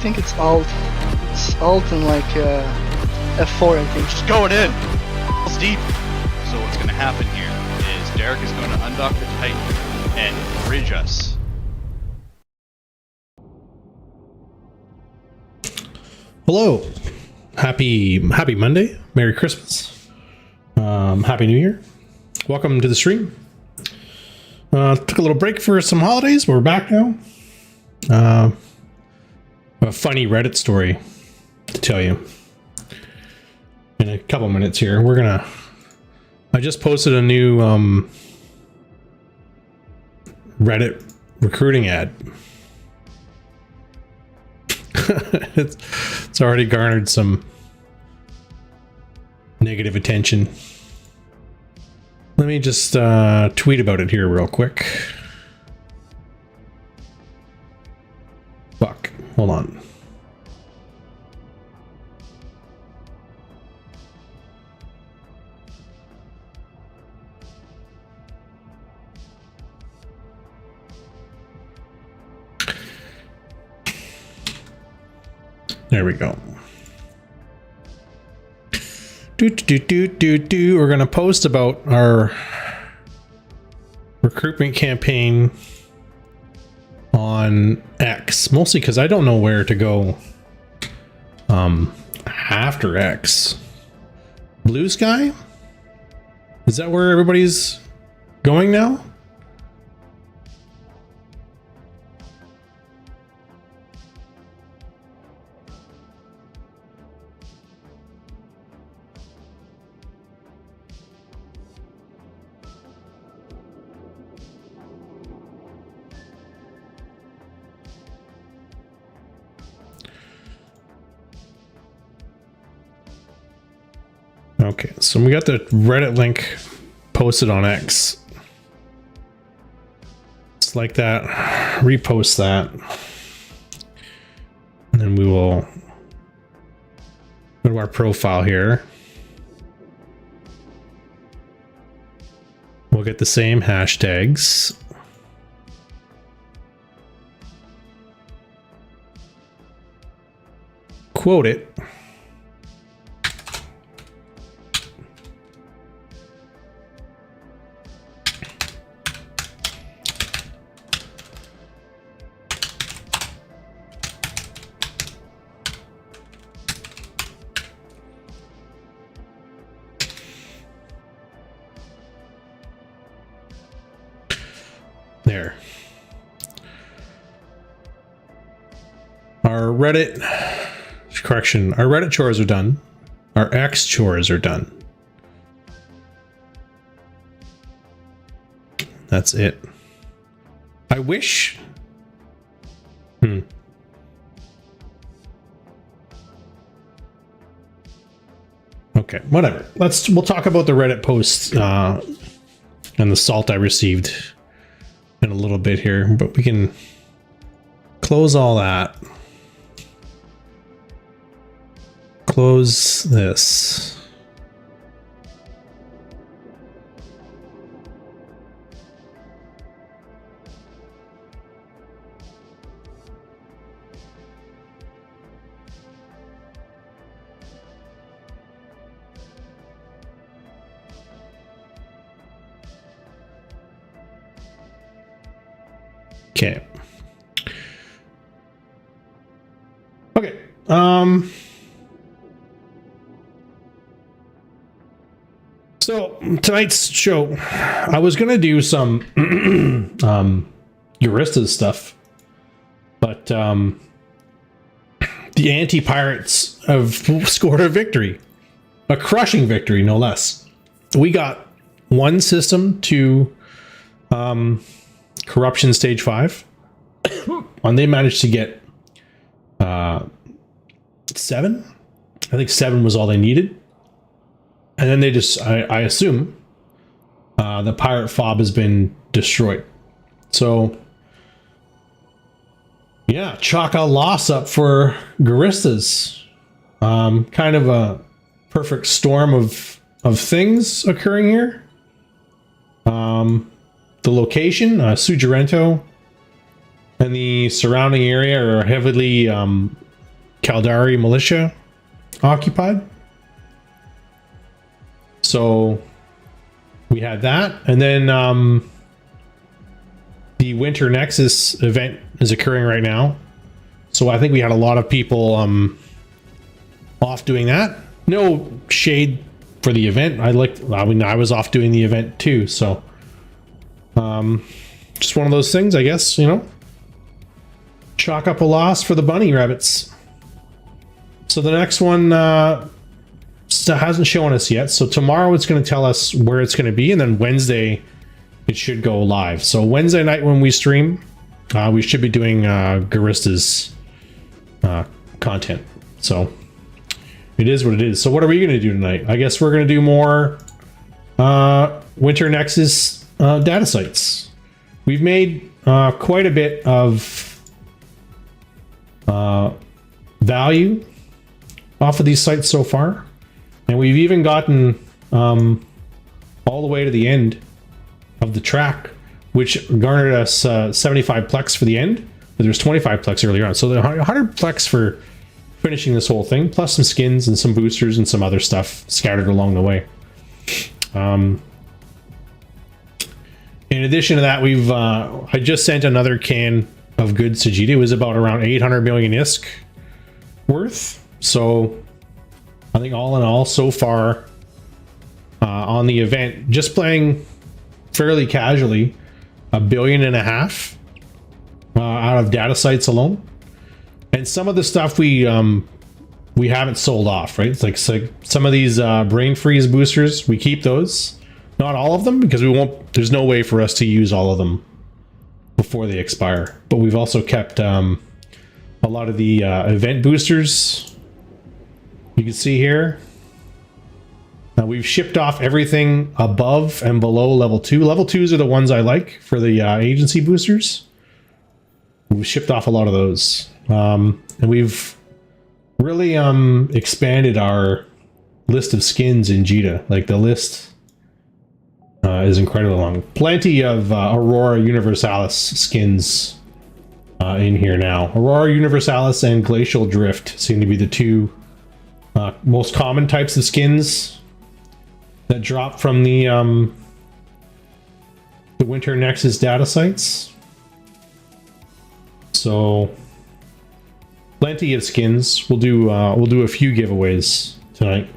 think it's alt. It's alt and like F4, I think. Just going in. It's deep. So what's going to happen here is Derek is going to undock the Titan and bridge us. Hello. Happy Monday. Merry Christmas. Happy New Year. Welcome to the stream. Took a little break for some holidays, but we're back now. A funny Reddit story to tell you in a couple minutes here. I just posted a new Reddit recruiting ad. It's already garnered some negative attention. Let me just tweet about it here real quick. Fuck, hold on. There we go. We're gonna post about our recruitment campaign on X, mostly because I don't know where to go after X. Blue Sky? Is that where everybody's going now? Okay, so we got the Reddit link posted on X. It's like that. Repost that. And then we will go to our profile here. We'll get the same hashtags. Quote it. There. Our Reddit chores are done. Our X chores are done. That's it. I wish. Okay, whatever. We'll talk about the Reddit post and the salt I received in a little bit here, but we can close all that. Close this. Okay. Okay. So tonight's show, I was gonna do some Euristas stuff, but the anti-pirates have scored a victory, a crushing victory, no less. We got one system to corruption stage 5, and they managed to get 7. I think 7 was all they needed, and then they just I assume the pirate fob has been destroyed. So yeah, chalk a loss up for Guristas. Kind of a perfect storm of things occurring here. The location, Sujarento, and the surrounding area are heavily Caldari militia occupied. So we had that, and then the Winter Nexus event is occurring right now. So I think we had a lot of people off doing that. No shade for the event. I was off doing the event too. So just one of those things, I guess, you know. Chalk up a loss for the bunny rabbits. So the next one hasn't shown us yet. So tomorrow it's going to tell us where it's going to be, and then Wednesday it should go live. So Wednesday night when we stream, we should be doing Garista's content. So it is what it is. So what are we going to do tonight? I guess we're going to do more Winter Nexus data sites. We've made quite a bit of value off of these sites so far, and we've even gotten all the way to the end of the track, which garnered us 75 plex for the end, but there's 25 plex earlier on, so the 100 plex for finishing this whole thing, plus some skins and some boosters and some other stuff scattered along the way. In addition to that, we've I just sent another can of good Sajida. It was about around 800 million ISK worth. So I think all in all, so far on the event, just playing fairly casually, 1.5 billion out of data sites alone. And some of the stuff we haven't sold off, right? It's like some of these brain freeze boosters, we keep those. Not all of them, because there's no way for us to use all of them before they expire. But we've also kept a lot of the event boosters. You can see here. Now we've shipped off everything above and below level 2. Level 2s are the ones I like for the agency boosters. We've shipped off a lot of those. And we've really expanded our list of skins in Jita. Like the list is incredibly long. Plenty of Aurora Universalis skins in here now. Aurora Universalis and Glacial Drift seem to be the two most common types of skins that drop from the Winter Nexus data sites. So plenty of skins. We'll do a few giveaways tonight.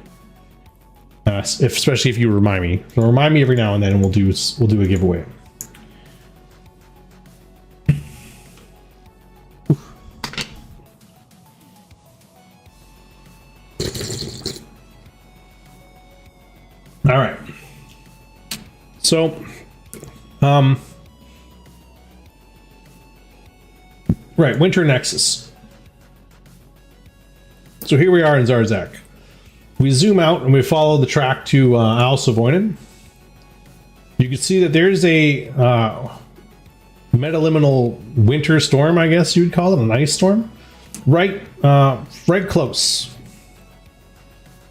Especially if you remind me. So remind me every now and then, and we'll do a giveaway. All right. So, right, Winter Nexus. So here we are in Zarzak. We zoom out and we follow the track to Al Savoinen. You can see that there's a metaliminal winter storm, I guess you would call it, an ice storm, right close.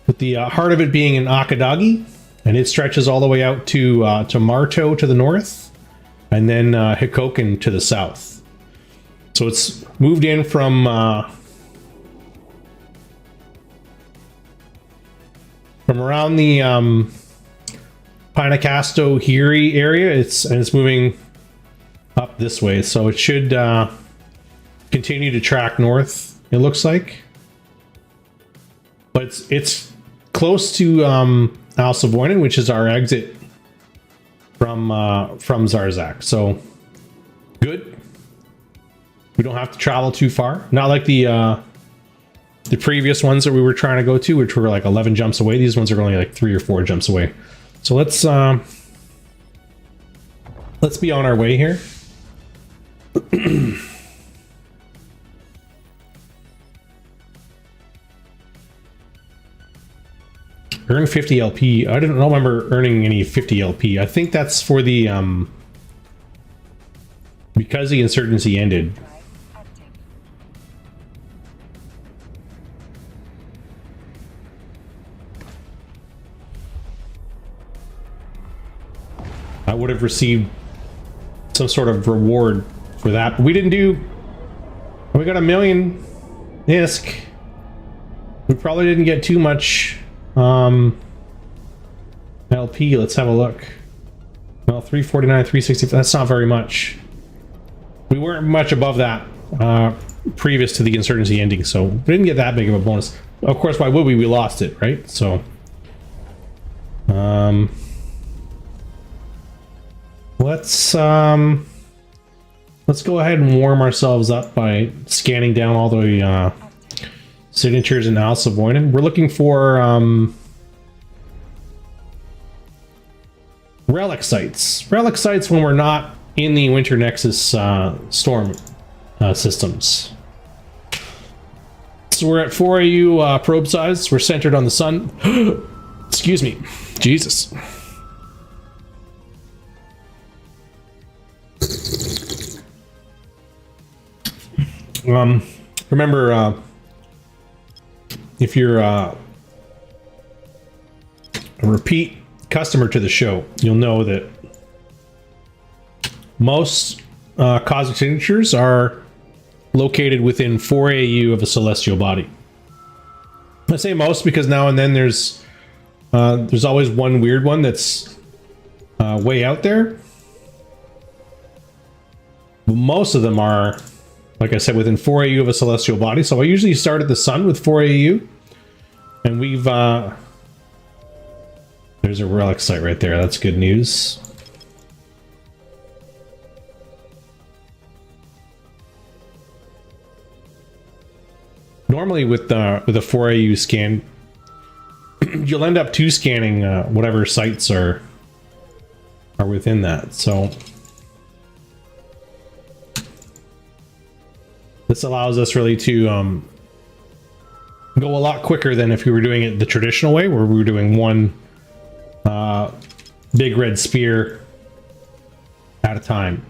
With the heart of it being in Akadagi, and it stretches all the way out to Marto to the north, and then Hikoken to the south. So it's moved in from around the Pinacasto Hiri area. It's moving up this way, so it should continue to track north, it looks like. But it's close to Al Savoinen, which is our exit from Zarzak. So good. We don't have to travel too far. Not like the previous ones that we were trying to go to, which were like 11 jumps away. These ones are only like 3 or 4 jumps away. So let's be on our way here. Earn 50 LP. I don't remember earning any 50 LP. I think that's for the because the insurgency ended. I would have received some sort of reward for that, but we didn't do. We got 1 million ISK We probably didn't get too much LP. Let's have a look. Well, 349, 360. That's not very much. We weren't much above that previous to the insurgency ending, so we didn't get that big of a bonus. Of course, why would we? We lost it, right? So, let's go ahead and warm ourselves up by scanning down all the signatures in Al Savoynan. We're looking for relic sites. Relic sites when we're not in the Winter Nexus storm systems. So we're at 4 AU probe size. We're centered on the sun. Excuse me. Jesus. Remember, if you're a repeat customer to the show, you'll know that most cosmic signatures are located within 4 AU of a celestial body. I say most because now and then there's always one weird one that's way out there. But most of them are, like I said, within 4 AU of a celestial body. So I usually start at the sun with 4 AU, and we've there's a relic site right there. That's good news. Normally with a 4 AU scan, you'll end up scanning whatever sites are within that. So this allows us really to go a lot quicker than if we were doing it the traditional way, where we were doing one big red spear at a time.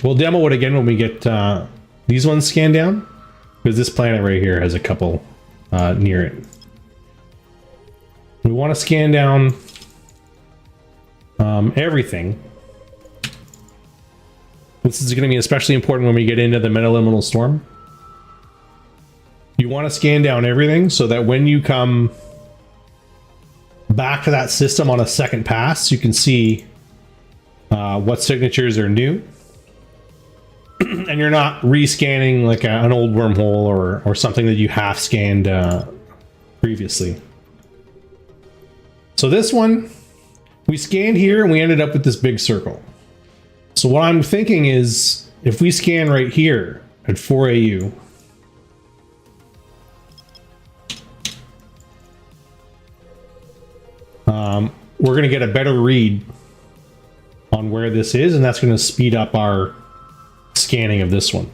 We'll demo it again when we get these ones scanned down, because this planet right here has a couple near it. We want to scan down everything. This is going to be especially important when we get into the metaliminal storm. You want to scan down everything so that when you come back to that system on a second pass, you can see what signatures are new. And you're not rescanning like an old wormhole or something that you half scanned previously. So this one, we scanned here and we ended up with this big circle. So what I'm thinking is, if we scan right here at 4 AU, we're going to get a better read on where this is, and that's going to speed up our scanning of this one.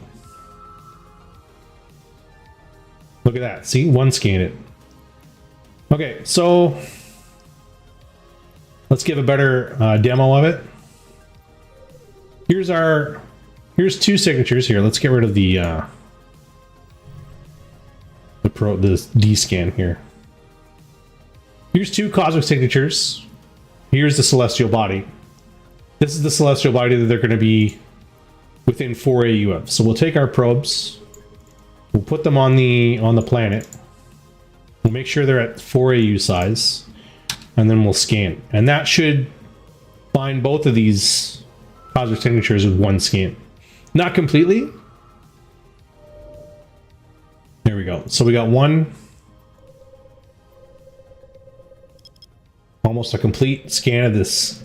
Look at that. See, one scanned it. Okay, so let's give a better demo of it. Here's two signatures here. Let's get rid of the D scan here. Here's two cosmic signatures. Here's the celestial body. This is the celestial body that they're going to be within 4 AU of. So we'll take our probes, we'll put them on the planet, we'll make sure they're at 4 AU size, and then we'll scan. And that should find both of these cosmic signatures with one scan. Not completely. There we go. So we got one, almost a complete scan of this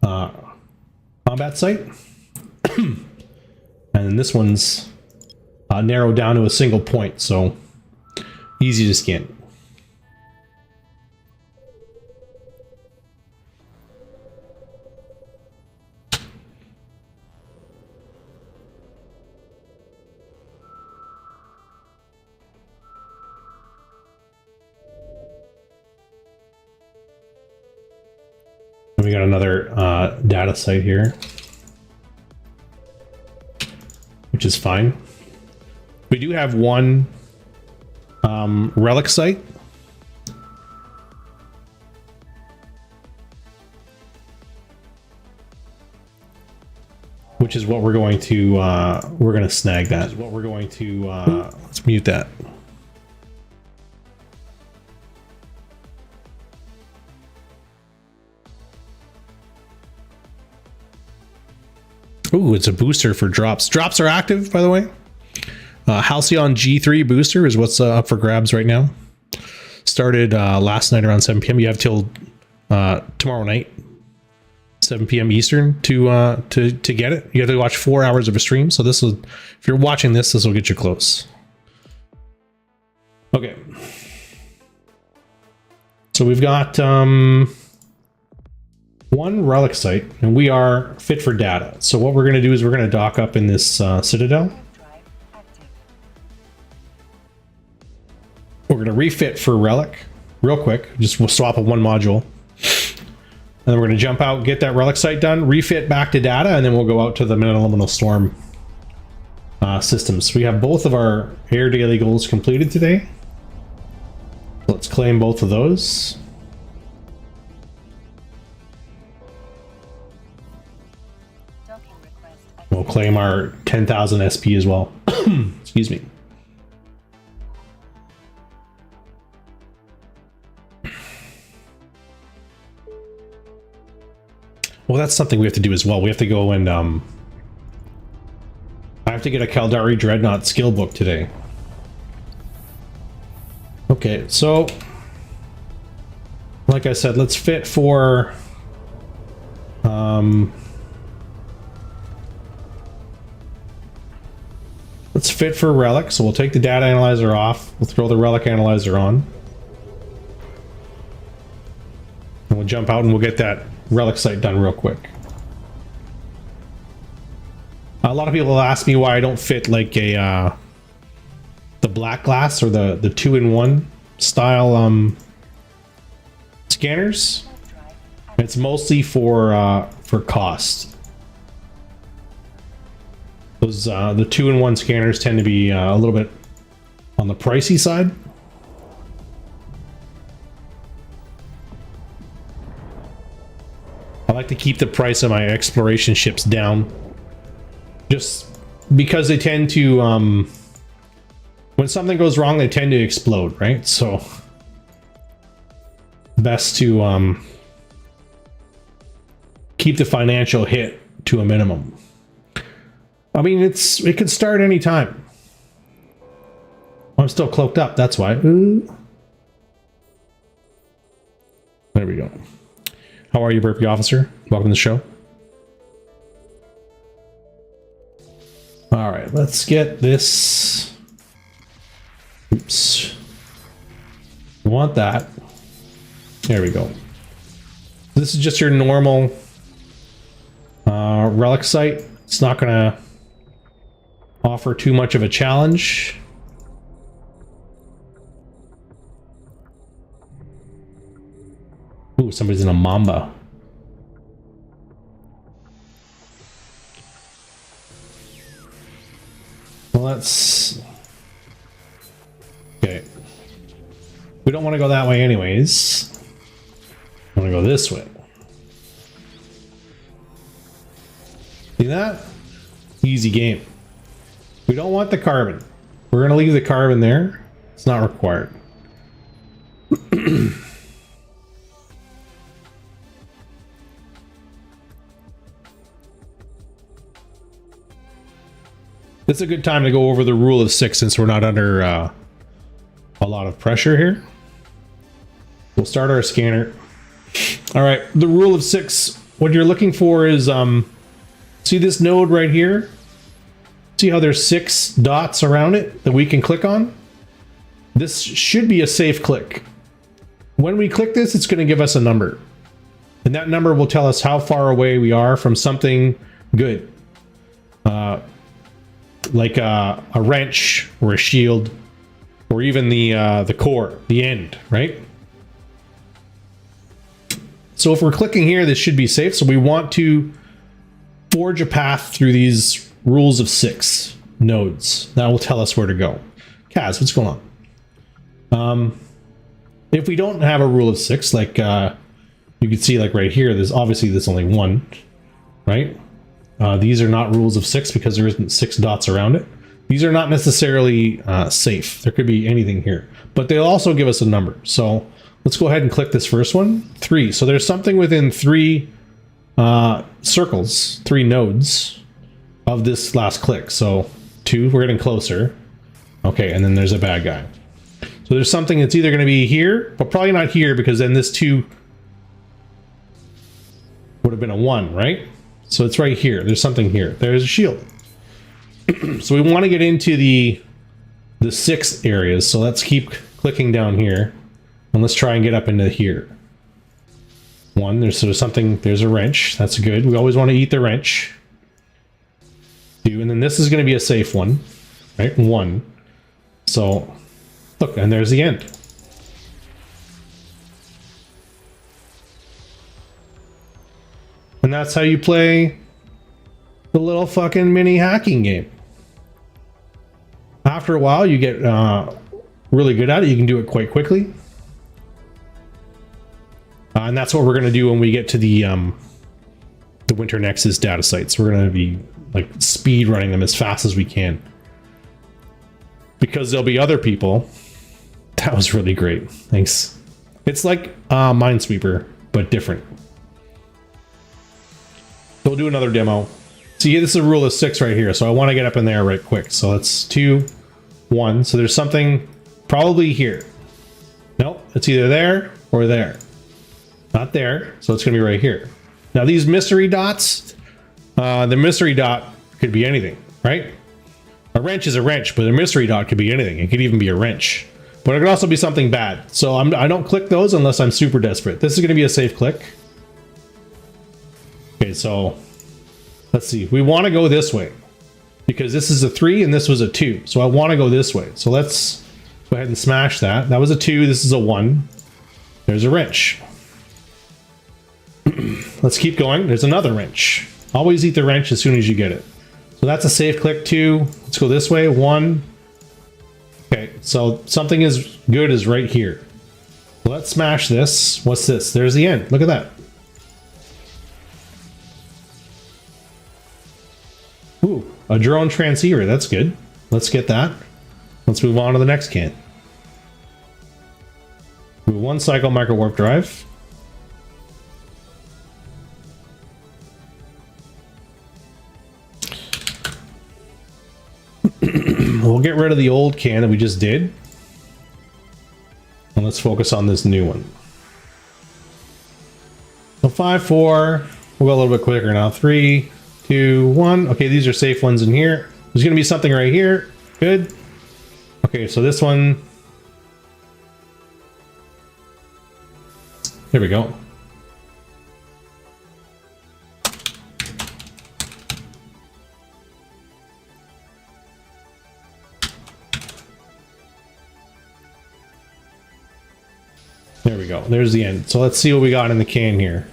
combat site. And then this one's narrowed down to a single point, so easy to scan. We got another data site here, which is fine. We do have one relic site. which is what we're going to snag that. Which is what we're going to let's mute that. Ooh, it's a booster for drops. Drops are active, by the way. Halcyon G3 booster is what's up for grabs right now. Started last night around 7 p.m. You have till tomorrow night, 7 p.m. Eastern to get it. You have to watch 4 hours of a stream. So this will, if you're watching this will get you close. Okay. So we've got one relic site, and we are fit for data. So what we're going to do is we're going to dock up in this citadel. We're going to refit for relic real quick. Just we'll swap a one module. And then we're going to jump out, get that relic site done, refit back to data, and then we'll go out to the mid-elemental storm systems. We have both of our air daily goals completed today. Let's claim both of those. We'll claim our 10,000 SP as well. Excuse me. Well, that's something we have to do as well. We have to go and I have to get a Kaldari Dreadnought skill book today. Okay, so like I said, let's fit for let's fit for relic. So we'll take the data analyzer off. We'll throw the relic analyzer on. And we'll jump out and we'll get that relic site done real quick. A lot of people ask me why I don't fit like a the black glass or the 2-in-1 style scanners. It's mostly for cost. Those the 2-in-1 scanners tend to be a little bit on the pricey side. I like to keep the price of my exploration ships down, just because they tend to when something goes wrong, they tend to explode, right? So best to keep the financial hit to a minimum. I mean, it could start anytime. I'm still cloaked up, that's why. There we go. How are you, Burpee Officer? Welcome to the show. All right, let's get this. Oops. We want that. There we go. This is just your normal relic site. It's not going to offer too much of a challenge. Ooh, somebody's in a Mamba. Well, let's... Okay. We don't want to go that way anyways. I want to go this way. See that? Easy game. We don't want the carbon. We're going to leave the carbon there. It's not required. It's a good time to go over the rule of 6 since we're not under a lot of pressure here. We'll start our scanner. All right, the rule of 6. What you're looking for is, see this node right here? See how there's 6 dots around it that we can click on? This should be a safe click. When we click this, it's going to give us a number. And that number will tell us how far away we are from something good. Like a wrench or a shield, or even the core, the end, right? So if we're clicking here, this should be safe. So we want to forge a path through these rules of 6 nodes. That will tell us where to go. Kaz, what's going on? If we don't have a rule of 6, like you can see, like right here, there's only one, right? These are not rules of 6 because there isn't 6 dots around it. These are not necessarily safe. There could be anything here, but they'll also give us a number. So let's go ahead and click this first one, 3. So there's something within 3 circles, 3 nodes of this last click. So 2, we're getting closer. Okay, and then there's a bad guy. So there's something that's either going to be here, but probably not here, because then this 2 would have been a 1, right? So it's right here. There's something here. There's a shield. So we want to get into the 6 areas. So let's keep clicking down here, and let's try and get up into here. 1, there's something, there's a wrench. That's good. We always want to eat the wrench. 2, and then this is going to be a safe one, right? 1. So look, and there's the end. And that's how you play the little fucking mini hacking game. After a while, you get really good at it. You can do it quite quickly. And that's what we're going to do when we get to the Winter Nexus data sites. We're going to be like speed running them as fast as we can. Because there'll be other people. That was really great. Thanks. It's like Minesweeper, but different. We'll do another demo. See, this is a rule of 6 right here, so I want to get up in there right quick. So that's 2, 1. So there's something probably here. Nope, it's either there or there. Not there, so it's going to be right here. Now these mystery dots, the mystery dot could be anything, right? A wrench is a wrench, but a mystery dot could be anything. It could even be a wrench. But it could also be something bad. So I don't click those unless I'm super desperate. This is going to be a safe click. Okay, so let's see. We want to go this way because this is a 3 and this was a 2. So I want to go this way. So let's go ahead and smash that. That was a 2. This is a 1. There's a wrench. Let's keep going. There's another wrench. Always eat the wrench as soon as you get it. So that's a safe click. 2. Let's go this way. 1. Okay, so something is good is right here. Let's smash this. What's this? There's the end. Look at that. Ooh, a drone transceiver. That's good. Let's get that. Let's move on to the next can. 1 cycle micro warp drive. We'll get rid of the old can that we just did. And let's focus on this new one. So 5, 4. We'll go a little bit quicker now. 3, 2, 1. Okay, these are safe ones in here. There's going to be something right here. Good. Okay, so this one. There we go. There we go. There's the end. So let's see what we got in the can here.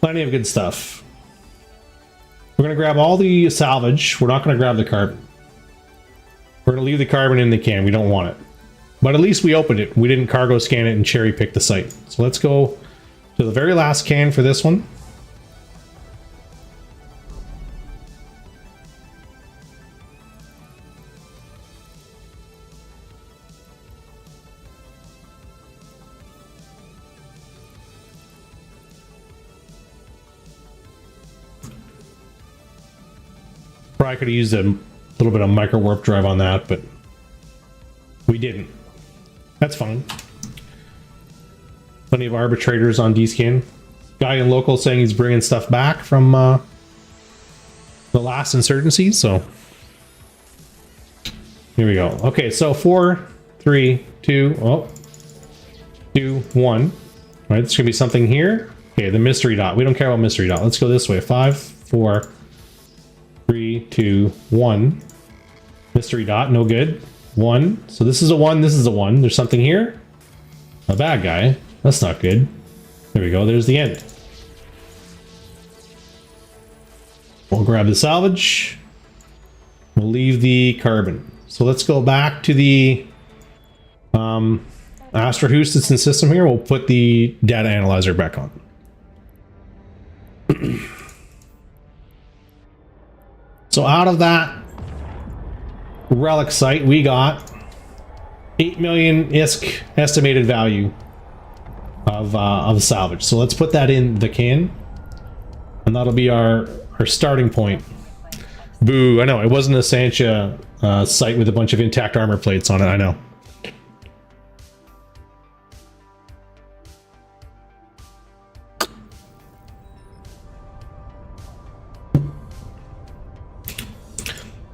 Plenty of good stuff. We're going to grab all the salvage. We're not going to grab the carbon. We're going to leave the carbon in the can. We don't want it. But at least we opened it. We didn't cargo scan it and cherry pick the site. So let's go to the very last can for this one. Probably could have used a little bit of micro warp drive on that, but we didn't. That's fine. Plenty of arbitrators on D-Scan. Guy in local saying he's bringing stuff back from the last insurgency, so here we go. Okay, so 4, 3, 2, 2, 1. All right, it's gonna be something here. Okay, the mystery dot. We don't care about mystery dot. Let's go this way. 5, 4, 3, 2, 1. Mystery dot, no good. 1. So this is a 1, this is a 1. There's something here. A bad guy. That's not good. There we go. There's the end. We'll grab the salvage. We'll leave the carbon. So let's go back to the Astra Houston system here. We'll put the data analyzer back on. So out of that relic site, we got 8 million ISK estimated value of salvage. So let's put that in the can, and that'll be our starting point. Boo! I know it wasn't a Sancha site with a bunch of intact armor plates on it. I know.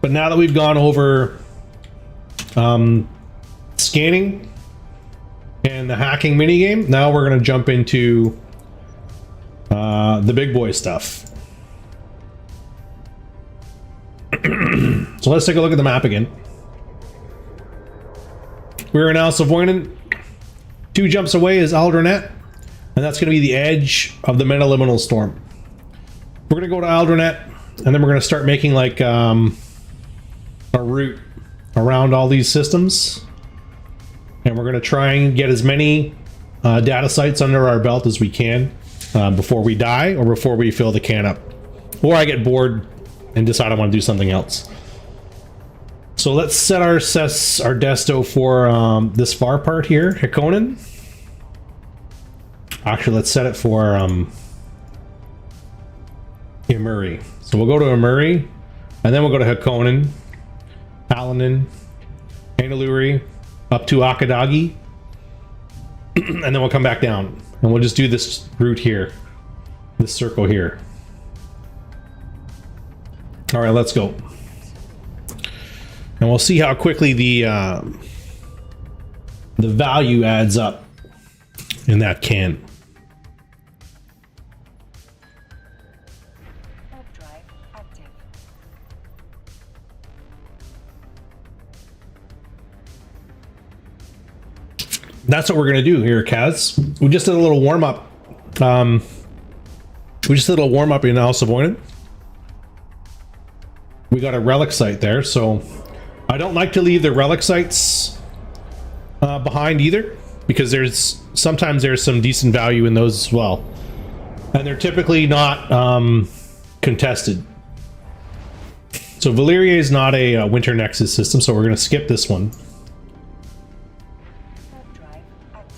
But now that we've gone over scanning and the hacking minigame, now we're going to jump into the big boy stuff. So let's take a look at the map again. We're in Alsavoinen. 2 jumps away is Aldronet, and that's going to be the edge of the Metaliminal Storm. We're going to go to Aldronet, and then we're going to start making like a route around all these systems, and we're going to try and get as many data sites under our belt as we can before we die or before we fill the can up, or I get bored and decide I want to do something else. So let's set our desto for this far part here, Hikonen. Actually, let's set it for Imuri. So we'll go to Imuri, and then we'll go to Hikonen, Alanin, Andaluri, up to Akadagi, and then we'll come back down, and we'll just do this route here, this circle here. All right, let's go, and we'll see how quickly the value adds up in that can. That's what we're gonna do here, Kaz. We just did a little warm up. We just did a warm up in Alsavoinen. We got a relic site there, so I don't like to leave the relic sites behind either, because sometimes there's some decent value in those as well, and they're typically not contested. So Valyria is not a Winter Nexus system, so we're gonna skip this one.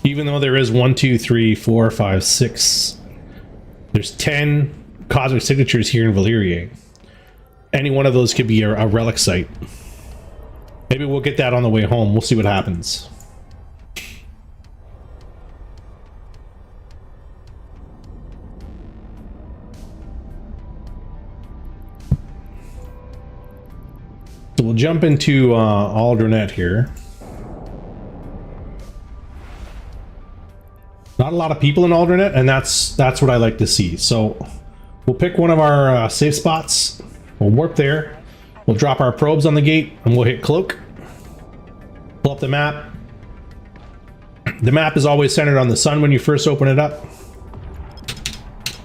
Even though there is 1, 2, 3, 4, 5, 6, there's 10 cosmic signatures here in Valyria. Any one of those could be a relic site. Maybe we'll get that on the way home. We'll see what happens. So we'll jump into Aldronet here. Not a lot of people in Aldronet, and that's what I like to see. So we'll pick one of our safe spots. We'll warp there. We'll drop our probes on the gate, and we'll hit cloak. Pull up the map. The map is always centered on the sun when you first open it up.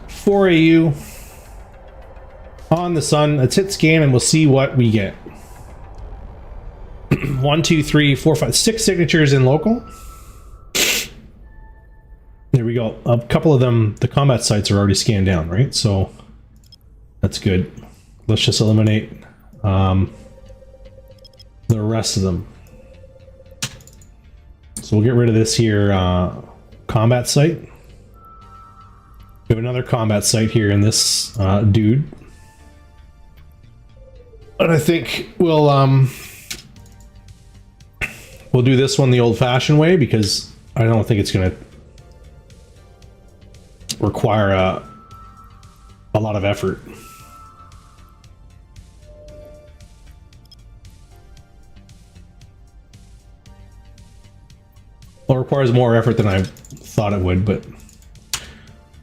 4 AU on the sun. Let's hit scan, and we'll see what we get. 1, 2, 3, 4, 5, 6 signatures in local. There we go. A couple of them, the combat sites are already scanned down, right? So that's good. Let's just eliminate the rest of them. So we'll get rid of this here combat site. We have another combat site here in this dude. And I think we'll do this one the old-fashioned way, because I don't think it's going to require a lot of effort. Well, it requires more effort than I thought it would, but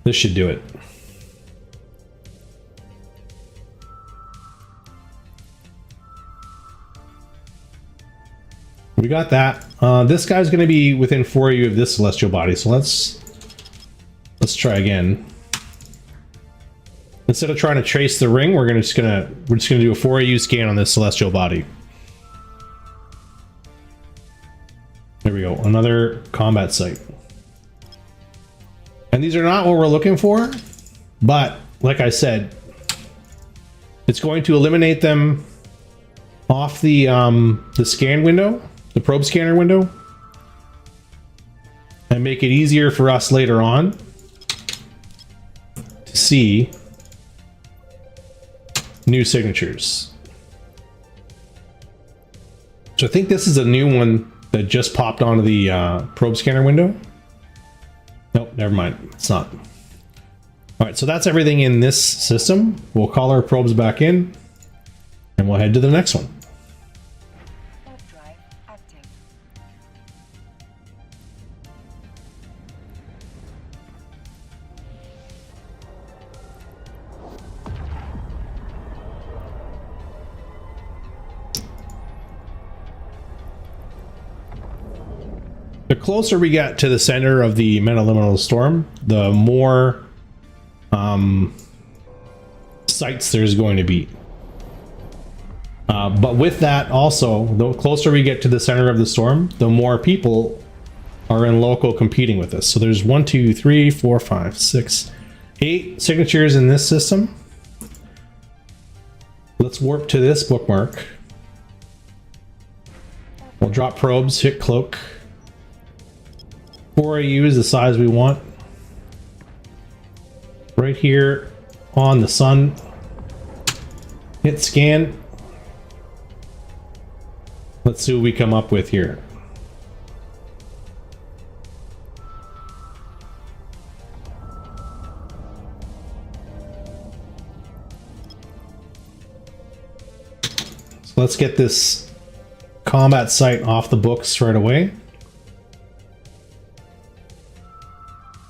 this should do it. We got that. This guy's going to be within 4 AU of this celestial body, so let's try again. Instead of trying to trace the ring, we're just gonna do a 4 AU scan on this celestial body. There we go, another combat site. And these are not what we're looking for, but like I said, It's going to eliminate them off the scan window, the probe scanner window, and make it easier for us later on to see new signatures. So I think this is a new one that just popped onto the probe scanner window. Nope, never mind. It's not. All right, so that's everything in this system. We'll call our probes back in, and we'll head to the next one. Warp drive active. The closer we get to the center of the metaliminal storm, the more sites there's going to be. But with that also, the closer we get to the center of the storm, the more people are in local competing with us. So there's 1, 2, 3, 4, 5, 6, 8 signatures in this system. Let's warp to this bookmark. We'll drop probes, hit cloak. 4 AU is the size we want. Right here on the sun. Hit scan. Let's see what we come up with here. So let's get this combat site off the books right away.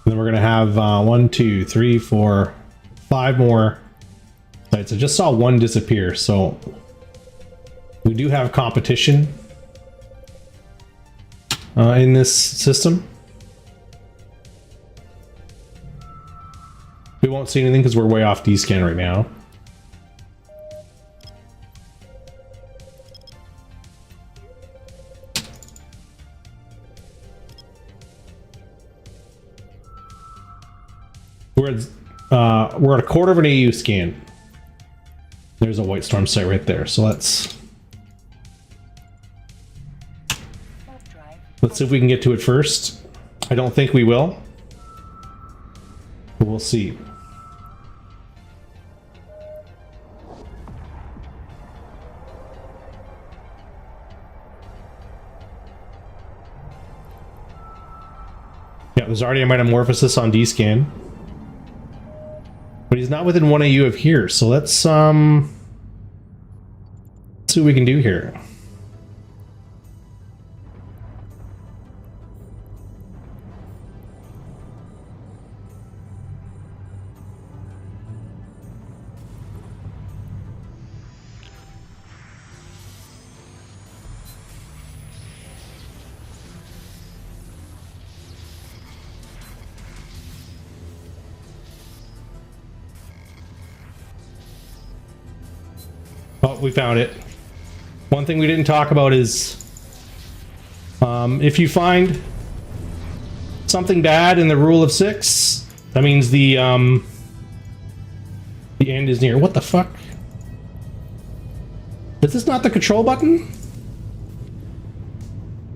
And then we're gonna have 1, 2, 3, 4, 5 more sites. I just saw one disappear, so we do have competition in this system. We won't see anything because we're way off D-scan right now. We're at a quarter of an AU scan. There's a White Storm site right there. So let's see if we can get to it first. I don't think we will, but we'll see. Yeah, there's already a metamorphosis on D-scan. But he's not within 1 AU of here, so let's see what we can do here. Oh, we found it. One thing we didn't talk about is if you find something bad in the rule of 6, that means the end is near. What the fuck? Is this not the control button?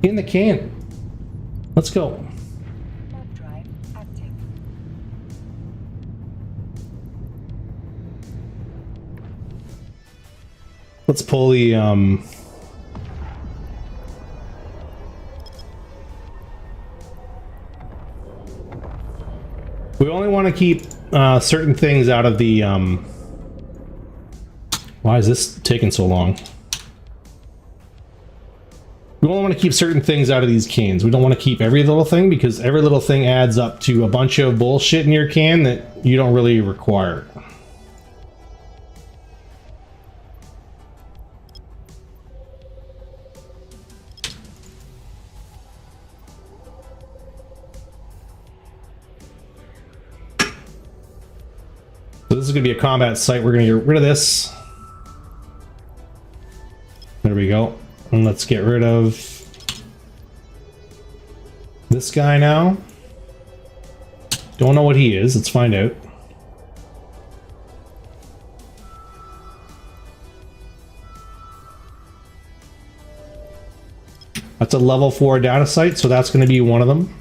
In the can. Let's go. Warp drive active. Let's pull the we only want to keep certain things out of the why is this taking so long? We only want to keep certain things out of these cans. We don't want to keep every little thing because every little thing adds up to a bunch of bullshit in your can that you don't really require. So this is going to be a combat site. We're going to get rid of this. There we go. And let's get rid of this guy now. Don't know what he is. Let's find out. That's a level 4 data site, so that's going to be one of them.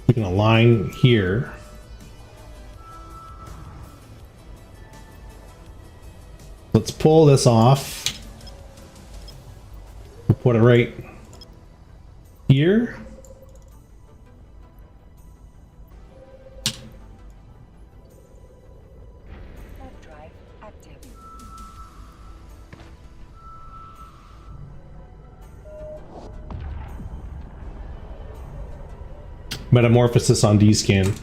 We can align here. Let's pull this off. We'll put it right here. Warp drive active. Metamorphosis on D-scan.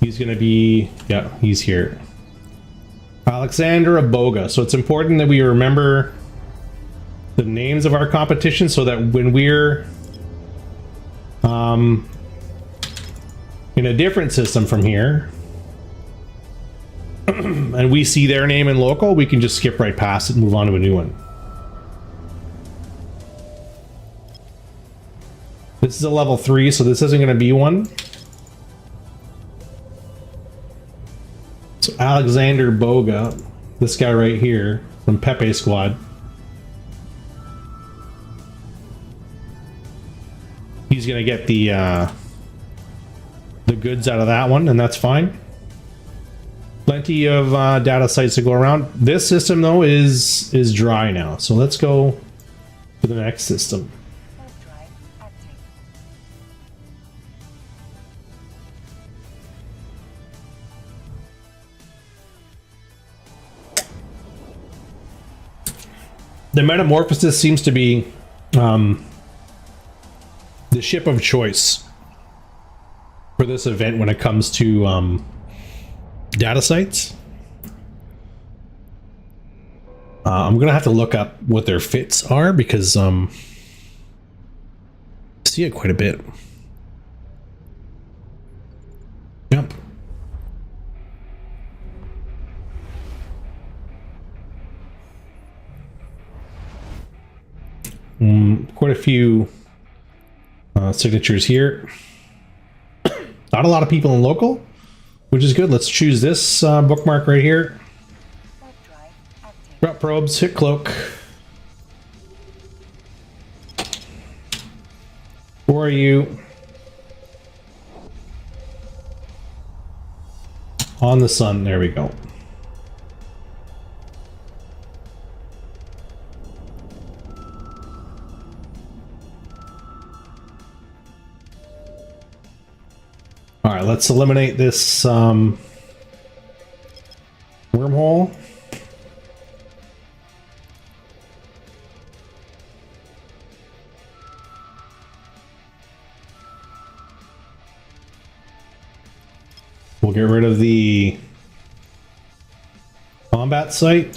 He's gonna be, yeah, he's here. Alexander Aboga. So it's important that we remember the names of our competition so that when we're in a different system from here and we see their name in local, we can just skip right past it and move on to a new one. This is a level 3, so this isn't going to be one. So Alexander Boga, this guy right here from Pepe Squad. He's going to get the goods out of that one, and that's fine. Plenty of data sites to go around. This system though is dry now, so let's go to the next system. Warp drive active. The Metamorphosis seems to be the ship of choice for this event when it comes to data sites. I'm gonna have to look up what their fits are because I see it quite a bit. Yep. Quite a few signatures here. Not a lot of people in local, which is good. Let's choose this bookmark right here. Warp drive active. Drop probes, hit cloak. Who are you? On the sun, there we go. All right, let's eliminate this wormhole. We'll get rid of the combat site.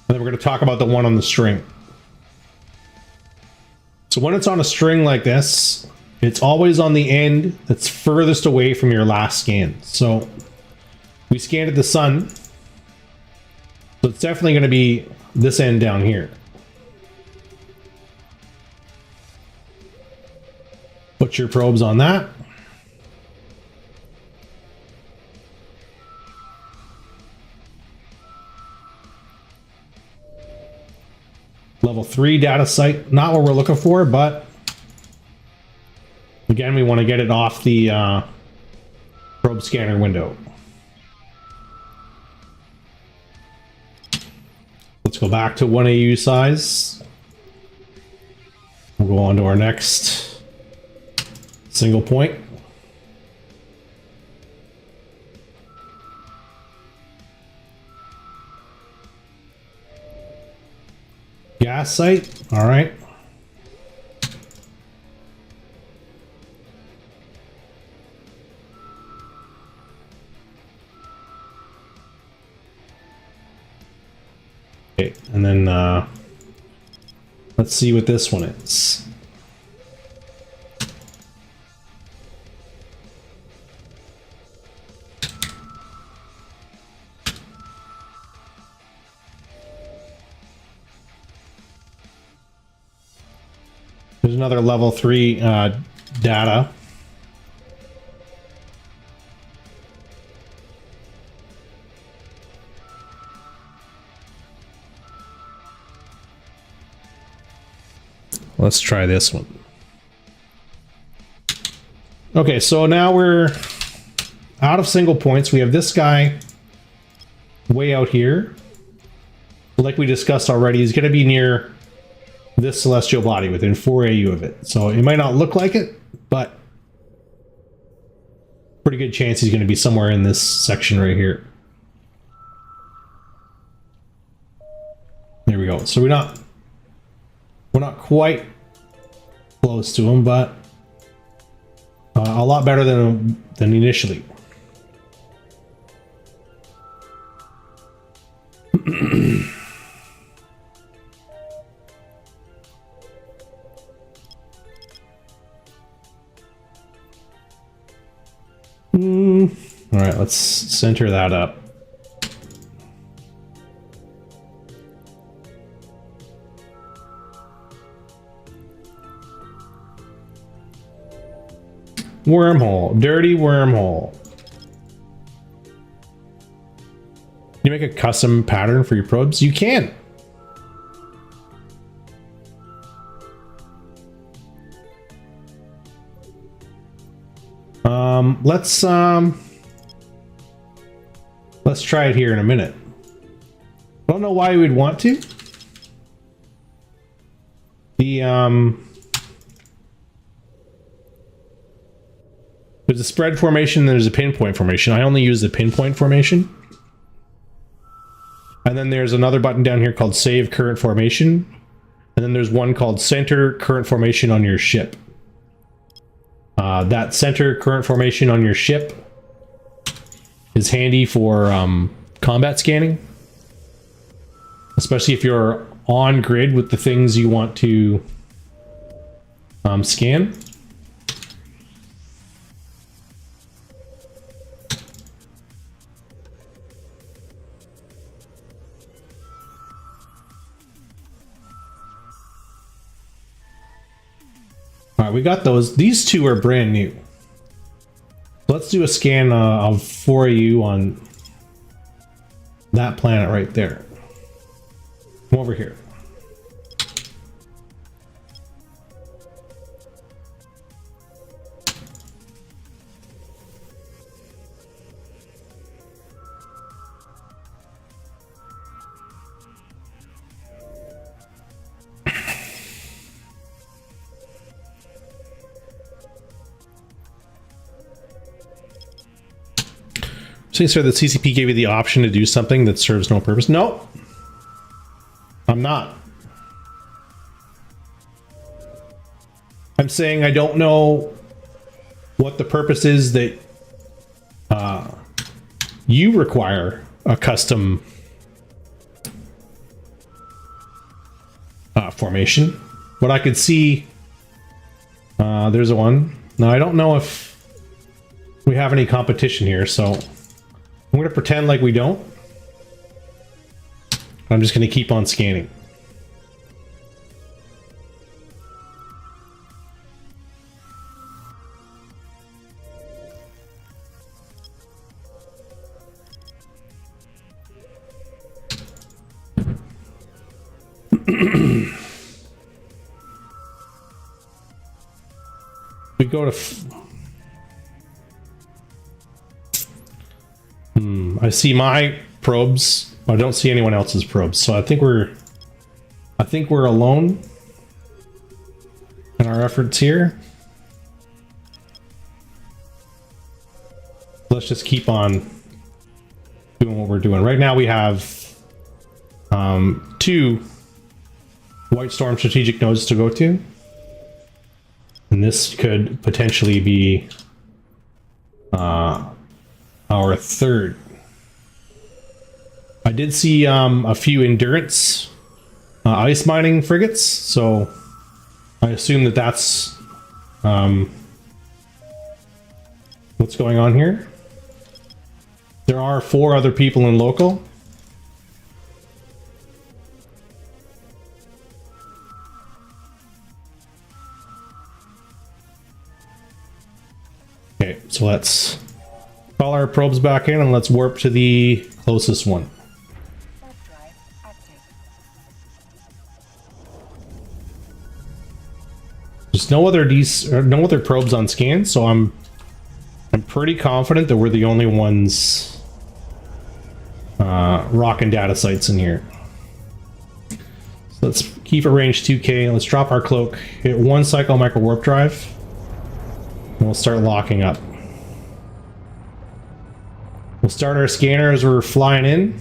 And then we're going to talk about the one on the string. So when it's on a string like this, it's always on the end that's furthest away from your last scan. So we scanned at the sun. So it's definitely going to be this end down here. Put your probes on that. Level 3 data site, not what we're looking for, but again, we want to get it off the probe scanner window. Let's go back to 1 AU size. We'll go on to our next single point. Gas site, all right. Okay, and then let's see what this one is. There's another level 3 data. let's try this one. Okay, so now we're out of single points. We have this guy way out here. Like we discussed already, he's going to be near this celestial body within 4 AU of it. So it might not look like it, but pretty good chance he's going to be somewhere in this section right here. There we go. So we're not quite close to him, but a lot better than initially. All right, let's center that up. Wormhole, dirty wormhole. Can you make a custom pattern for your probes? You can. Let's try it here in a minute. I don't know why you would want to. There's a spread formation, and there's a pinpoint formation. I only use the pinpoint formation. And then there's another button down here called Save Current Formation. And then there's one called Center Current Formation on your ship. That center current formation on your ship is handy for combat scanning. Especially if you're on grid with the things you want to scan. All right, we got those. These two are brand new. Let's do a scan of 4U on that planet right there. Come over here. So, sir, the CCP gave you the option to do something that serves no purpose. No, I'm not. I'm saying I don't know what the purpose is that you require a custom formation. What I could see, there's a one. Now, I don't know if we have any competition here, so I'm going to pretend like we don't. I'm just going to keep on scanning. We go to... I see my probes. I don't see anyone else's probes, so I think we're alone in our efforts here. Let's just keep on doing what we're doing. Right now we have 2 White Storm strategic nodes to go to. And this could potentially be our third. I did see a few endurance ice mining frigates, so I assume that that's what's going on here. There are 4 other people in local. Okay, so let's call our probes back in and let's warp to the closest one. Warp drive active. There's no other probes on scan, so I'm pretty confident that we're the only ones rocking data sites in here. So let's keep it range 2K. Let's drop our cloak, hit 1 cycle micro warp drive, and we'll start locking up. We'll start our scanner as we're flying in.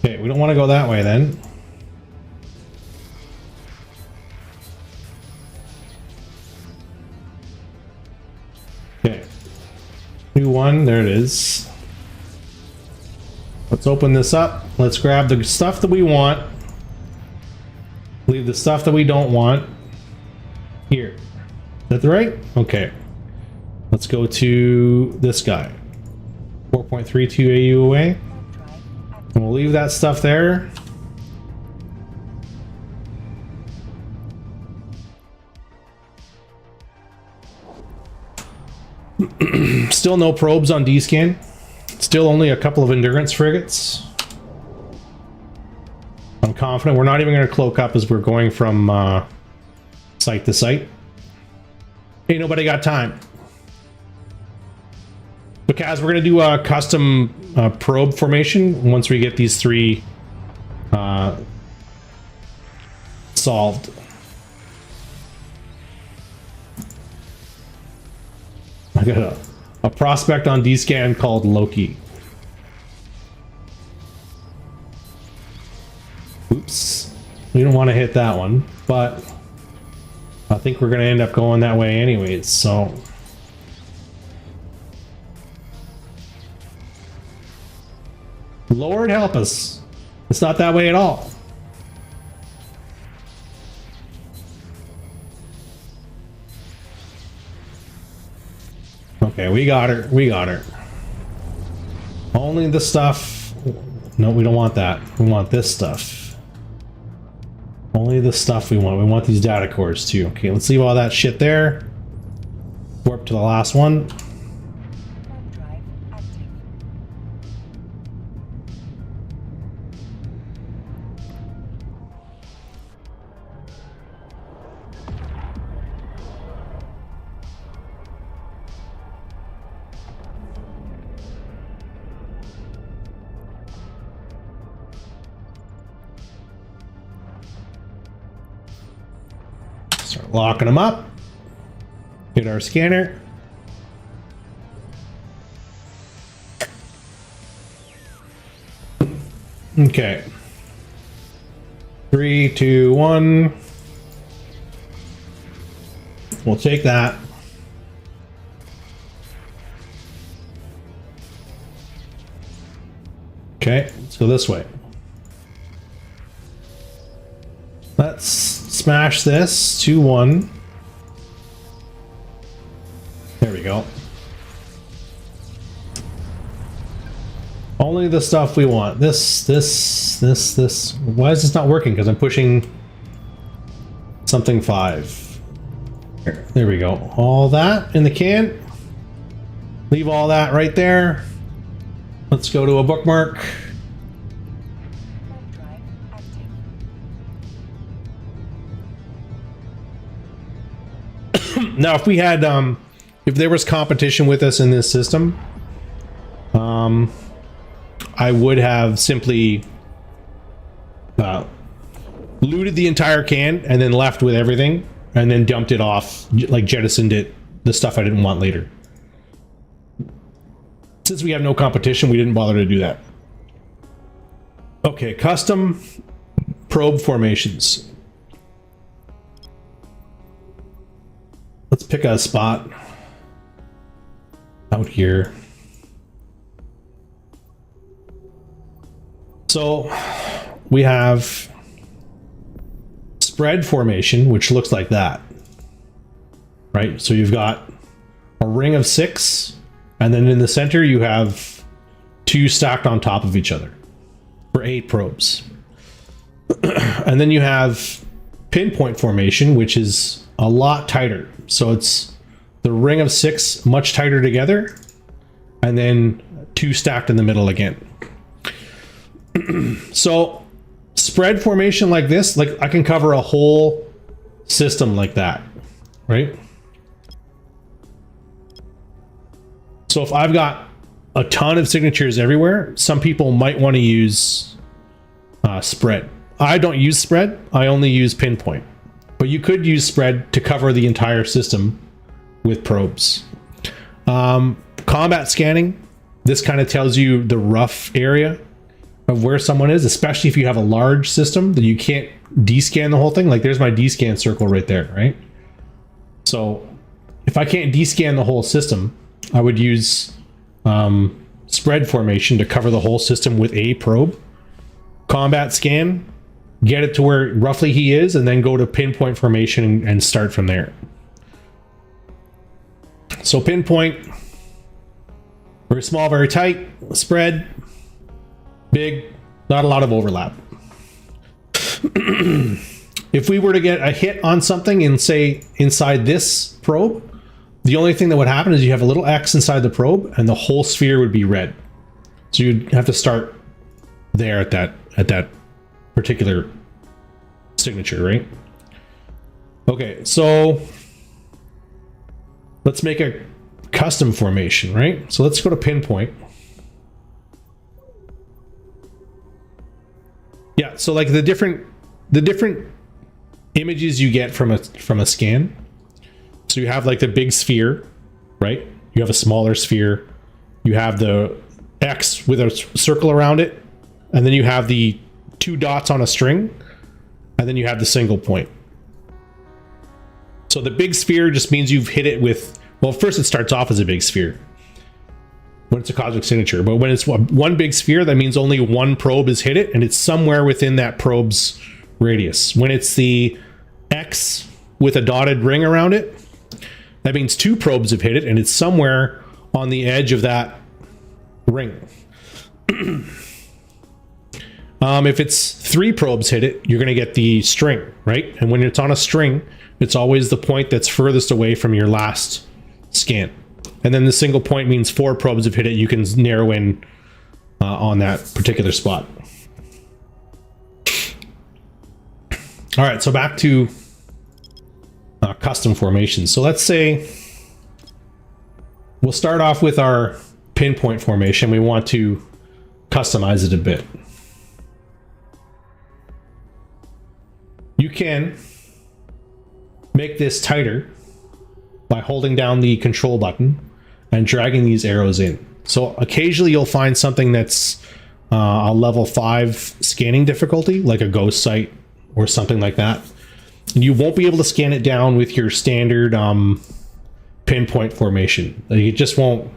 Okay, we don't want to go that way then. Okay. New one, there it is. Let's open this up. Let's grab the stuff that we want. Leave the stuff that we don't want here. Is that right? Okay. Let's go to this guy. 4.32 AU away. And we'll leave that stuff there. Still no probes on D-scan. Still only a couple of endurance frigates. I'm confident we're not even going to cloak up as we're going from site to site. Ain't nobody got time. But Kaz, we're going to do a custom probe formation once we get these 3 solved. I got a prospect on D-scan called Loki. Oops. We don't want to hit that one, but I think we're going to end up going that way anyways, so... Lord help us. It's not that way at all. Okay, we got her. We got her. Only the stuff... No, we don't want that. We want this stuff. Only the stuff we want. We want these data cores too. Okay, let's leave all that shit there. Warp to the last one. Start locking them up. Hit our scanner. Okay. 3, 2, 1. We'll take that. Okay, let's go this way. Let's smash this 2-1. There we go. Only the stuff we want. This. Why is this not working? Because I'm pushing something 5. There we go. All that in the can. Leave all that right there. Let's go to a bookmark. Now, if we had, if there was competition with us in this system, I would have simply looted the entire can and then left with everything and then dumped it off, like jettisoned it, the stuff I didn't want later. Since we have no competition, we didn't bother to do that. Okay, custom probe formations. Let's pick a spot out here. So we have spread formation, which looks like that, right? So you've got a ring of 6, and then in the center you have 2 stacked on top of each other for 8 probes. And then you have pinpoint formation, which is a lot tighter. So it's the ring of 6 much tighter together, and then 2 stacked in the middle again. So spread formation like this, like I can cover a whole system like that, right? So if I've got a ton of signatures everywhere, some people might want to use spread. I don't use spread, I only use pinpoint. But you could use spread to cover the entire system with probes. Combat scanning, this kind of tells you the rough area of where someone is, especially if you have a large system that you can't descan the whole thing. Like there's my descan circle right there, right? So if I can't descan the whole system, I would use spread formation to cover the whole system with a probe. Combat scan, get it to where roughly he is, and then go to pinpoint formation and start from there. So pinpoint, very small, very tight. Spread, big, not a lot of overlap. If we were to get a hit on something and say inside this probe, the only thing that would happen is you have a little X inside the probe and the whole sphere would be red. So you'd have to start there at that particular signature, right? Okay, so let's make a custom formation, right? So let's go to pinpoint. Yeah, so like the different images you get from a scan. So you have like the big sphere, right? You have a smaller sphere. You have the X with a circle around it, and then you have the 2 dots on a string, and then you have the single point. So the big sphere just means you've hit it with, well, first it starts off as a big sphere when it's a cosmic signature, but when it's one big sphere, that means only one probe has hit it, and it's somewhere within that probe's radius. When it's the X with a dotted ring around it, that means 2 probes have hit it, and it's somewhere on the edge of that ring. If it's 3 probes hit it, you're going to get the string, right? And when it's on a string, it's always the point that's furthest away from your last scan. And then the single point means 4 probes have hit it. You can narrow in on that particular spot. All right, so back to custom formations. So let's say we'll start off with our pinpoint formation. We want to customize it a bit. You can make this tighter by holding down the control button and dragging these arrows in. So occasionally you'll find something that's a level 5 scanning difficulty, like a ghost site or something like that. And you won't be able to scan it down with your standard pinpoint formation. Like it just won't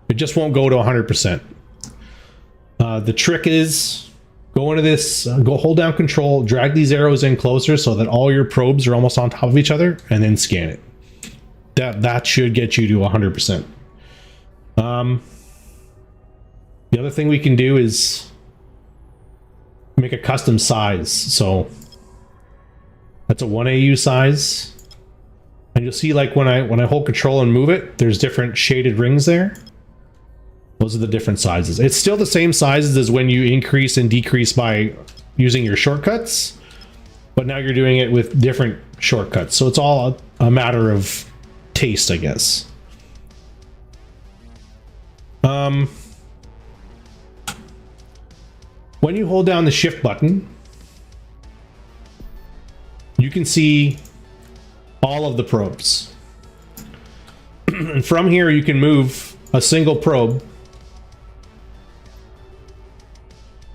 go to 100%. The trick is go into this, go hold down control, drag these arrows in closer so that all your probes are almost on top of each other, and then scan it. That should get you to 100%. The other thing we can do is make a custom size. So that's a 1 AU size. And you'll see like when I hold control and move it, there's different shaded rings there. Those are the different sizes. It's still the same sizes as when you increase and decrease by using your shortcuts, but now you're doing it with different shortcuts. So it's all a matter of taste, I guess. When you hold down the shift button, you can see all of the probes. And from here, you can move a single probe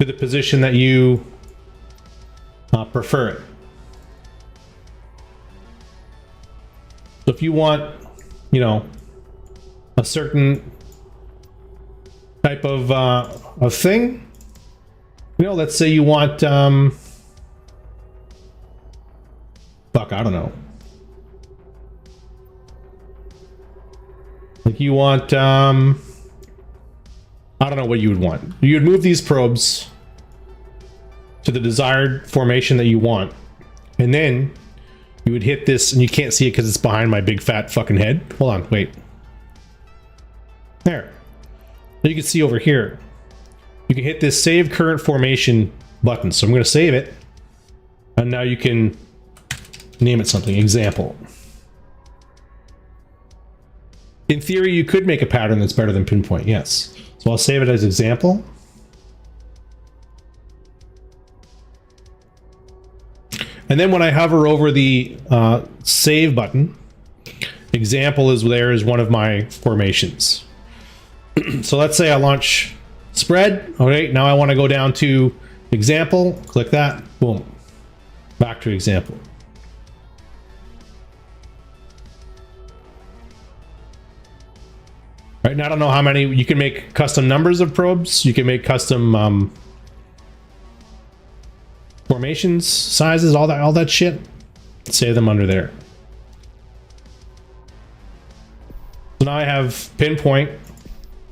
to the position that you prefer it. So if you want, you know, a certain type of thing, you know, let's say you want, fuck, I don't know. Like you want, I don't know what you would want. You would move these probes to the desired formation that you want, and then you would hit this, and you can't see it because it's behind my big fat fucking head. Hold on, wait. There. You can see over here. You can hit this save current formation button. So I'm going to save it. And now you can name it something. Example. In theory, you could make a pattern that's better than pinpoint. Yes. So I'll save it as example. And then when I hover over the save button, example is there as one of my formations. So let's say I launch spread. Okay, now I want to go down to example. Click that. Boom. Back to example. Right now, I don't know how many. You can make custom numbers of probes. You can make custom formations, sizes, all that shit. Save them under there. So now I have pinpoint,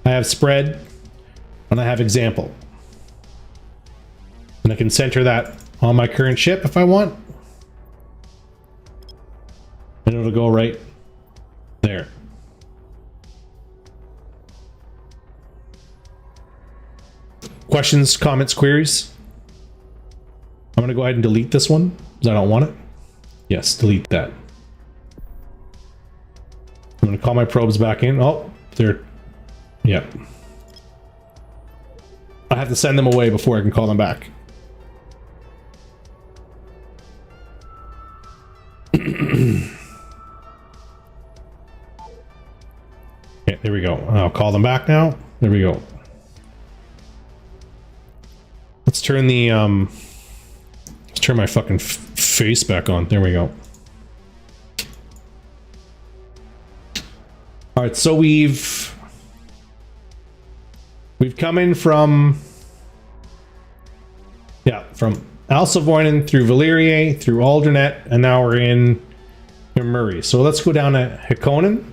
I have spread, and I have example. And I can center that on my current ship if I want. And it'll go right there. Questions, comments, queries? I'm gonna go ahead and delete this one because I don't want it. Yes, delete that. I'm gonna call my probes back in. Oh, they're, yeah. I have to send them away before I can call them back. Okay, there we go. I'll call them back now. There we go. Let's turn the let's turn my fucking face back on. There we go. All right, so we've come in from from Alsavoinen through Valyria through Aldernett, and now we're in Murray. So let's go down to Hikonen.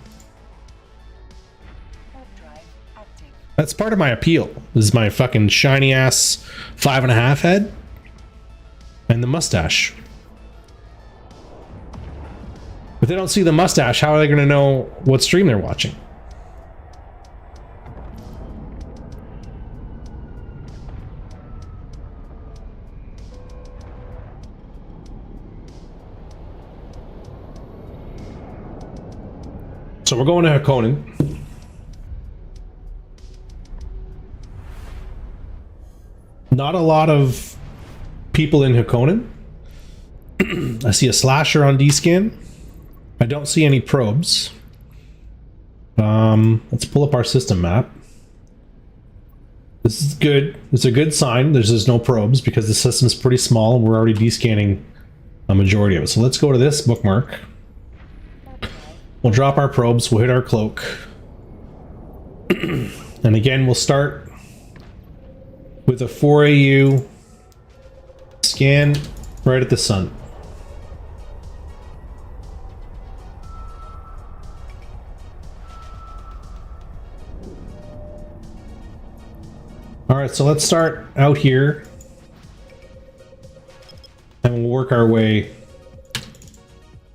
That's part of my appeal. This is my fucking shiny ass 5.5 head and the mustache. If they don't see the mustache, how are they going to know what stream they're watching? So we're going to Hikonen. Not a lot of people in Hikonen. I see a slasher on D-scan. I don't see any probes. Let's pull up our system map. This is good. It's a good sign. There's no probes because the system's pretty small and we're already D-scanning a majority of it. So let's go to this bookmark. We'll drop our probes. We'll hit our cloak. And again, we'll start with a 4AU scan right at the sun. All right, so let's start out here and we'll work our way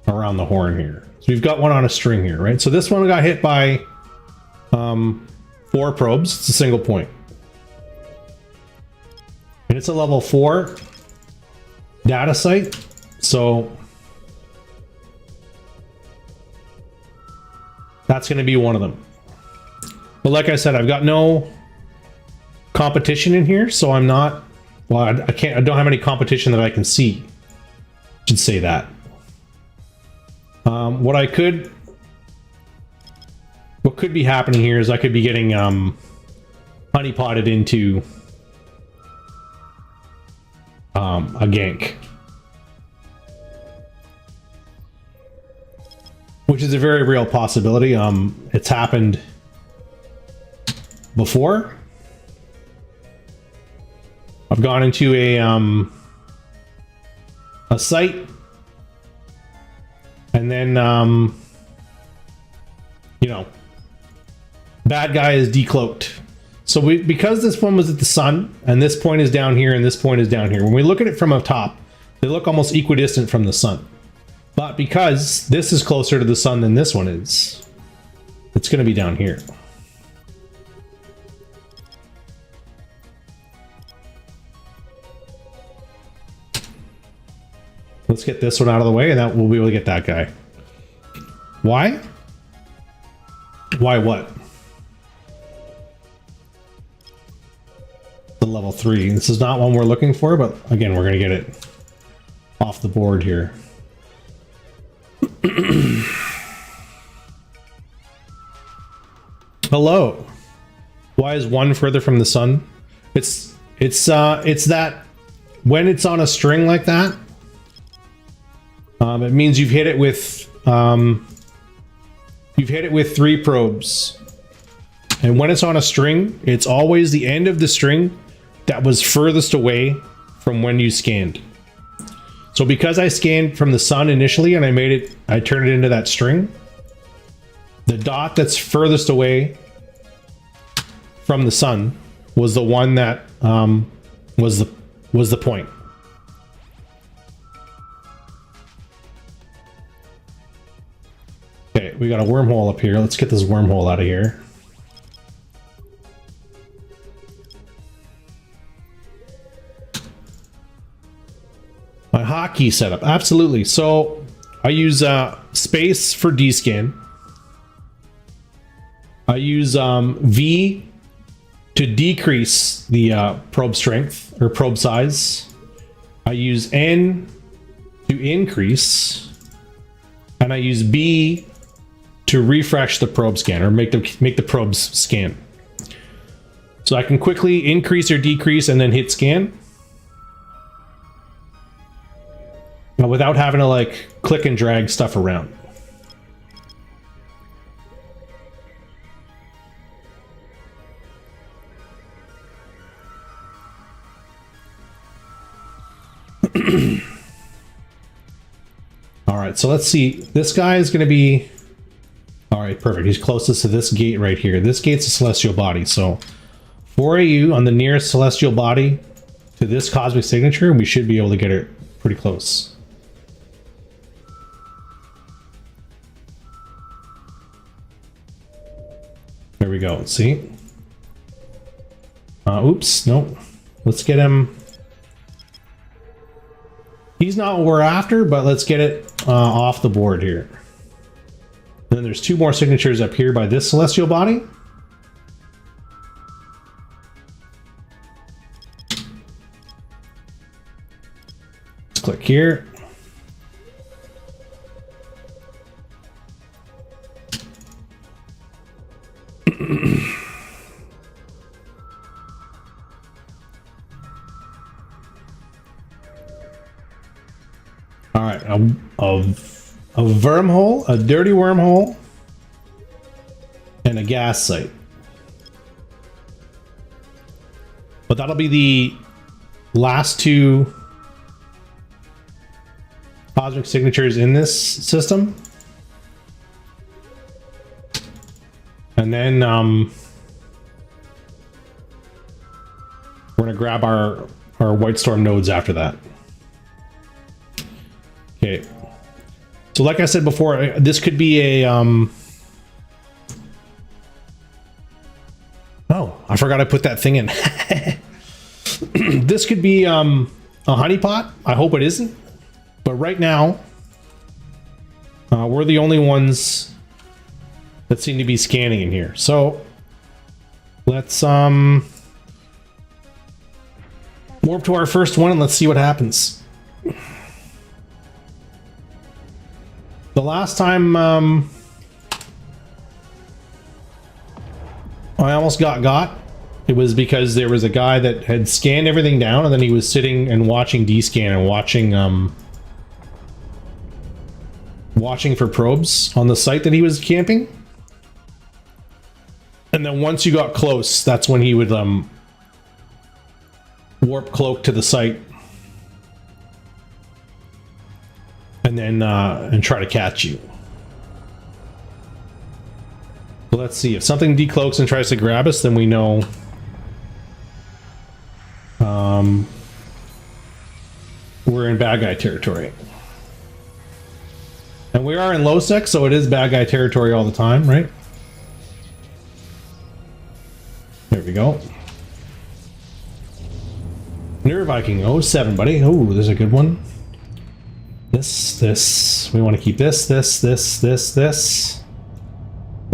around the horn here. So we've got one on a string here, right? So this one got hit by 4 probes. It's a single point. And it's a level 4 data site, so that's going to be one of them. But like I said, I've got no competition in here, so I'm not, well, I don't have any competition that I can see. Should say that. What could be happening here is I could be getting honeypotted into a gank, which is a very real possibility. It's happened before. I've gone into a site and then you know, bad guy is decloaked. So because this one was at the sun, and this point is down here, and this point is down here. When we look at it from up top, they look almost equidistant from the sun. But because this is closer to the sun than this one is, it's going to be down here. Let's get this one out of the way, and that we'll be able to get that guy. Why? Why what? The level 3. This is not one we're looking for, but again, we're going to get it off the board here. Hello. Why is 1 further from the sun? It's that when it's on a string like that, it means you've hit it with 3 probes. And when it's on a string, it's always the end of the string that was furthest away from when you scanned. So because I scanned from the sun initially and I turned it into that string, the dot that's furthest away from the sun was the one that was the point. Okay, we got a wormhole up here. Let's get this wormhole out of here. My hotkey setup, absolutely. So I use space for D-scan. I use V to decrease the probe strength or probe size. I use N to increase, and I use B to refresh the probe scanner, make the probes scan. So I can quickly increase or decrease and then hit scan. Without having to like click and drag stuff around. All right, so let's see. This guy is going to be... All right, perfect. He's closest to this gate right here. This gate's a celestial body. So 4 AU on the nearest celestial body to this cosmic signature, we should be able to get it pretty close. There we go. See? Oops. Nope. Let's get him. He's not what we're after, but let's get it off the board here. Then there's 2 more signatures up here by this celestial body. Let's click here. All right, a wormhole, a dirty wormhole, and a gas site. But that'll be the last 2 cosmic signatures in this system. And then we're gonna grab our White Storm nodes after that. Okay. So like I said before, this could be a oh, I forgot I put that thing in. This could be a honeypot. I hope it isn't. But right now, we're the only ones that seem to be scanning in here. So let's warp to our first one and let's see what happens. The last time I almost got, it was because there was a guy that had scanned everything down and then he was sitting and watching D-scan and watching for probes on the site that he was camping. And then once you got close, that's when he would warp cloak to the site and then and try to catch you. So let's see, if something decloaks and tries to grab us, then we know we're in bad guy territory. And we are in low sec, so it is bad guy territory all the time, right? There we go. Near Viking 07, buddy. Oh, there's a good one. This. We want to keep this. Put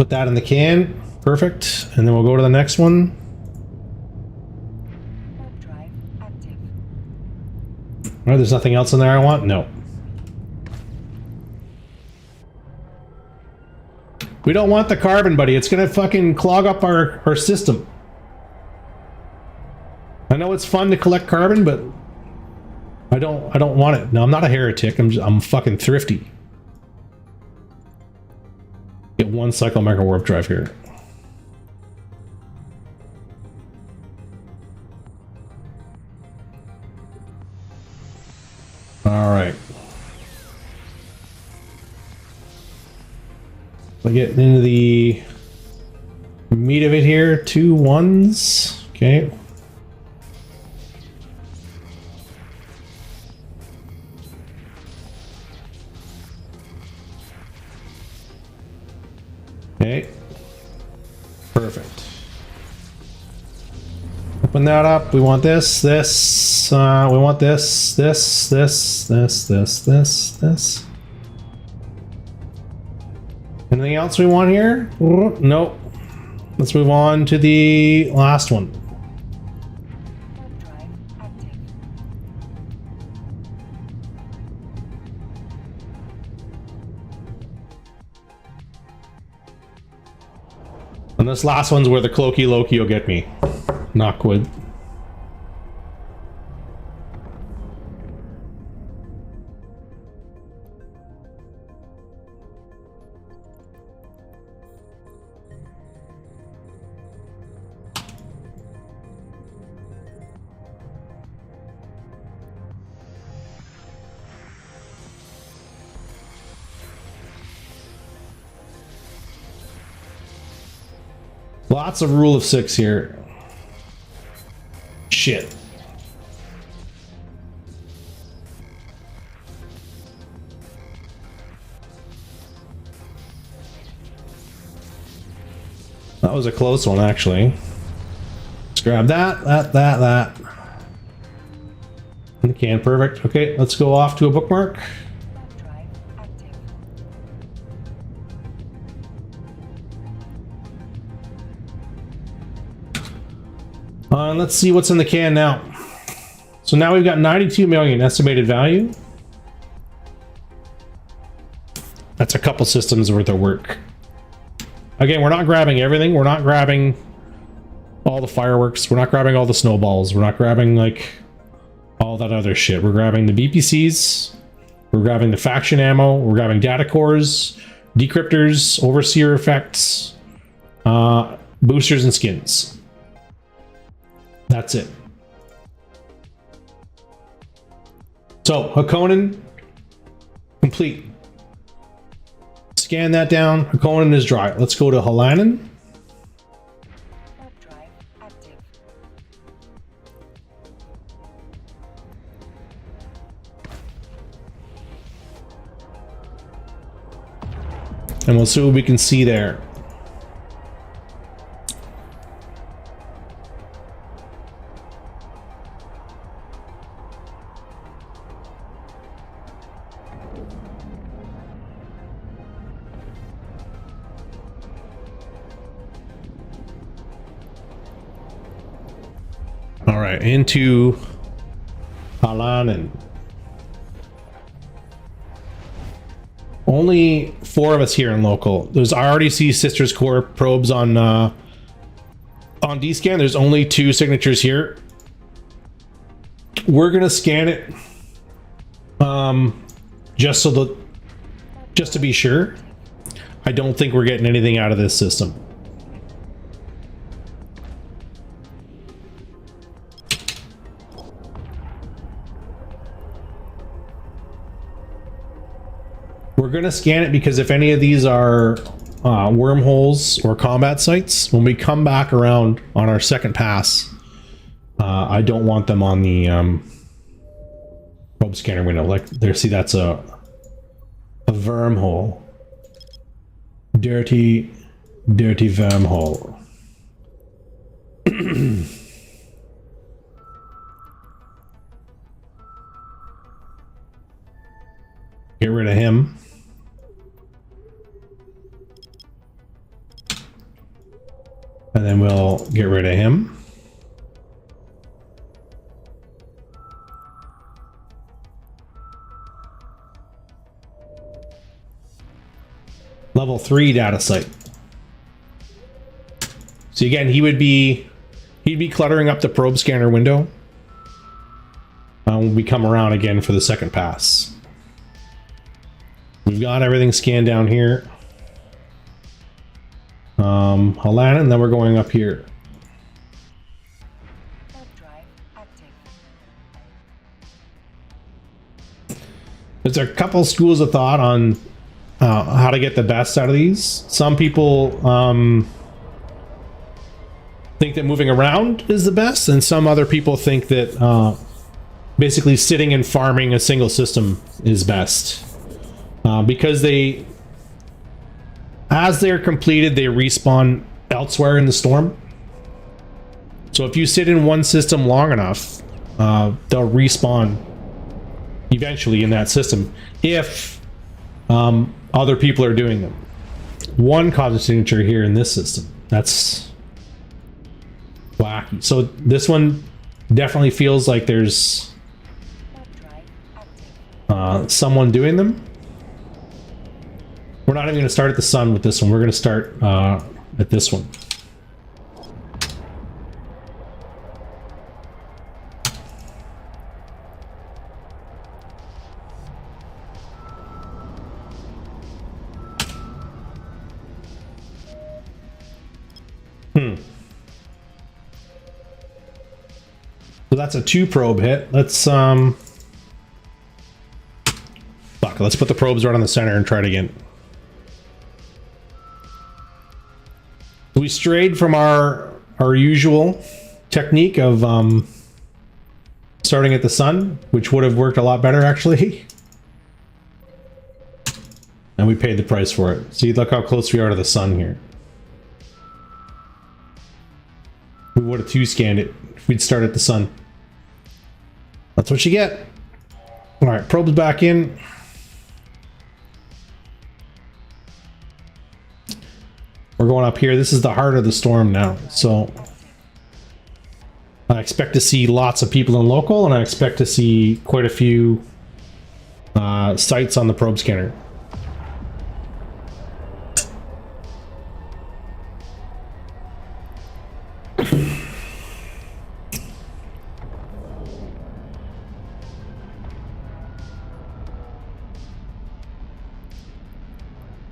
that in the can. Perfect. And then we'll go to the next one. Warp drive active. Oh, there's nothing else in there I want? No. We don't want the carbon, buddy. It's gonna fucking clog up our system. I know it's fun to collect carbon, but I don't want it. No, I'm not a heretic. I'm fucking thrifty. Get one cycle micro warp drive here. All right. We're getting into the meat of it here. 2 1s. Okay. Okay. Perfect. Open that up. We want this. We want this. Anything else we want here? Nope. Let's move on to the last one. Warp drive active. And this last one's where the Cloaky Loki will get me. Knock wood. Lots of rule of 6 here. Shit. That was a close one, actually. Let's grab that. In the can, perfect. Okay, let's go off to a bookmark. Warp drive active. Let's see what's in the can now. So now we've got 92 million estimated value. That's a couple systems worth of work. Again, we're not grabbing everything. We're not grabbing all the fireworks. We're not grabbing all the snowballs. We're not grabbing like all that other shit. We're grabbing the BPCs. We're grabbing the faction ammo. We're grabbing data cores, decryptors, overseer effects, boosters, and skins. That's it. So, Hakonnen, complete. Scan that down. Hakonnen is dry. Let's go to Halanen. Warp drive active. And we'll see what we can see there. All right, into Halanen. Only 4 of us here in local. There's I already see Sisters Core probes on D-scan. There's only 2 signatures here. We're gonna scan it, just to be sure. I don't think we're getting anything out of this system. We're going to scan it because if any of these are wormholes or combat sites, when we come back around on our second pass, I don't want them on the probe scanner window. Like there, see, that's A wormhole. Dirty, dirty wormhole. Get rid of him. And then we'll get rid of him. Level 3 data site. So again, he'd be cluttering up the probe scanner window when we come around again for the second pass. We've got everything scanned down here. Alana, and then we're going up here. Warp drive active. There's a couple schools of thought on how to get the best out of these. Some people think that moving around is the best, and some other people think that basically sitting and farming a single system is best. Because as they're completed, they respawn elsewhere in the storm. So if you sit in one system long enough, they'll respawn eventually in that system if other people are doing them. One cosmic signature here in this system. That's wacky. So this one definitely feels like there's someone doing them. We're not even going to start at the sun with this one. We're going to start at this one. So that's a 2 probe hit. Let's fuck, let's put the probes right on the center and try it again. We strayed from our usual technique of starting at the sun, which would have worked a lot better actually. And we paid the price for it. See, look how close we are to the sun here. We would have 2 scanned it if we'd start at the sun. That's what you get. All right, probes back in. We're going up here. This is the heart of the storm now. So I expect to see lots of people in local, and I expect to see quite a few sites on the probe scanner.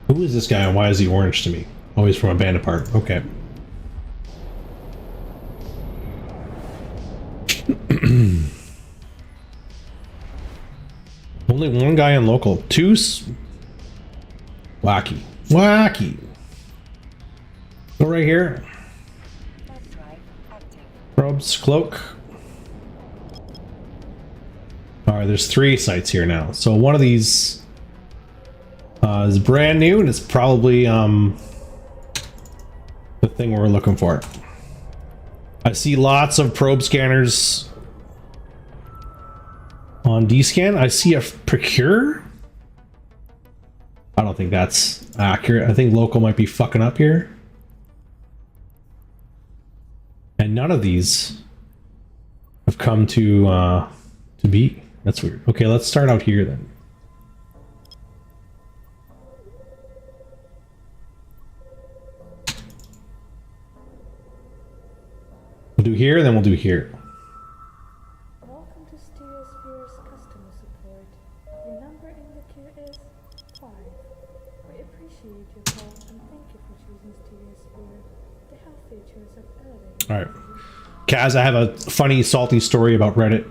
Who is this guy and why is he orange to me? Oh, he's from a band apart. Okay. Only one guy on local. 2? Wacky. Wacky. Go right here. Warp drive active. Probes, cloak. Alright, there's 3 sites here now. So one of these is brand new, and it's probably the thing we're looking for. I see lots of probe scanners on D-scan. I see a procure. I don't think that's accurate. I think local might be fucking up here. And none of these have come to be. That's weird. Okay, let's start out here then. We'll do here, then we'll do here. Welcome to Stereosphere's customer support. Your number in the queue is 5. We appreciate your call and thank you for choosing Stereosphere. The health features of elevated. All right. Kaz, I have a funny, salty story about Reddit.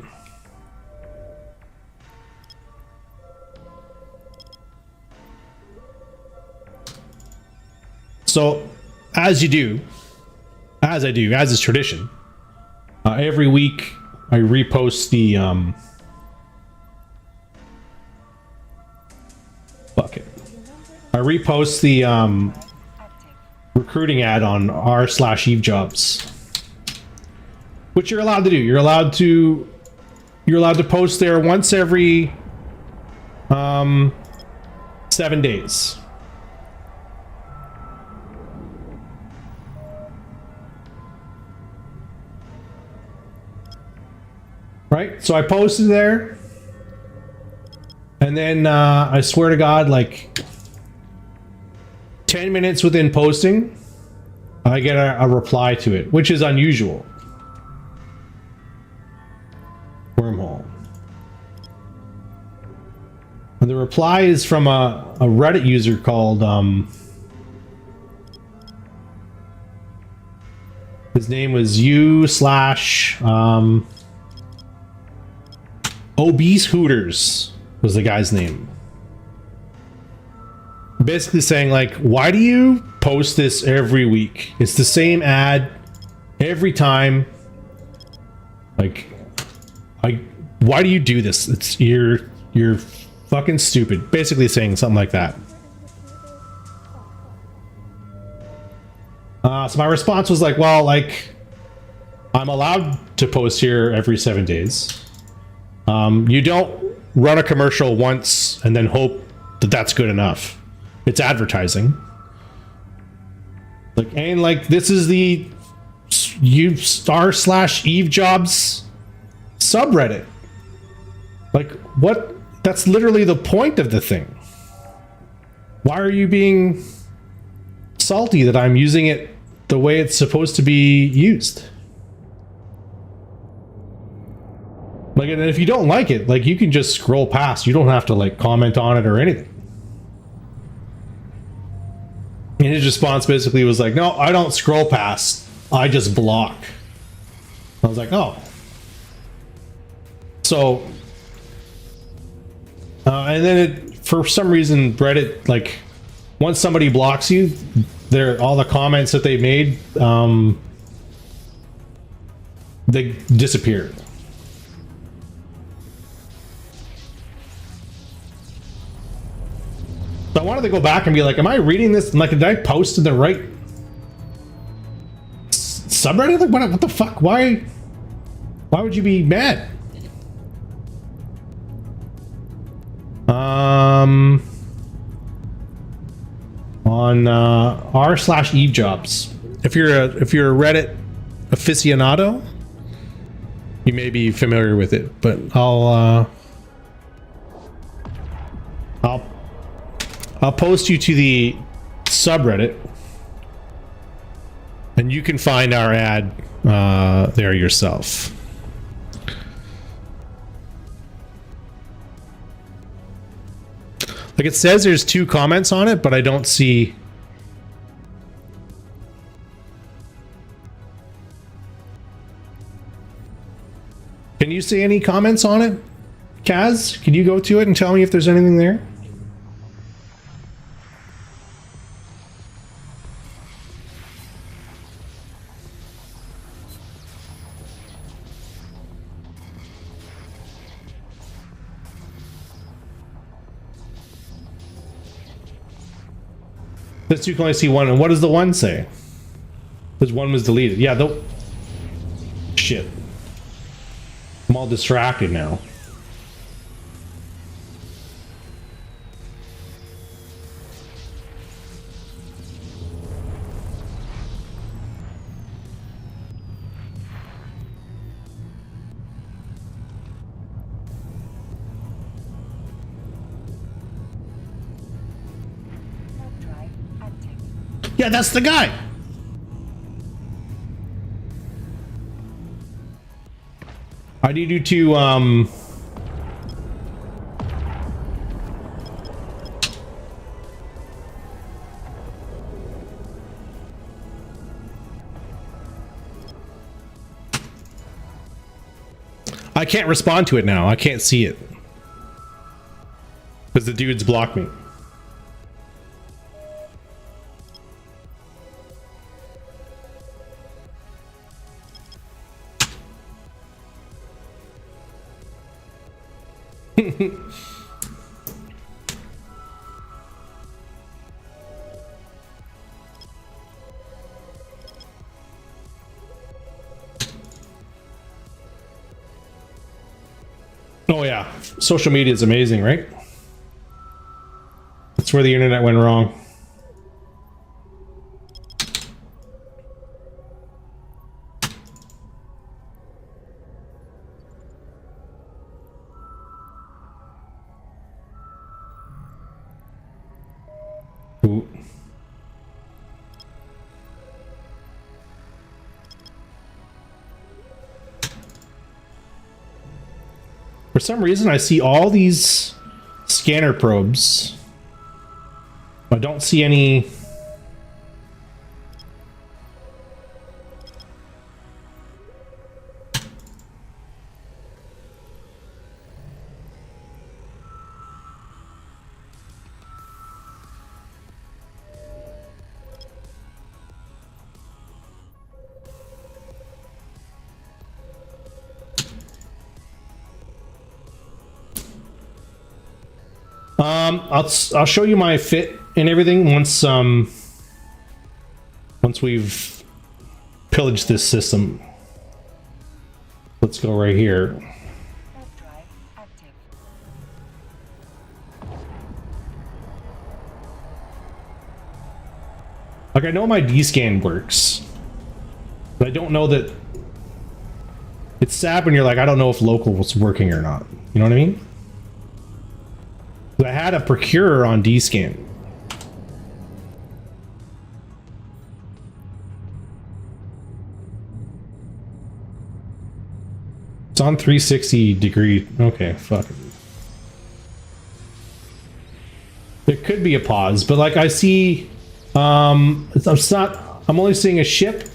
So, as you do, as I do, as is tradition, every week I repost the fuck it. repost the Active. recruiting ad on r/eve jobs, which you're allowed to do. You're allowed to post there once every 7 days. Right? So I posted there, and then I swear to God, like 10 minutes within posting, I get a reply to it, which is unusual. Wormhole. And the reply is from a Reddit user called his name was Obese Hooters was the guy's name. Basically saying like, why do you post this every week? It's the same ad every time. Like, why do you do this? It's you're fucking stupid. Basically saying something like that. So my response was like, well, like, I'm allowed to post here every 7 days. You don't run a commercial once and then hope that that's good enough. It's advertising. Like, and like, this is the r/eve jobs subreddit. Like, what? That's literally the point of the thing. Why are you being salty that I'm using it the way it's supposed to be used? Like, and if you don't like it, like, you can just scroll past. You don't have to like comment on it or anything. And his response basically was like, no, I don't scroll past. I just block. I was like, oh. So, and then for some reason, Reddit, like, once somebody blocks you, all the comments that they made, they disappear. So I wanted to go back and be like, am I reading this? Like, did I post in the right subreddit? Like, what the fuck? Why would you be mad? On r/eve jobs. If you're a Reddit aficionado, you may be familiar with it, but I'll post you to the subreddit, and you can find our ad there yourself. Like, it says there's 2 comments on it, but I don't see. Can you see any comments on it? Kaz, can you go to it and tell me if there's anything there? This you can only see one, and what does the one say? Because one was deleted. Yeah, shit. I'm all distracted now. Drive active. Yeah, that's the guy. I need you to I can't respond to it now. I can't see it because the dude's blocked me. Oh yeah, social media is amazing, right? That's where the internet went wrong. Ooh. For some reason, I see all these scanner probes. I don't see any. I'll show you my fit and everything once we've pillaged this system. Let's go right here. Warp drive active. Like, I know my D-scan works, but I don't know that. It's sad when you're like, I don't know if local was working or not. You know what I mean? I had a procurer on D-scan. It's on 360 degree. Okay, fuck it. There could be a pause, but like I see, I'm only seeing a ship,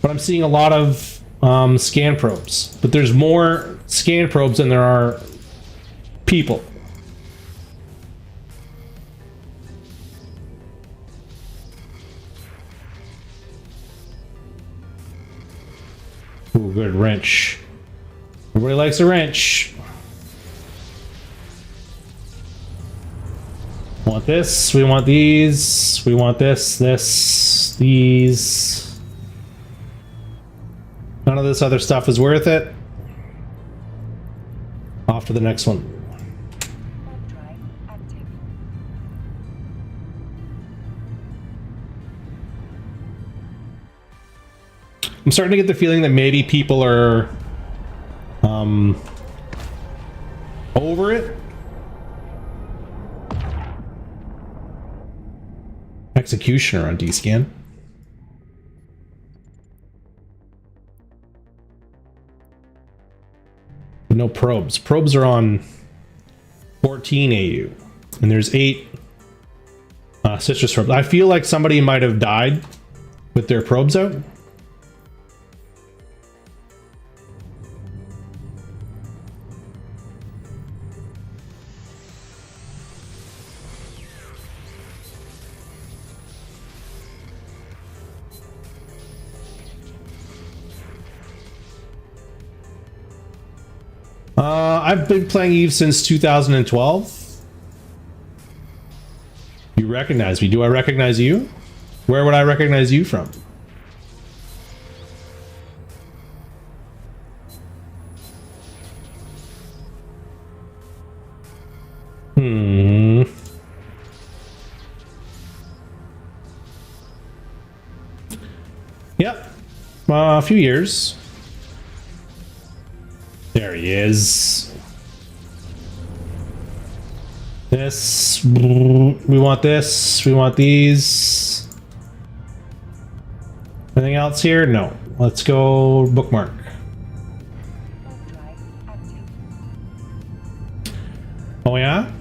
but I'm seeing a lot of scan probes. But there's more scan probes than there are people. Ooh, good wrench. Everybody likes a wrench. Want this, we want these, we want this, these. None of this other stuff is worth it. Off to the next one. Warp drive active. I'm starting to get the feeling that maybe people are over it. Executioner on D-scan. But no probes. Probes are on 14 AU, and there's 8 citrus probes. I feel like somebody might have died with their probes out. I've been playing Eve since 2012. You recognize me. Do I recognize you? Where would I recognize you from? Yep. A few years. There he is. This. We want this. We want these. Anything else here? No. Let's go bookmark. Warp drive active. Oh, yeah?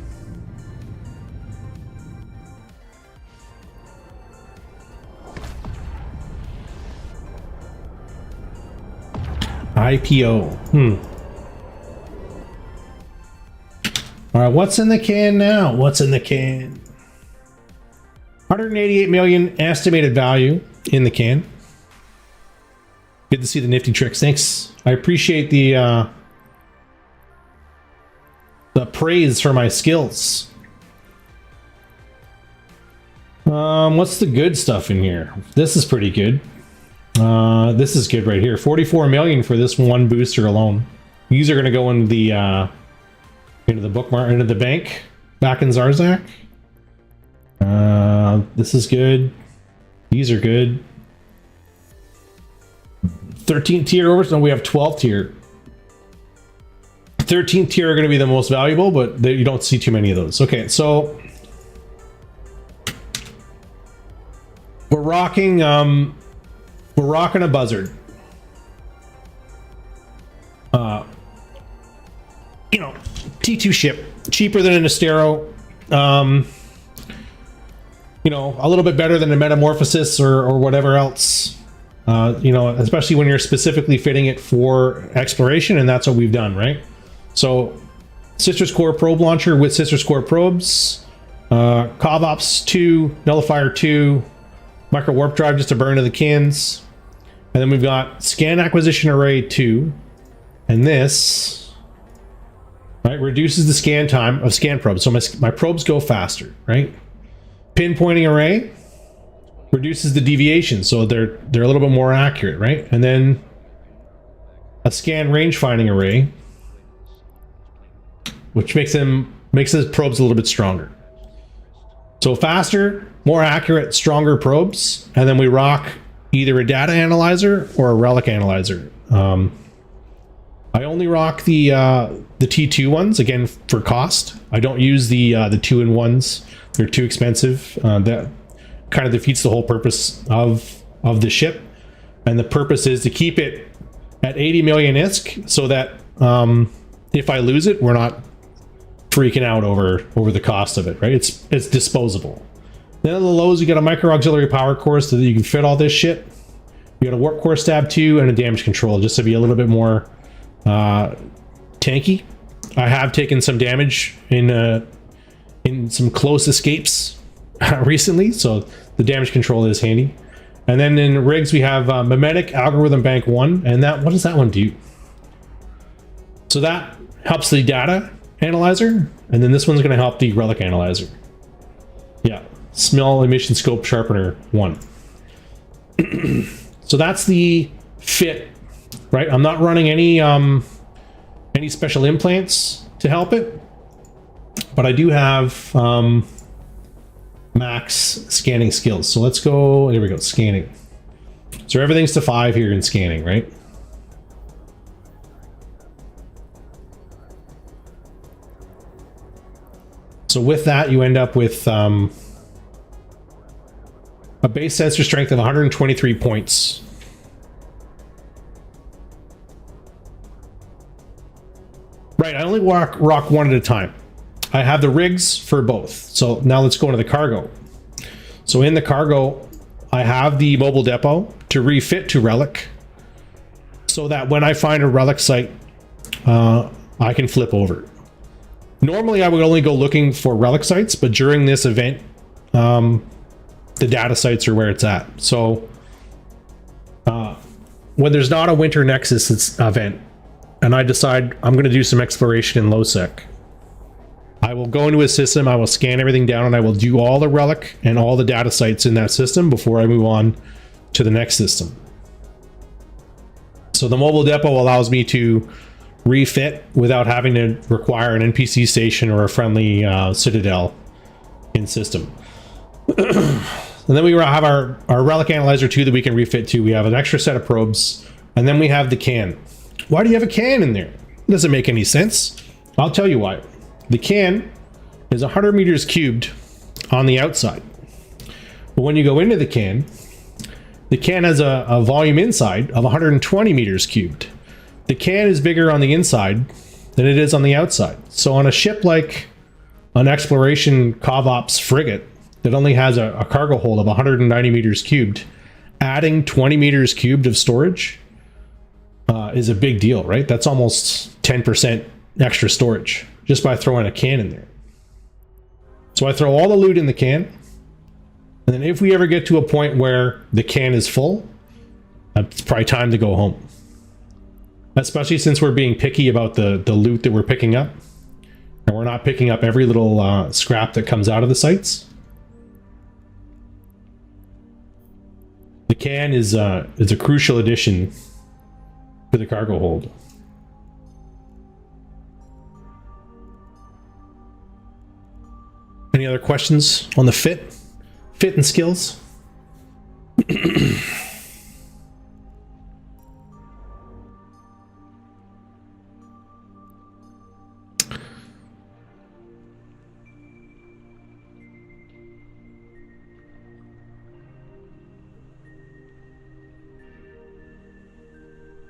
IPO. All right, what's in the can now? What's in the can? 188 million estimated value in the can. Good to see the nifty tricks. Thanks. I appreciate the praise for my skills. What's the good stuff in here? This is pretty good. This is good right here. 44 million for this one booster alone. These are going to go into the bookmark, into the bank back in Zarzak. This is good. These are good. 13th tier over, so we have 12th tier. 13th tier are going to be the most valuable, but you don't see too many of those. Okay, so we're rocking a buzzard. You know, T2 ship, cheaper than an Astero. You know, a little bit better than a Metamorphosis or whatever else. You know, especially when you're specifically fitting it for exploration, and that's what we've done, right? So, Sister's Core probe launcher with Sister's Core probes, Covops 2, Nullifier 2, Micro Warp Drive just to burn to the cans, and then we've got Scan Acquisition Array 2, and this, right, reduces the scan time of scan probes, so my probes go faster, right? Pinpointing Array reduces the deviation, so they're a little bit more accurate, right? And then a Scan Range Finding Array, which makes the probes a little bit stronger. So faster, more accurate, stronger probes, and then we rock either a data analyzer or a relic analyzer. I only rock the T2 ones, again, for cost. I don't use the 2-in-1s. They're too expensive. That kind of defeats the whole purpose of the ship. And the purpose is to keep it at 80 million ISK so that if I lose it, we're not freaking out over the cost of it, right? It's disposable. Then on the lows, you got a micro auxiliary power core so that you can fit all this shit. You got a warp core stab 2 and a damage control just to be a little bit more tanky. I have taken some damage in some close escapes recently, so the damage control is handy. And then in rigs we have Mimetic Algorithm Bank 1, and what does that one do? So that helps the data analyzer, and then this one's going to help the relic analyzer. Yeah, small emission scope sharpener 1. So that's the fit, right? I'm not running any special implants to help it, but I do have max scanning skills. So let's go, here we go, scanning. So everything's to 5 here in scanning, right? So with that, you end up with a base sensor strength of 123 points. Right, I only rock one at a time. I have the rigs for both. So now let's go into the cargo. So in the cargo, I have the mobile depot to refit to relic so that when I find a relic site, I can flip over. Normally I would only go looking for relic sites, but during this event, the data sites are where it's at. So when there's not a Winter Nexus event, and I decide I'm going to do some exploration in low-sec, I will go into a system, I will scan everything down, and I will do all the relic and all the data sites in that system before I move on to the next system. So the mobile depot allows me to refit without having to require an NPC station or a friendly citadel in system. And then we have our relic analyzer 2 that we can refit to. We have an extra set of probes, and then we have the can. Why do you have a can in there? It doesn't make any sense. I'll tell you why. The can is 100 meters cubed on the outside. But when you go into the can has a volume inside of 120 meters cubed. The can is bigger on the inside than it is on the outside. So on a ship like an exploration Covops frigate that only has a cargo hold of 190 meters cubed, adding 20 meters cubed of storage is a big deal, right? That's almost 10% extra storage just by throwing a can in there. So I throw all the loot in the can, and then if we ever get to a point where the can is full, it's probably time to go home. Especially since we're being picky about the loot that we're picking up, and we're not picking up every little scrap that comes out of the sites. The can is a crucial addition to the cargo hold. Any other questions on the fit and skills? The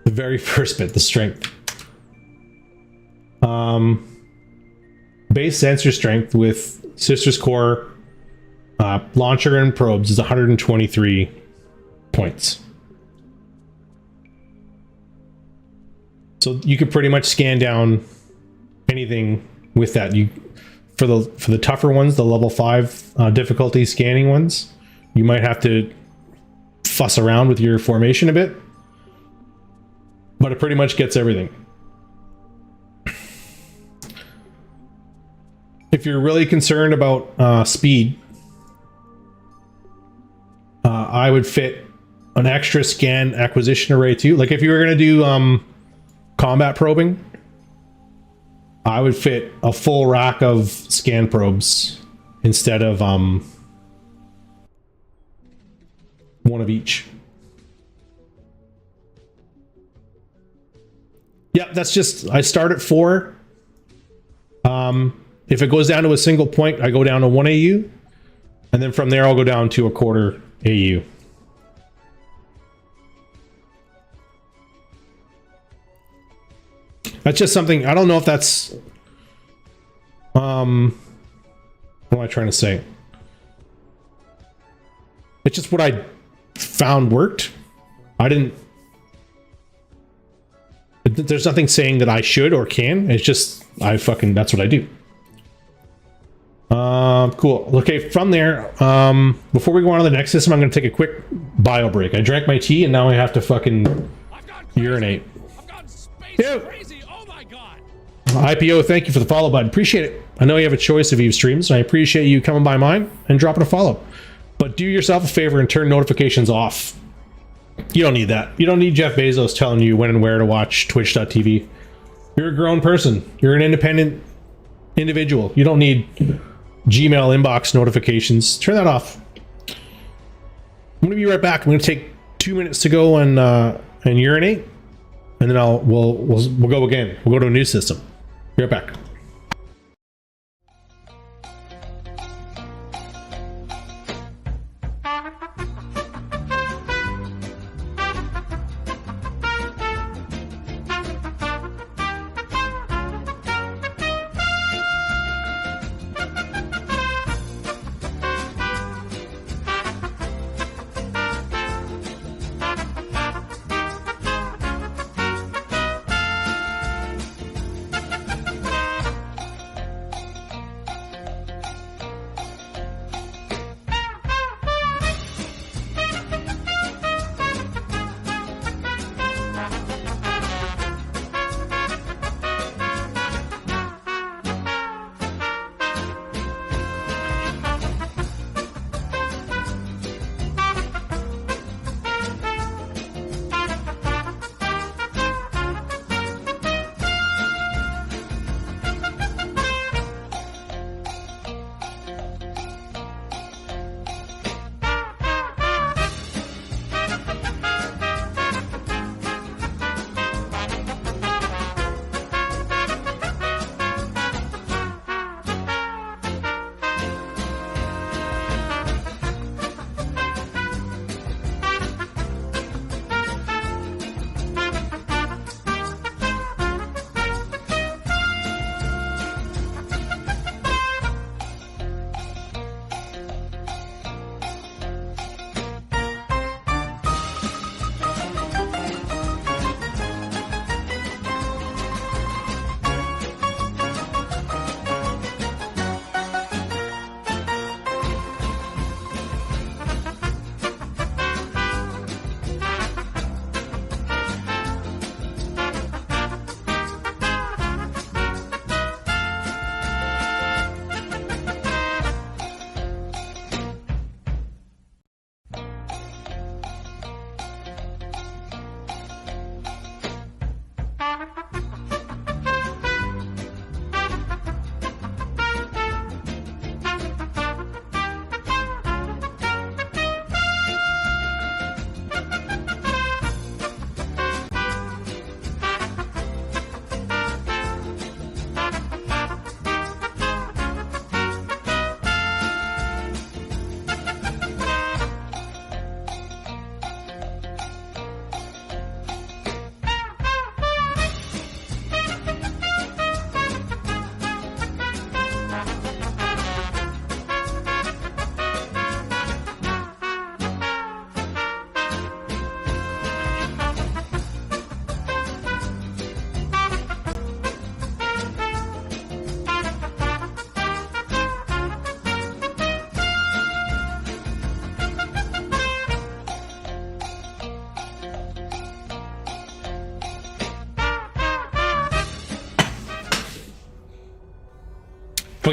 very first bit, the strength. Base sensor strength with Sister's Core, launcher and probes is 123 points. So you could pretty much scan down anything with that. You for the tougher ones, the level 5 difficulty scanning ones, you might have to fuss around with your formation a bit, but it pretty much gets everything. If you're really concerned about speed, I would fit an extra scan acquisition array too. Like if you were going to do combat probing, I would fit a full rack of scan probes instead of one of each. Yeah, that's just, I start at 4. If it goes down to a single point, I go down to 1 AU, and then from there I'll go down to a quarter AU. That's just something, I don't know if that's, what am I trying to say? It's just what I found worked. I didn't, there's nothing saying that I should or can. It's just, that's what I do. Cool. Okay, from there, before we go on to the next system, I'm going to take a quick bio break. I drank my tea and now I have to fucking urinate. I've gone space crazy. Oh my god. IPO, thank you for the follow button. Appreciate it. I know you have a choice of Eve streams, and I appreciate you coming by mine and dropping a follow. But do yourself a favor and turn notifications off. You don't need that. You don't need Jeff Bezos telling you when and where to watch twitch.tv. You're a grown person. You're an independent individual. You don't need Gmail inbox notifications. Turn that off. I'm gonna be right back. I'm gonna take 2 minutes to go and urinate, and then we'll go again. We'll go to a new system. Be right back.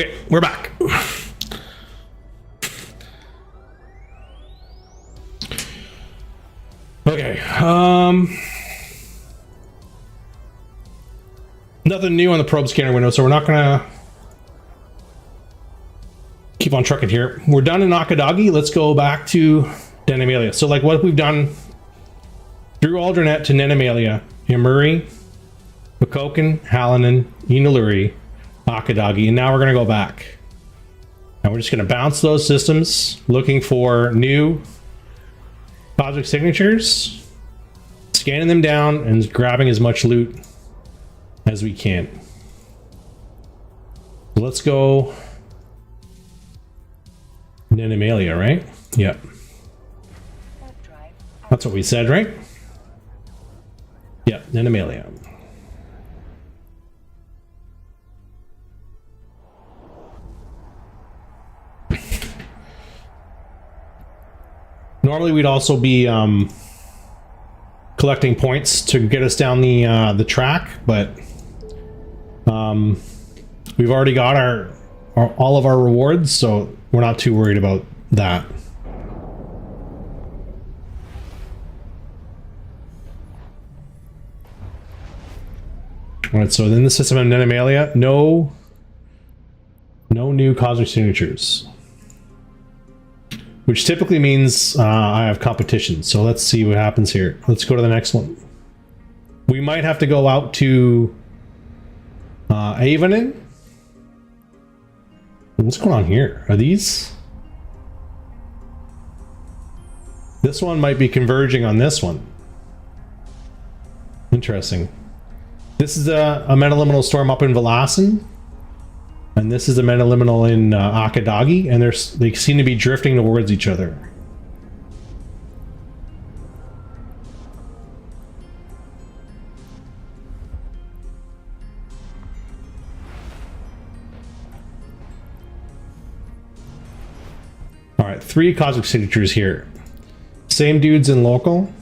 Okay, we're back. Okay, nothing new on the probe scanner window, so we're not gonna keep on trucking here. We're done in Akadagi. Let's go back to Denemalia. So like what we've done through Aldernett to Nenemalia, Yamuri, Makokin, Hallinan, Inaluri, Akadagi, and now we're gonna go back. And we're just gonna bounce those systems, looking for new cosmic signatures, scanning them down, and grabbing as much loot as we can. Let's go Nenemalia, right? Yep. That's what we said, right? Yep, Nenemalia. Normally we'd also be collecting points to get us down the track, but we've already got our all of our rewards, so we're not too worried about that. All right, so in the system of Nenemalia, no new cosmic signatures, which typically means I have competition. So let's see what happens here. Let's go to the next one. We might have to go out to Avanen. What's going on here? Are these? This one might be converging on this one. Interesting. This is a metaliminal storm up in Valassen. And this is a metaliminal in Akadagi, and they seem to be drifting towards each other. All right, 3 cosmic signatures here. Same dudes in local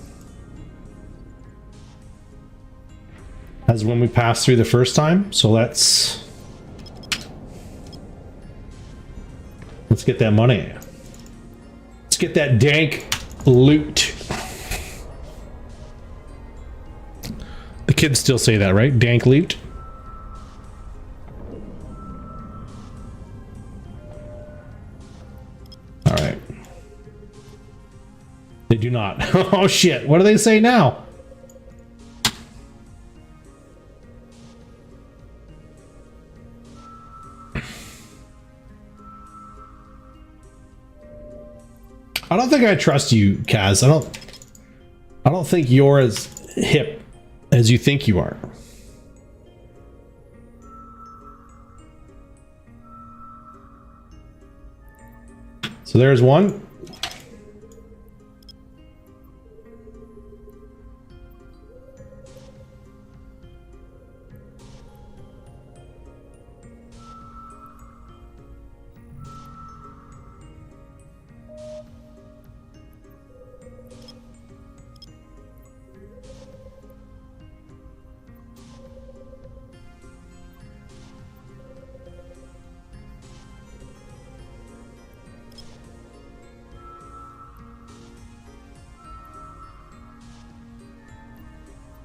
as when we passed through the first time. So let's get that money. Let's get that dank loot. The kids still say that, right? Dank loot. All right. They do not. Oh shit. What do they say now? I don't think I trust you, Kaz. I don't think you're as hip as you think you are. So there's one.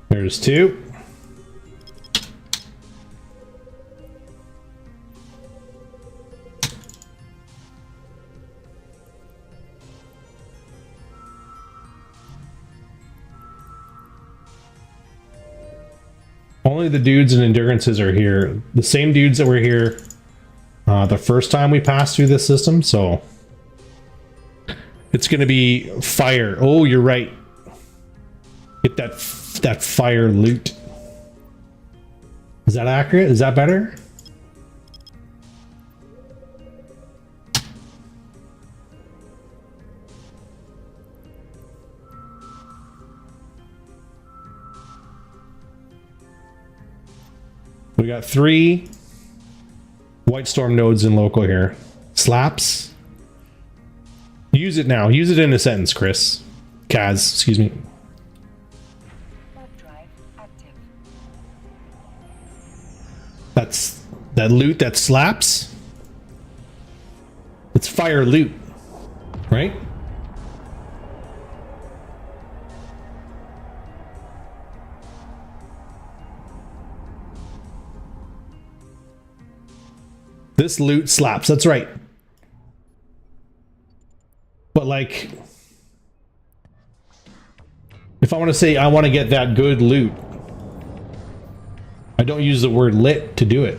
There's 2. Only the dudes and endurances are here. The same dudes that were here the first time we passed through this system, so it's going to be fire. Oh, you're right. Get that fire loot. Is that accurate? Is that better? We got 3 White Storm nodes in local here. Slaps. Use it now. Use it in a sentence, Chris. Kaz, excuse me. That's that loot that slaps. It's fire loot, right? This loot slaps, that's right. But like, if I want to say I want to get that good loot, I don't use the word lit to do it.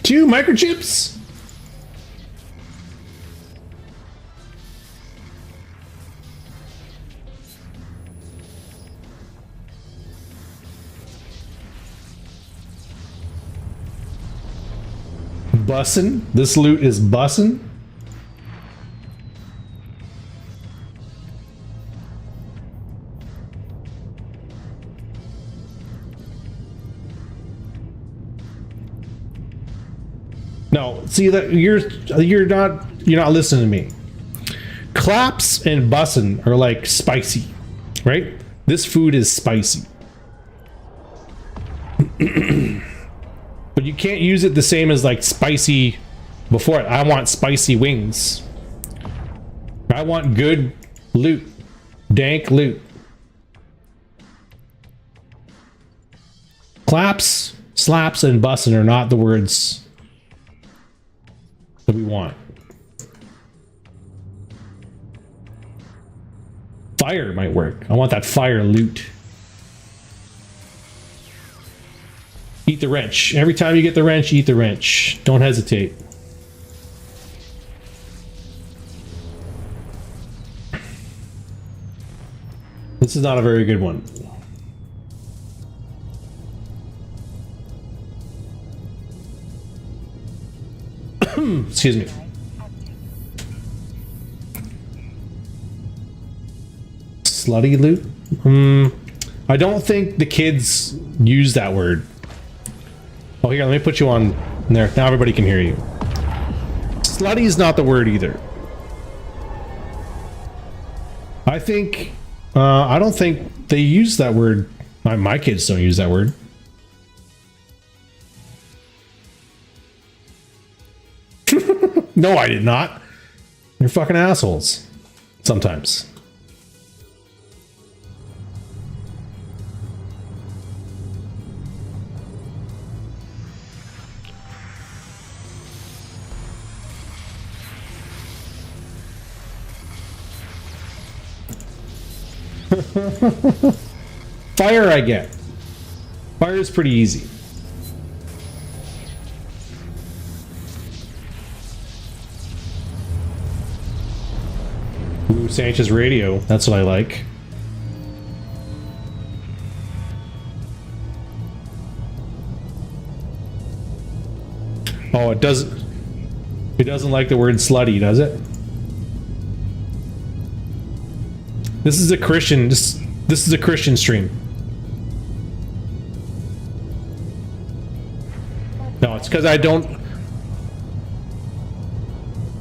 Two microchips? Bussin'? This loot is bussin'? No, see that you're not listening to me. Claps and bussin' are like spicy, right? This food is spicy. But you can't use it the same as like spicy before it. I want spicy wings. I want good loot. Dank loot. Claps, slaps, and bussin' are not the words that we want. Fire might work. I want that fire loot. Eat the wrench. Every time you get the wrench, eat the wrench. Don't hesitate. This is not a very good one. Excuse me. Slutty loot? I don't think the kids use that word. Oh, here, let me put you on there. Now everybody can hear you. Slutty is not the word either. I think, I don't think they use that word. My kids don't use that word. No, I did not. You're fucking assholes. Sometimes. Fire I get. Fire is pretty easy. Ooh, Sanchez radio. That's what I like. Oh, it doesn't like the word slutty, does it? This is a Christian. This is a Christian stream. No, it's because I don't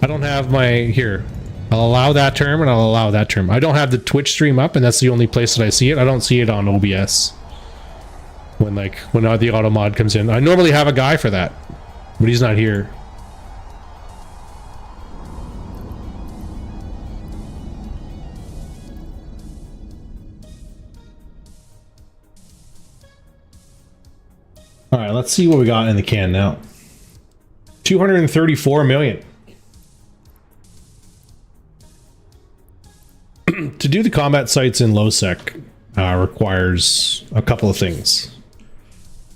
have my here. I'll allow that term and I'll allow that term. I don't have the Twitch stream up, and that's the only place that I see it. I don't see it on OBS. When the auto mod comes in, I normally have a guy for that, but he's not here. All right, let's see what we got in the can now. 234 million. To do the combat sites in low sec requires a couple of things.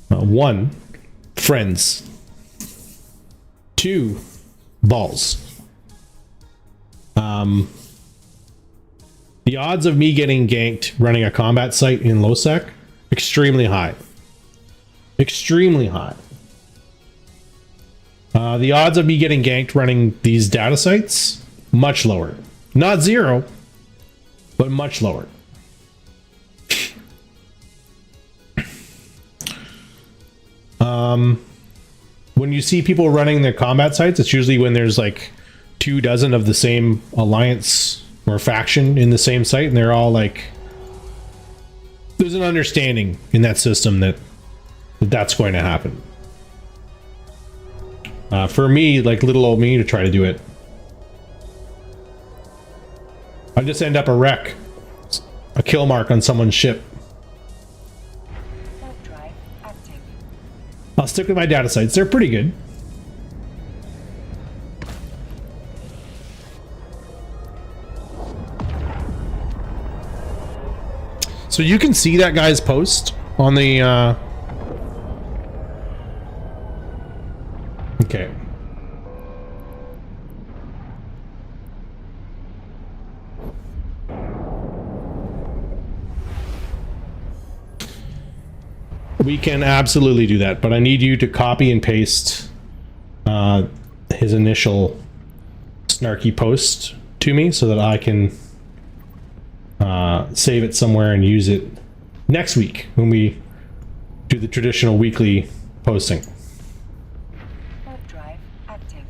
One, friends. Two, balls. The odds of me getting ganked running a combat site in low sec, extremely high. Extremely high. The odds of me getting ganked running these data sites, much lower. Not zero, but much lower. When you see people running their combat sites, it's usually when there's like 24 of the same alliance or faction in the same site, and they're all like there's an understanding in that system that that's going to happen. For me, like little old me, to try to do it, I just end up a wreck, a kill mark on someone's ship. Warp drive active. I'll stick with my data sites. They're pretty good. So you can see that guy's post on the okay. We can absolutely do that, but I need you to copy and paste his initial snarky post to me so that I can save it somewhere and use it next week when we do the traditional weekly posting. Warp drive active.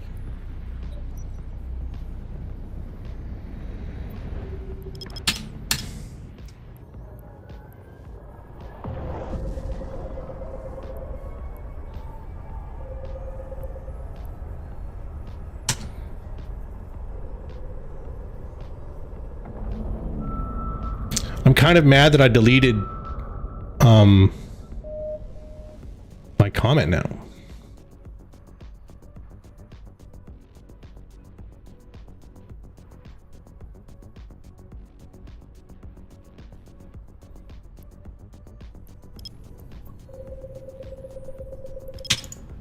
I'm kind of mad that I deleted my comment now.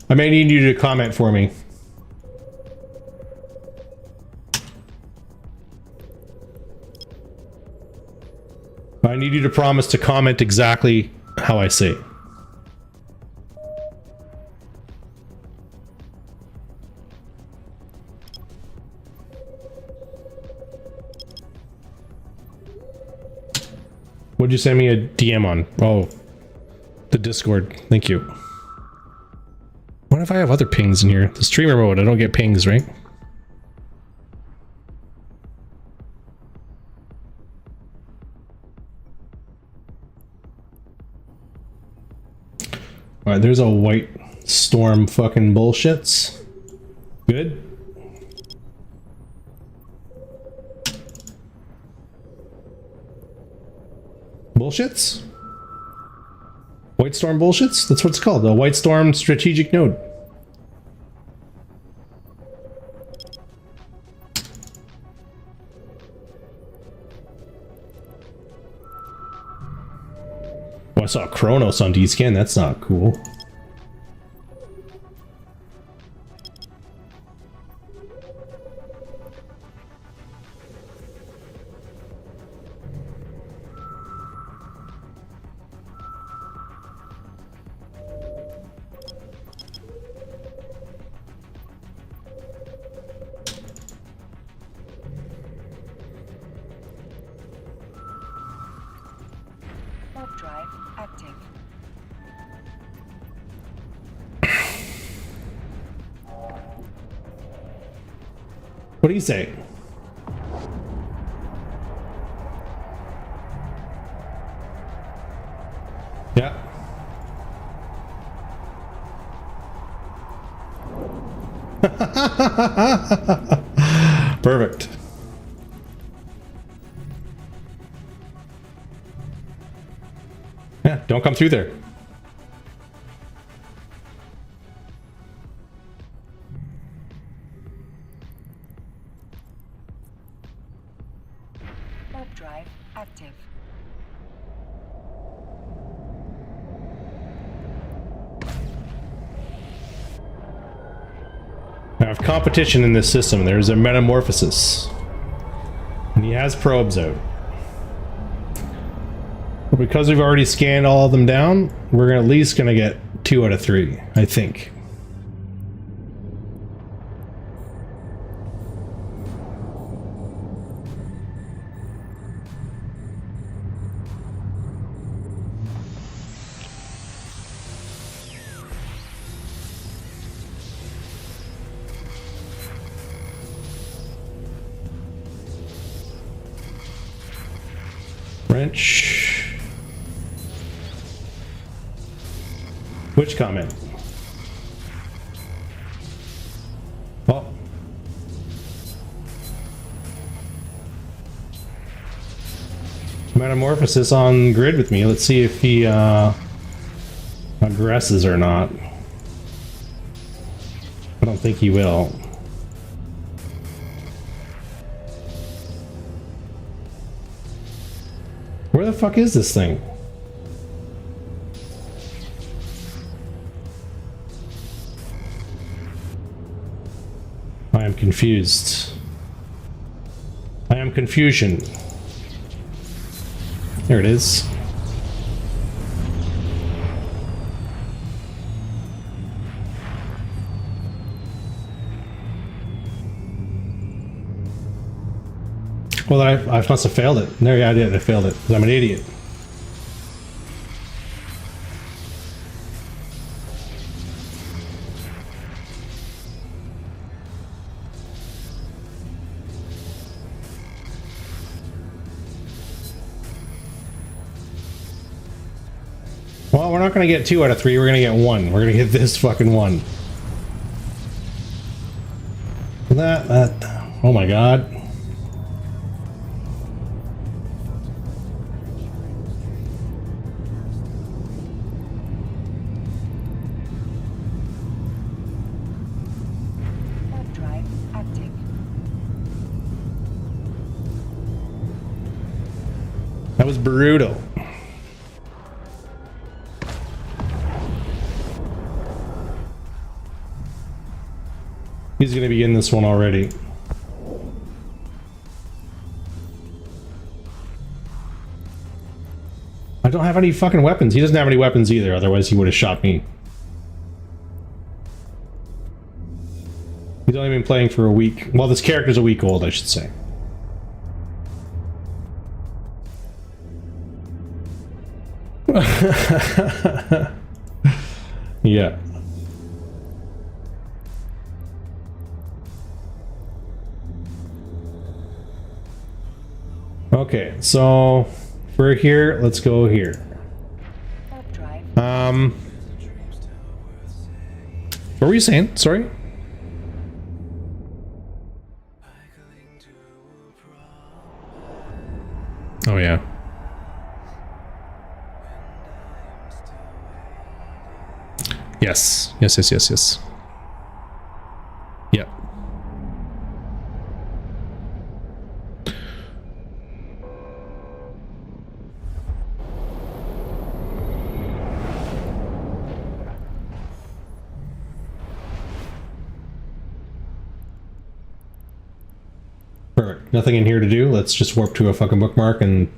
I may need you to comment for me. I need you to promise to comment exactly how I say. What'd you send me a DM on? Oh, the Discord. Thank you. What if I have other pings in here? The streamer mode, I don't get pings, right? All right, there's a white storm fucking bullshits. Good. Bullshits? White storm bullshits? That's what it's called, the white storm strategic node. Oh, I saw Kronos on D-Scan. That's not cool. Warp drive active. What do you say? Yeah. Perfect. Yeah, don't come through there. Warp drive active. I have competition in this system. There's a metamorphosis. And he has probes out. But because we've already scanned all of them down, we're at least going to get 2 out of 3, I think. Wrench. Which comment? Oh. Metamorphosis on grid with me. Let's see if he aggresses or not. I don't think he will. Where the fuck is this thing? I am confused. I am confusion. There it is. Well, I must have failed it. There, yeah, I did. I failed it. 'Cause I'm an idiot. Well, we're not going to get 2 out of 3. We're going to get 1. We're going to get this fucking 1. That. Oh my god. Warp drive active. That was brutal. He's gonna be in this one already. I don't have any fucking weapons. He doesn't have any weapons either, otherwise he would have shot me. He's only been playing for a week. Well, this character's a week old, I should say. Yeah. Okay, so for here, let's go here. Warp drive. What were you saying? Sorry? Oh yeah. Yes. Yes. Yep. Perfect. Nothing in here to do. Let's just warp to a fucking bookmark and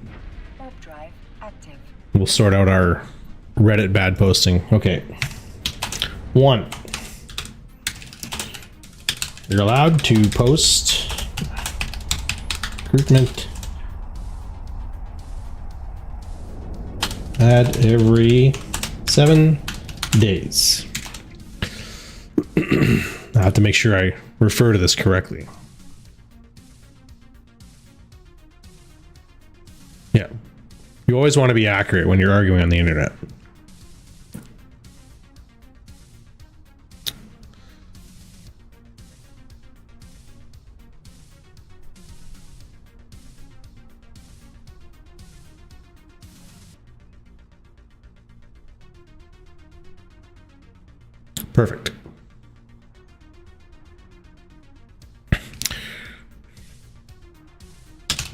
Warp drive active. we'll sort out our Reddit bad posting. Okay. 1. You're allowed to post recruitment ad every 7 days. I have to make sure I refer to this correctly. Yeah. You always want to be accurate when you're arguing on the internet. Perfect.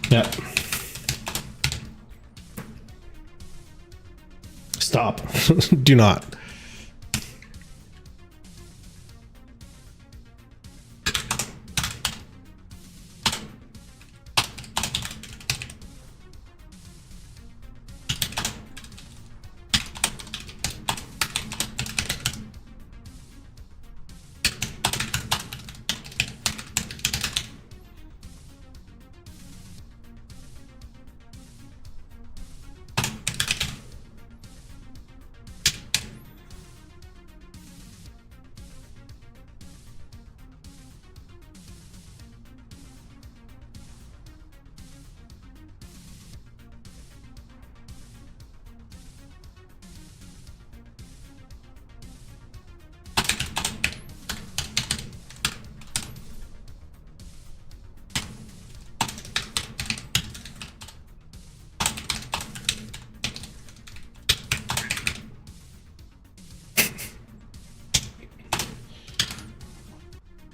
Yep. Stop. Do not.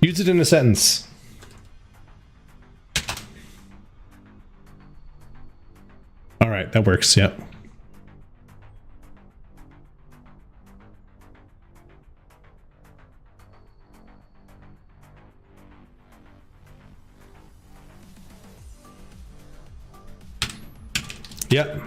Use it in a sentence. All right, that works. Yep. Yep.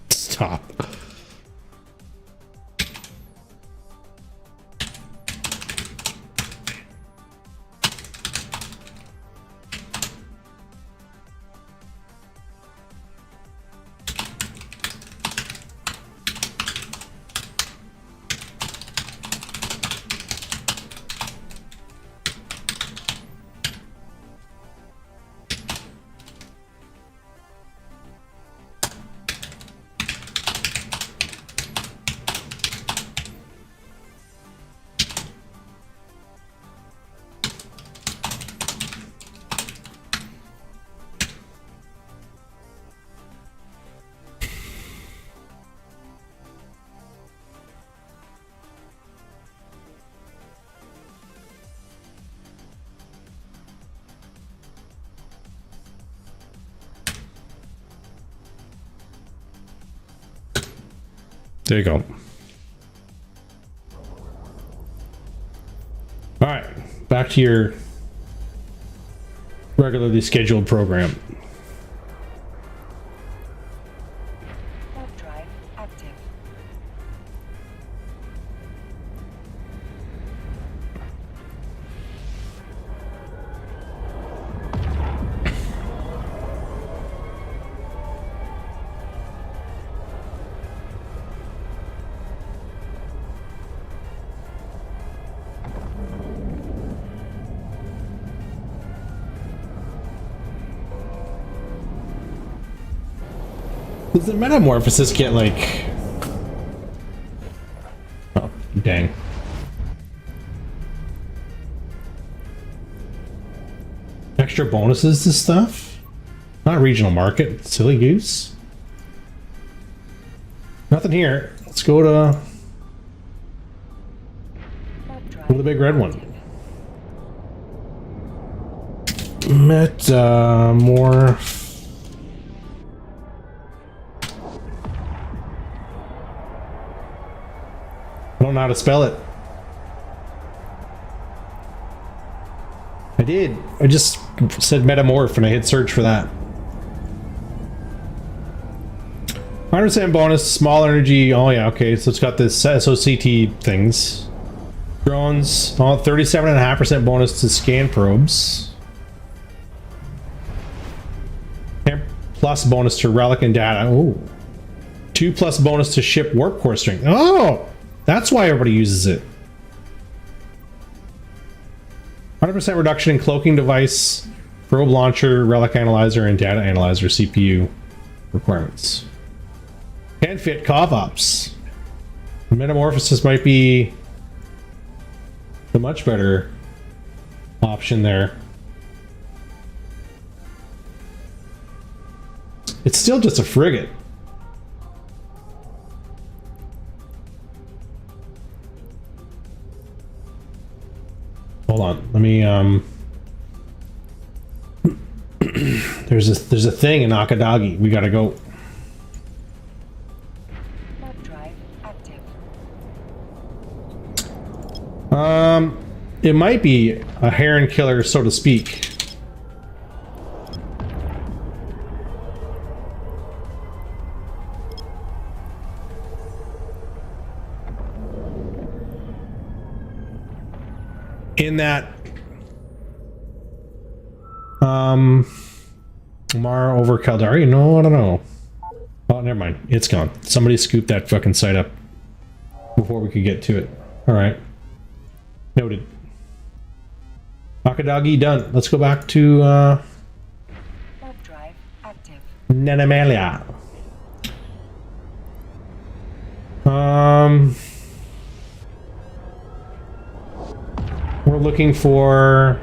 Stop. There you go. All right, back to your regularly scheduled program. Warp drive active. Does the metamorphosis get like... Oh, dang. Extra bonuses to stuff? Not regional market. Silly goose. Nothing here. Let's go to Warp drive the big red one. Metamorph. I don't know how to spell it. I did. I just said metamorph and I hit search for that. 100% bonus, small energy. Oh yeah, okay. So it's got this SOCT things. Drones. Oh, 37.5% bonus to scan probes. 10 plus bonus to relic and data. Oh. 2 plus bonus to ship warp core strength. Oh! That's why everybody uses it. 100% reduction in cloaking device, probe launcher, relic analyzer, and data analyzer CPU requirements. Can fit CovOps. Metamorphosis might be the much better option there. It's still just a frigate. Hold on, let me there's a thing in Akadagi. We gotta go. Warp drive active. It might be a heron killer, so to speak. In that Omar over Caldari? No, I don't know. Oh, never mind. It's gone. Somebody scooped that fucking site up before we could get to it. Alright. Noted. Akadagi done. Let's go back to Warp drive active. Nanamalia. We're looking for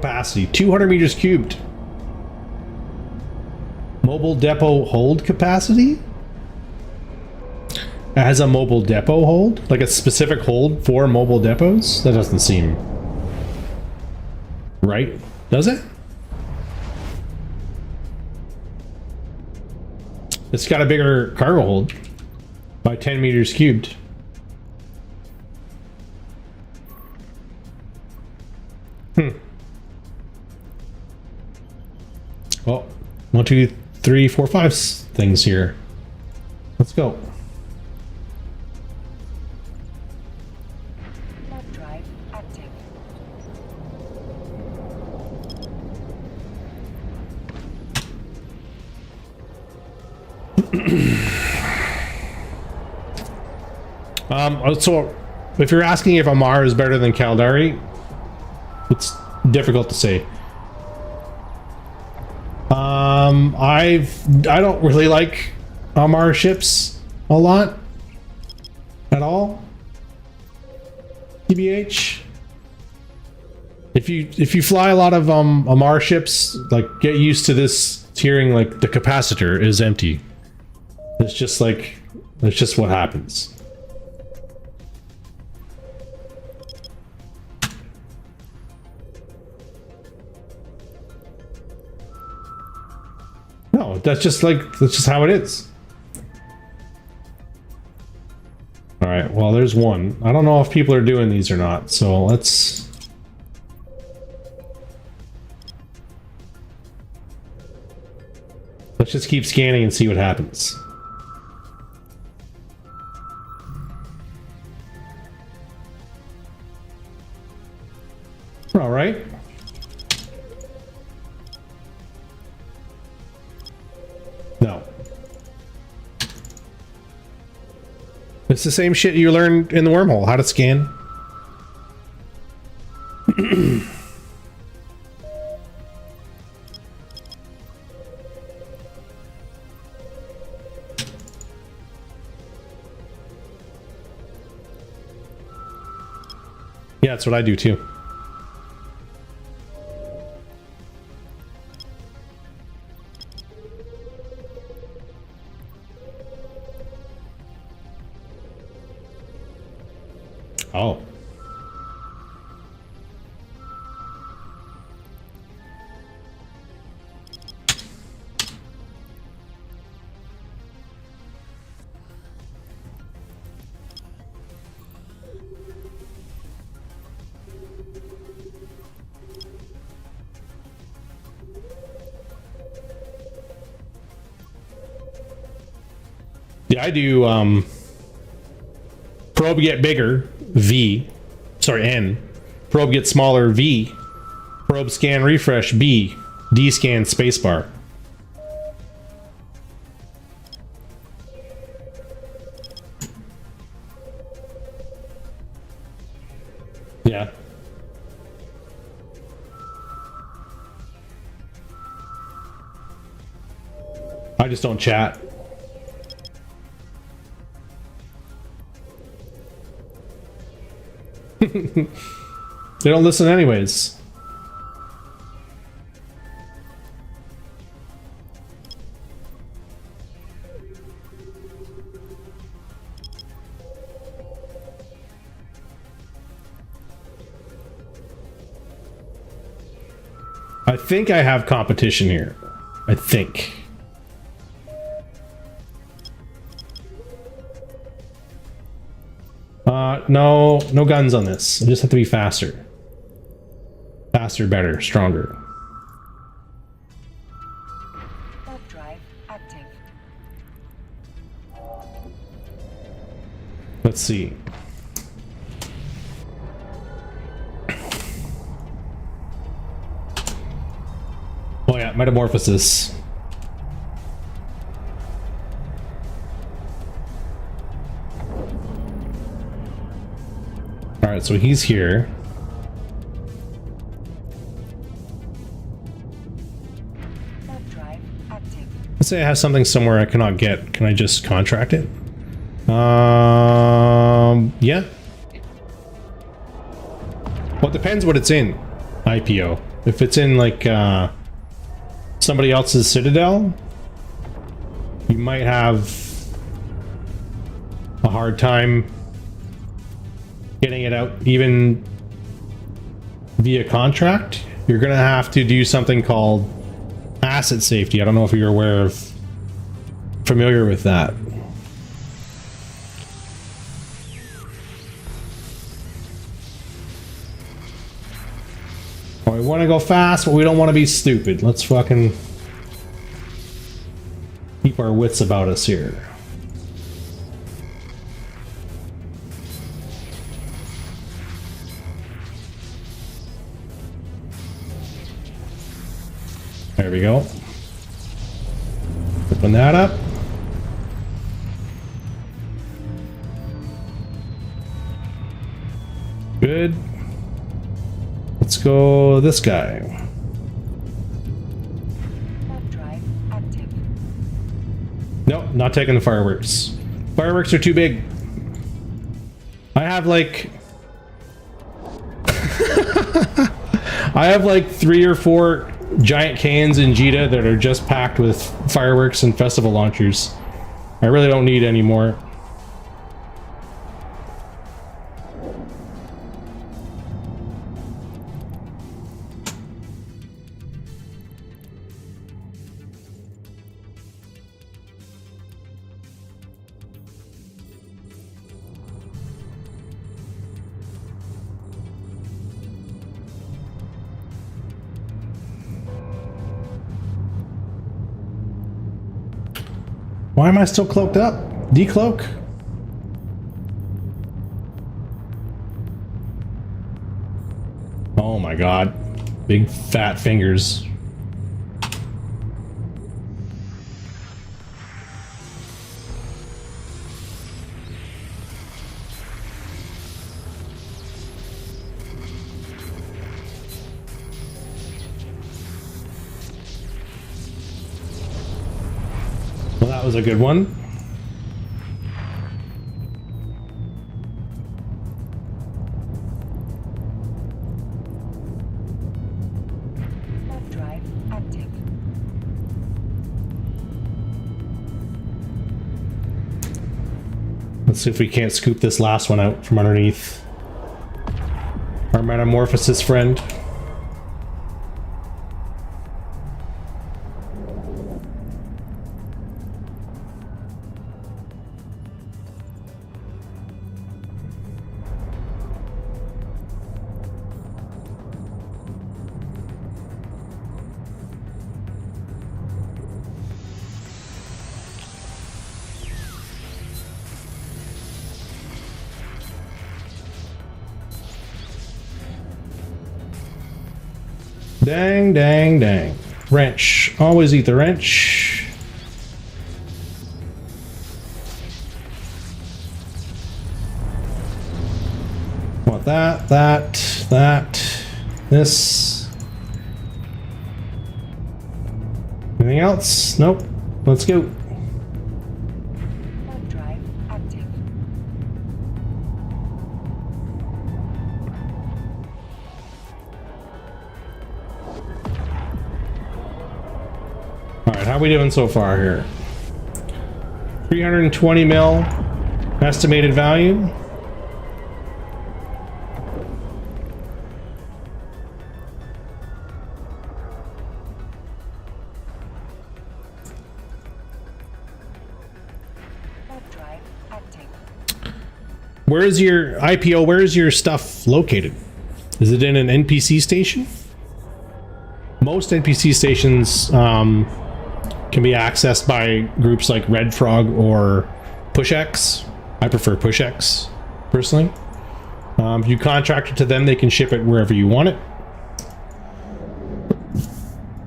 capacity, 200 meters cubed. Mobile depot hold capacity? It has a mobile depot hold? Like a specific hold for mobile depots? That doesn't seem right, does it? It's got a bigger cargo hold by 10 meters cubed. Well, 1, 2, 3, 4, 5 things here. Let's go. Warp drive active. So if you're asking if Amar is better than Caldari, it's difficult to say. I don't really like Amar ships a lot at all. TBH. If you fly a lot of Amar ships, like, get used to this hearing like the capacitor is empty. It's just like, that's just what happens. No, that's just how it is. All right, well, there's one. I don't know if people are doing these or not, so let's just keep scanning and see what happens. All right. No. It's the same shit you learned in the wormhole, how to scan. Yeah, that's what I do too. Oh. Yeah, I do probe get bigger, V. Sorry, N. Probe get smaller, V. Probe scan refresh, B. D scan spacebar. Yeah. I just don't chat. They don't listen anyways. I think I have competition here. I think. No guns on this. I just have to be faster. Faster, better, stronger. Warp drive active. Let's see. Oh yeah, metamorphosis. All right, so he's here. Warp drive active. Let's say I have something somewhere I cannot get. Can I just contract it? Yeah. Well, it depends what it's in. IPO. If it's in like somebody else's citadel, you might have a hard time getting it out even via contract. You're gonna have to do something called asset safety. I don't know if you're familiar with that. We want to go fast, but we don't want to be stupid. Let's fucking keep our wits about us here. There we go. Open that up. Good. Let's go this guy. Warp drive active. Nope, not taking the fireworks. Fireworks are too big. I have like I have like 3 or 4 giant cans in Jita that are just packed with fireworks and festival launchers. I really don't need any more. Why am I still cloaked up? Decloak? Oh my god. Big fat fingers. Well, that was a good one. Warp drive active. Let's see if we can't scoop this last one out from underneath. Our metamorphosis friend. Dang, dang, dang. Wrench. Always eat the wrench. Want that, this. Anything else? Nope. Let's go. Warp drive active. Alright, how we doing so far here? 320 mil estimated value. Warp drive active. Where's your IPO? Where's your stuff located? Is it in an NPC station? Most NPC stations can be accessed by groups like Red Frog or PushX. I prefer PushX, personally. If you contract it to them, they can ship it wherever you want it.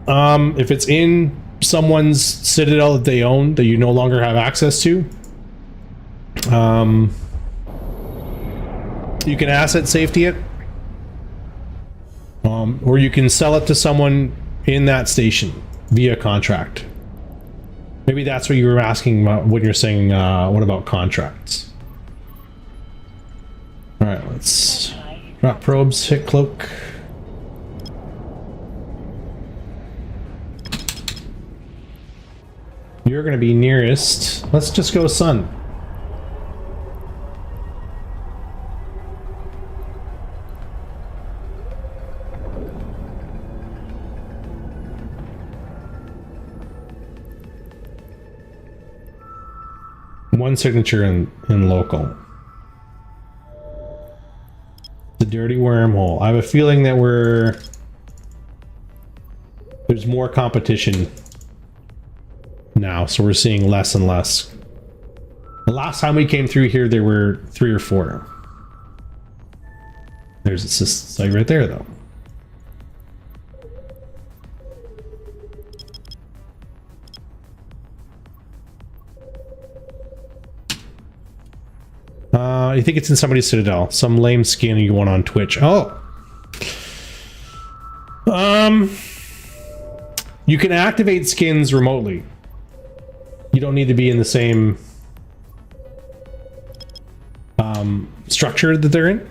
If it's in someone's citadel that they own that you no longer have access to, you can asset safety it, or you can sell it to someone in that station via contract. Maybe that's what you were asking about when you're saying, what about contracts? All right, let's drop probes, hit cloak. You're going to be nearest. Let's just go sun. One signature in local. The dirty wormhole. I have a feeling that there's more competition now, so we're seeing less and less. The last time we came through here, there were 3 or 4. There's a site right there, though. I think it's in somebody's citadel. Some lame skin you want on Twitch. Oh. You can activate skins remotely. You don't need to be in the same structure that they're in.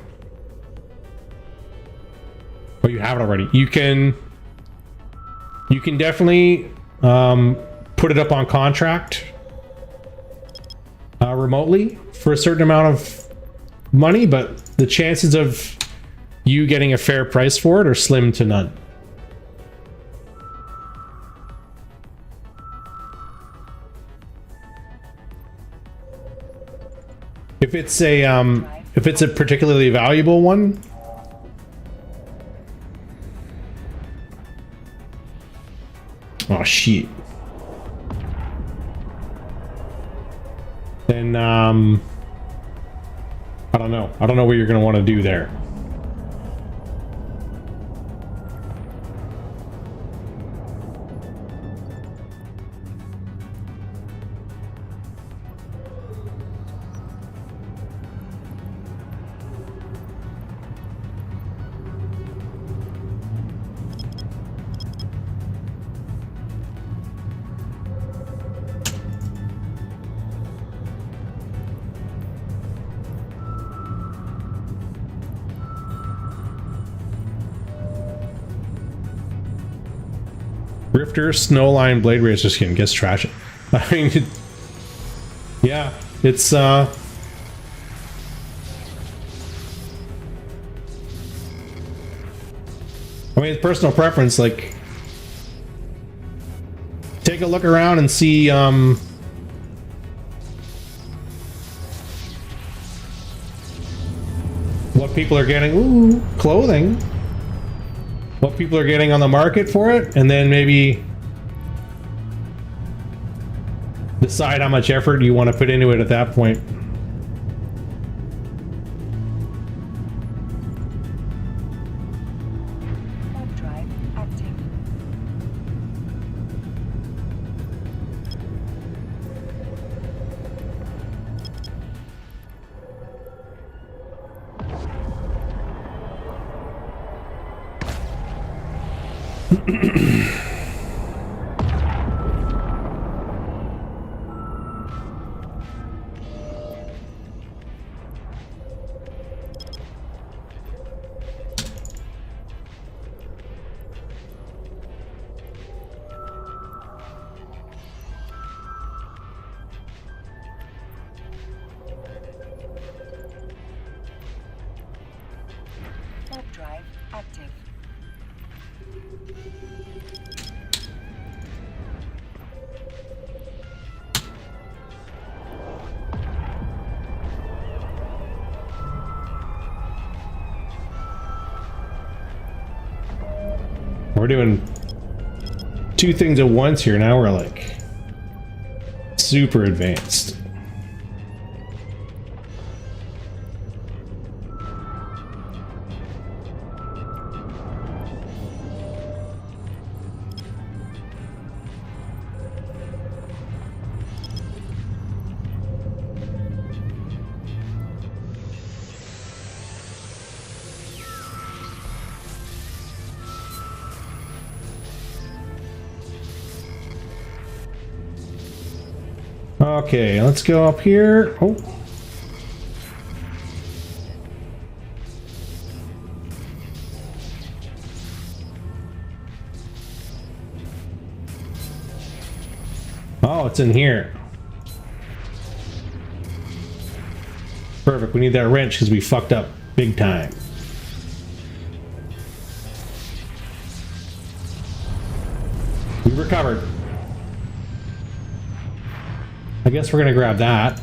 But you have it already. You can definitely put it up on contract remotely for a certain amount of money, but the chances of you getting a fair price for it are slim to none. If it's a particularly valuable one, oh shit, then I don't know. I don't know what you're going to want to do there. Rifter, Snowline, Blade Racer skin gets trash. I mean, yeah, it's I mean, it's personal preference. Like, take a look around and see what people are getting. Ooh, clothing. What people are getting on the market for it, and then maybe decide how much effort you want to put into it at that point. Warp drive active. Warp drive active. We're doing 2 things at once here. Now we're like super advanced. Okay, let's go up here. Oh. Oh, it's in here. Perfect. We need that wrench because we fucked up big time. We recovered. I guess we're gonna grab that.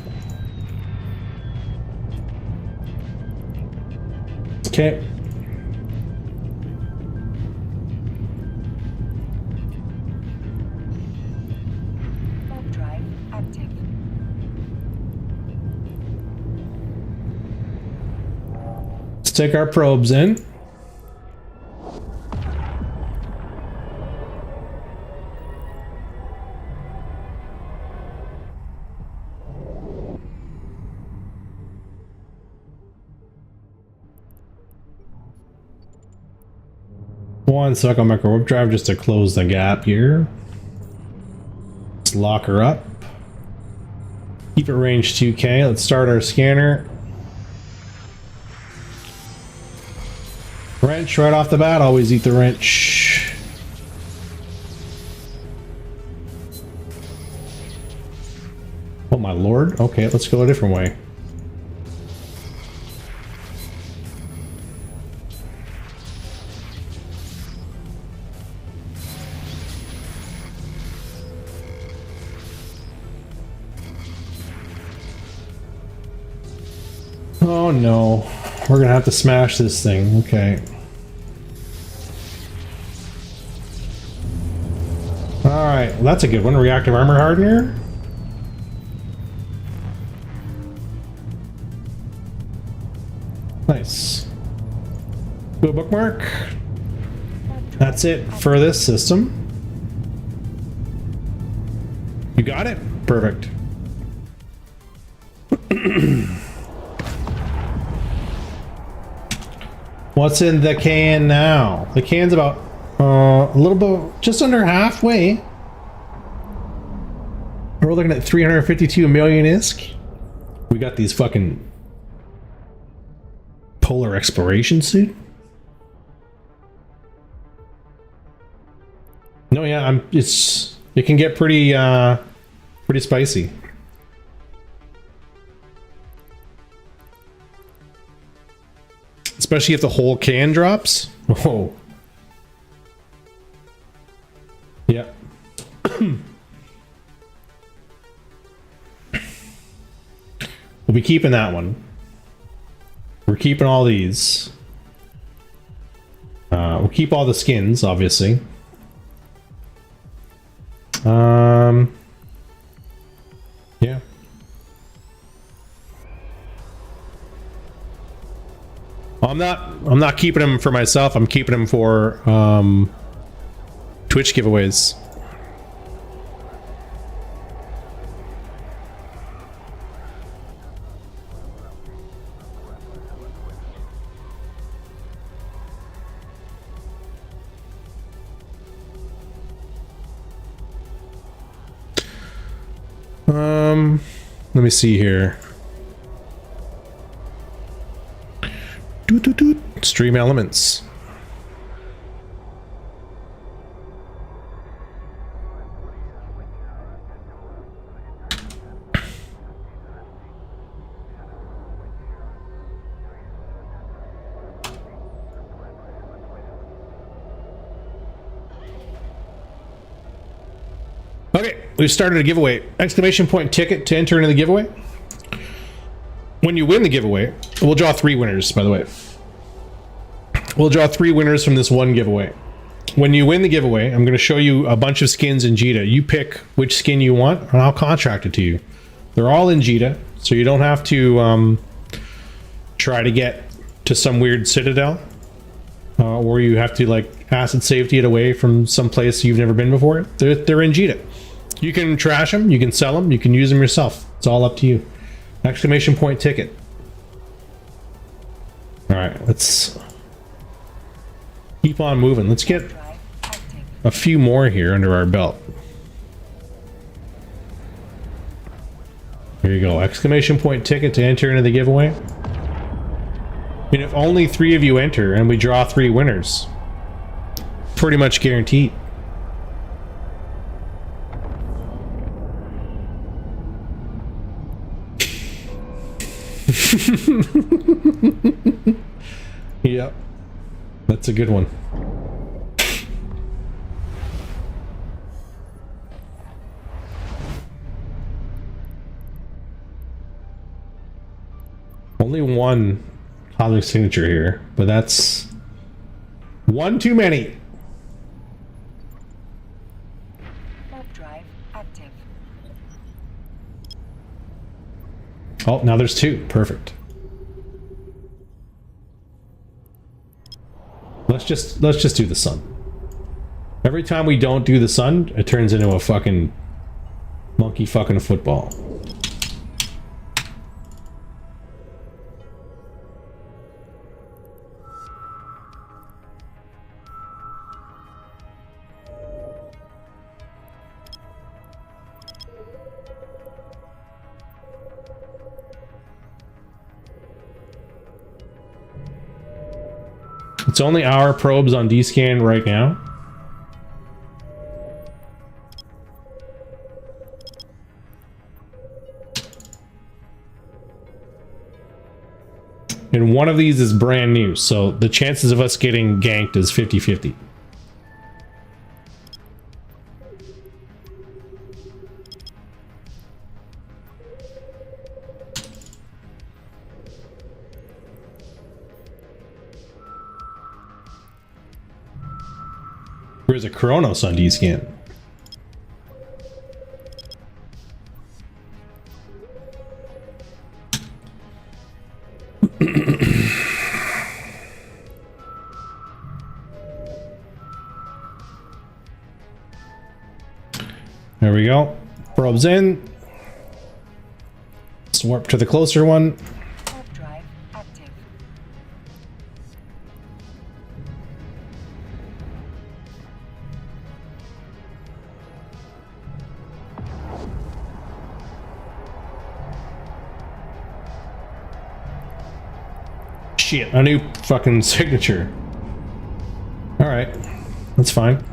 Okay. Warp drive active. Let's take our probes in. One sec, I'll make a warp drive just to close the gap here. Let's lock her up. Keep it range 2K. Let's start our scanner. Wrench right off the bat. Always eat the wrench. Oh my lord. Okay, let's go a different way. Oh no, we're gonna have to smash this thing. Okay. Alright, well, that's a good one. Reactive armor hardener. Nice. Do a bookmark. That's it for this system. You got it? Perfect. What's in the can now? The can's about a little bit, just under halfway. We're looking at 352 million ISK. We got these fucking polar exploration suit. No, yeah, it can get pretty pretty spicy. Especially if the whole can drops. Oh. Yeah. We'll be keeping that one. We're keeping all these. We'll keep all the skins, obviously. Yeah. I'm not keeping them for myself. I'm keeping them for Twitch giveaways. Let me see here. Stream elements. Okay, we've started a giveaway. Exclamation point ticket to enter into the giveaway. When you win the giveaway, we'll draw 3 winners, by the way. We'll draw 3 winners from this one giveaway. When you win the giveaway, I'm going to show you a bunch of skins in Jita. You pick which skin you want, and I'll contract it to you. They're all in Jita, so you don't have to try to get to some weird citadel, or you have to like acid safety it away from some place you've never been before. They're in Jita. You can trash them, you can sell them, you can use them yourself. It's all up to you. Exclamation point ticket. All right, let's keep on moving. Let's get a few more here under our belt. Here you go. Exclamation point ticket to enter into the giveaway. I mean, if only 3 of you enter and we draw 3 winners, pretty much guaranteed. Yep. That's a good one. Only one cosmic signature here, but that's one too many. Warp drive active. Oh, now there's two. Perfect. Let's just do the sun. Every time we don't do the sun, it turns into a fucking monkey fucking football. It's only our probes on D-scan right now. And one of these is brand new, so the chances of us getting ganked is 50-50. There's a Kronos on D-scan. There we go. Probes in. Let's warp to the closer one. Warp drive active. Shit, a new fucking signature. Alright, that's fine.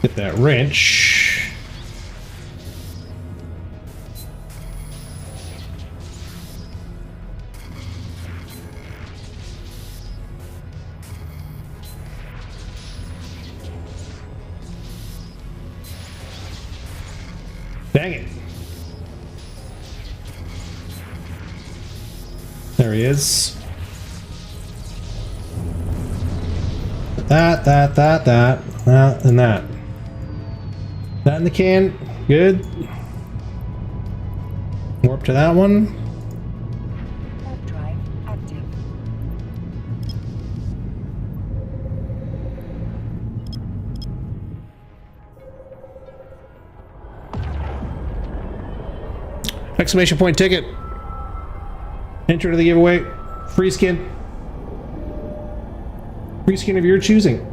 Get that wrench. Dang it. There he is. That, and that. That in the can. Good. Warp to that one. Warp drive active. Exclamation point ticket. Enter to the giveaway. Free skin. Free skin of your choosing.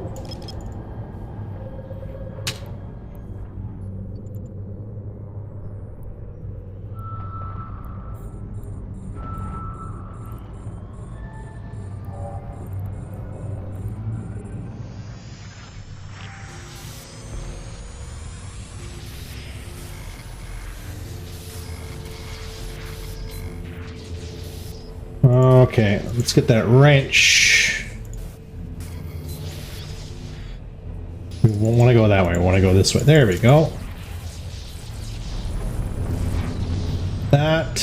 Okay, let's get that wrench. We won't want to go that way. We want to go this way. There we go. That.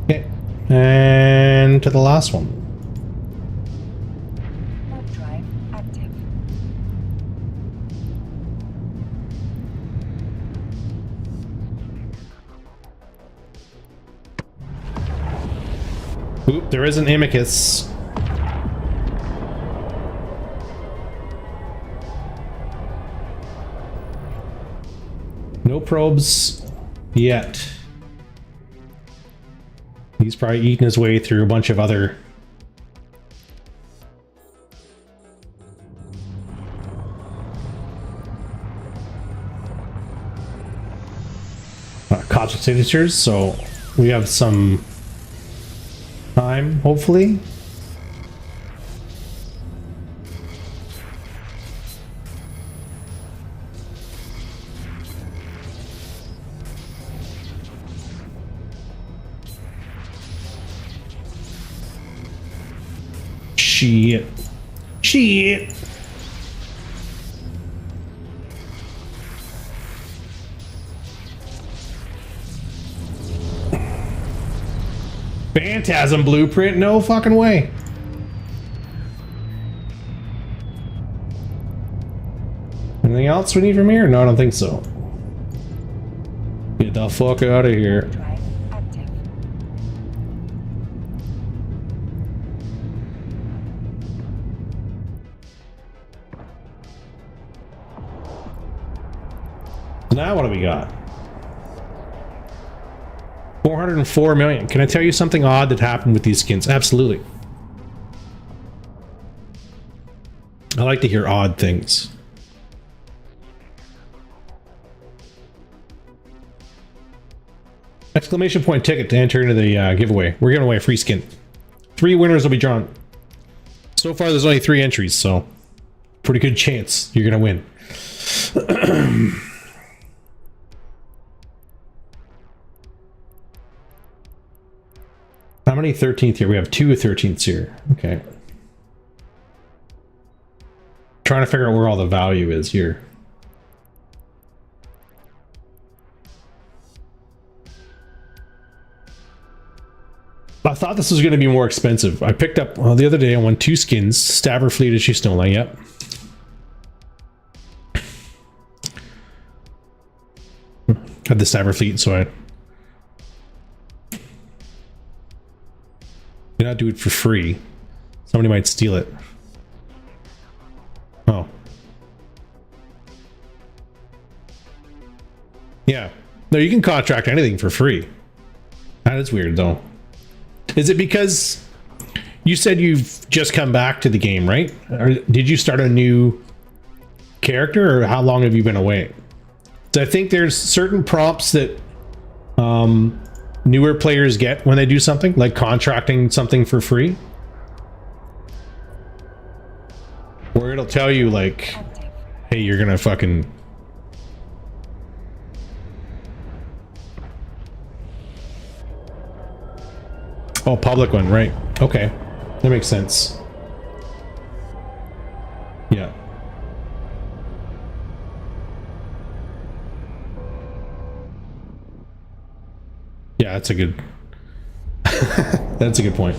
Okay. And to the last one. Warp drive active. Oop, there is an amicus. No probes yet. He's probably eating his way through a bunch of other... cosmic signatures, so we have some time, hopefully. Shit. Shit. Phantasm blueprint? No fucking way. Anything else we need from here? No, I don't think so. Get the fuck out of here. Drive active. Now what do we got? 404 million. Can I tell you something odd that happened with these skins? Absolutely. I like to hear odd things. Exclamation point ticket to enter into the giveaway. We're giving away a free skin. 3 winners will be drawn. So far there's only 3 entries, so pretty good chance you're gonna win. How many 13th here? We have 2 13ths here. Okay. Trying to figure out where all the value is here. I thought this was going to be more expensive. I picked up, well, the other day I won 2 skins. Staver Fleet is she still not? Yep. Had the Staver Fleet, so I... You're not do it for free. Somebody might steal it. Oh. Yeah. No, you can contract anything for free. That is weird, though. Is it because you said you've just come back to the game, right? Or did you start a new character, or how long have you been away? So I think there's certain prompts that newer players get when they do something, like contracting something for free. Where it'll tell you, like, hey, you're gonna fucking... Oh, public one, right. Okay. That makes sense. Yeah. Yeah, that's a good... that's a good point.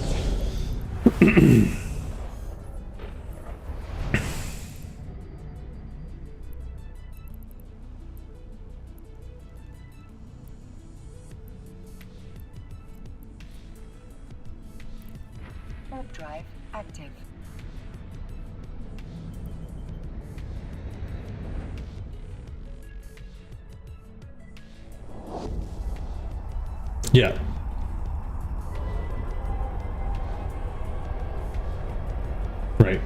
Warp drive active. Yeah. Right.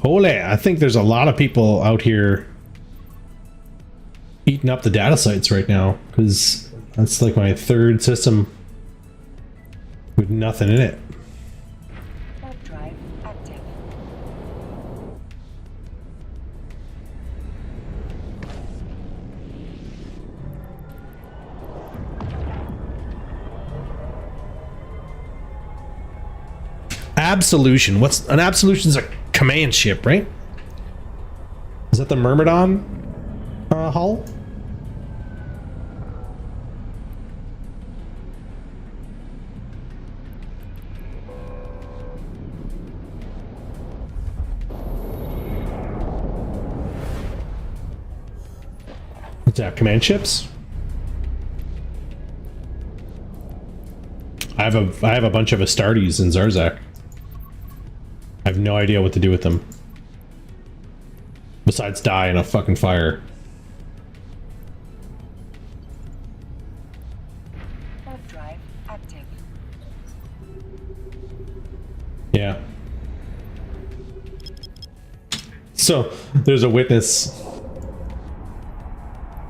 Holy, I think there's a lot of people out here eating up the data sites right now, because that's like my 3rd system with nothing in it. Warp drive active. Absolution. What's an absolution? Is a command ship, right? that the Myrmidon hull? What's that? Command ships? I have a bunch of Astartes in Zarzak. I have no idea what to do with them. Besides die in a fucking fire. Warp drive active. Yeah. So, there's a witness.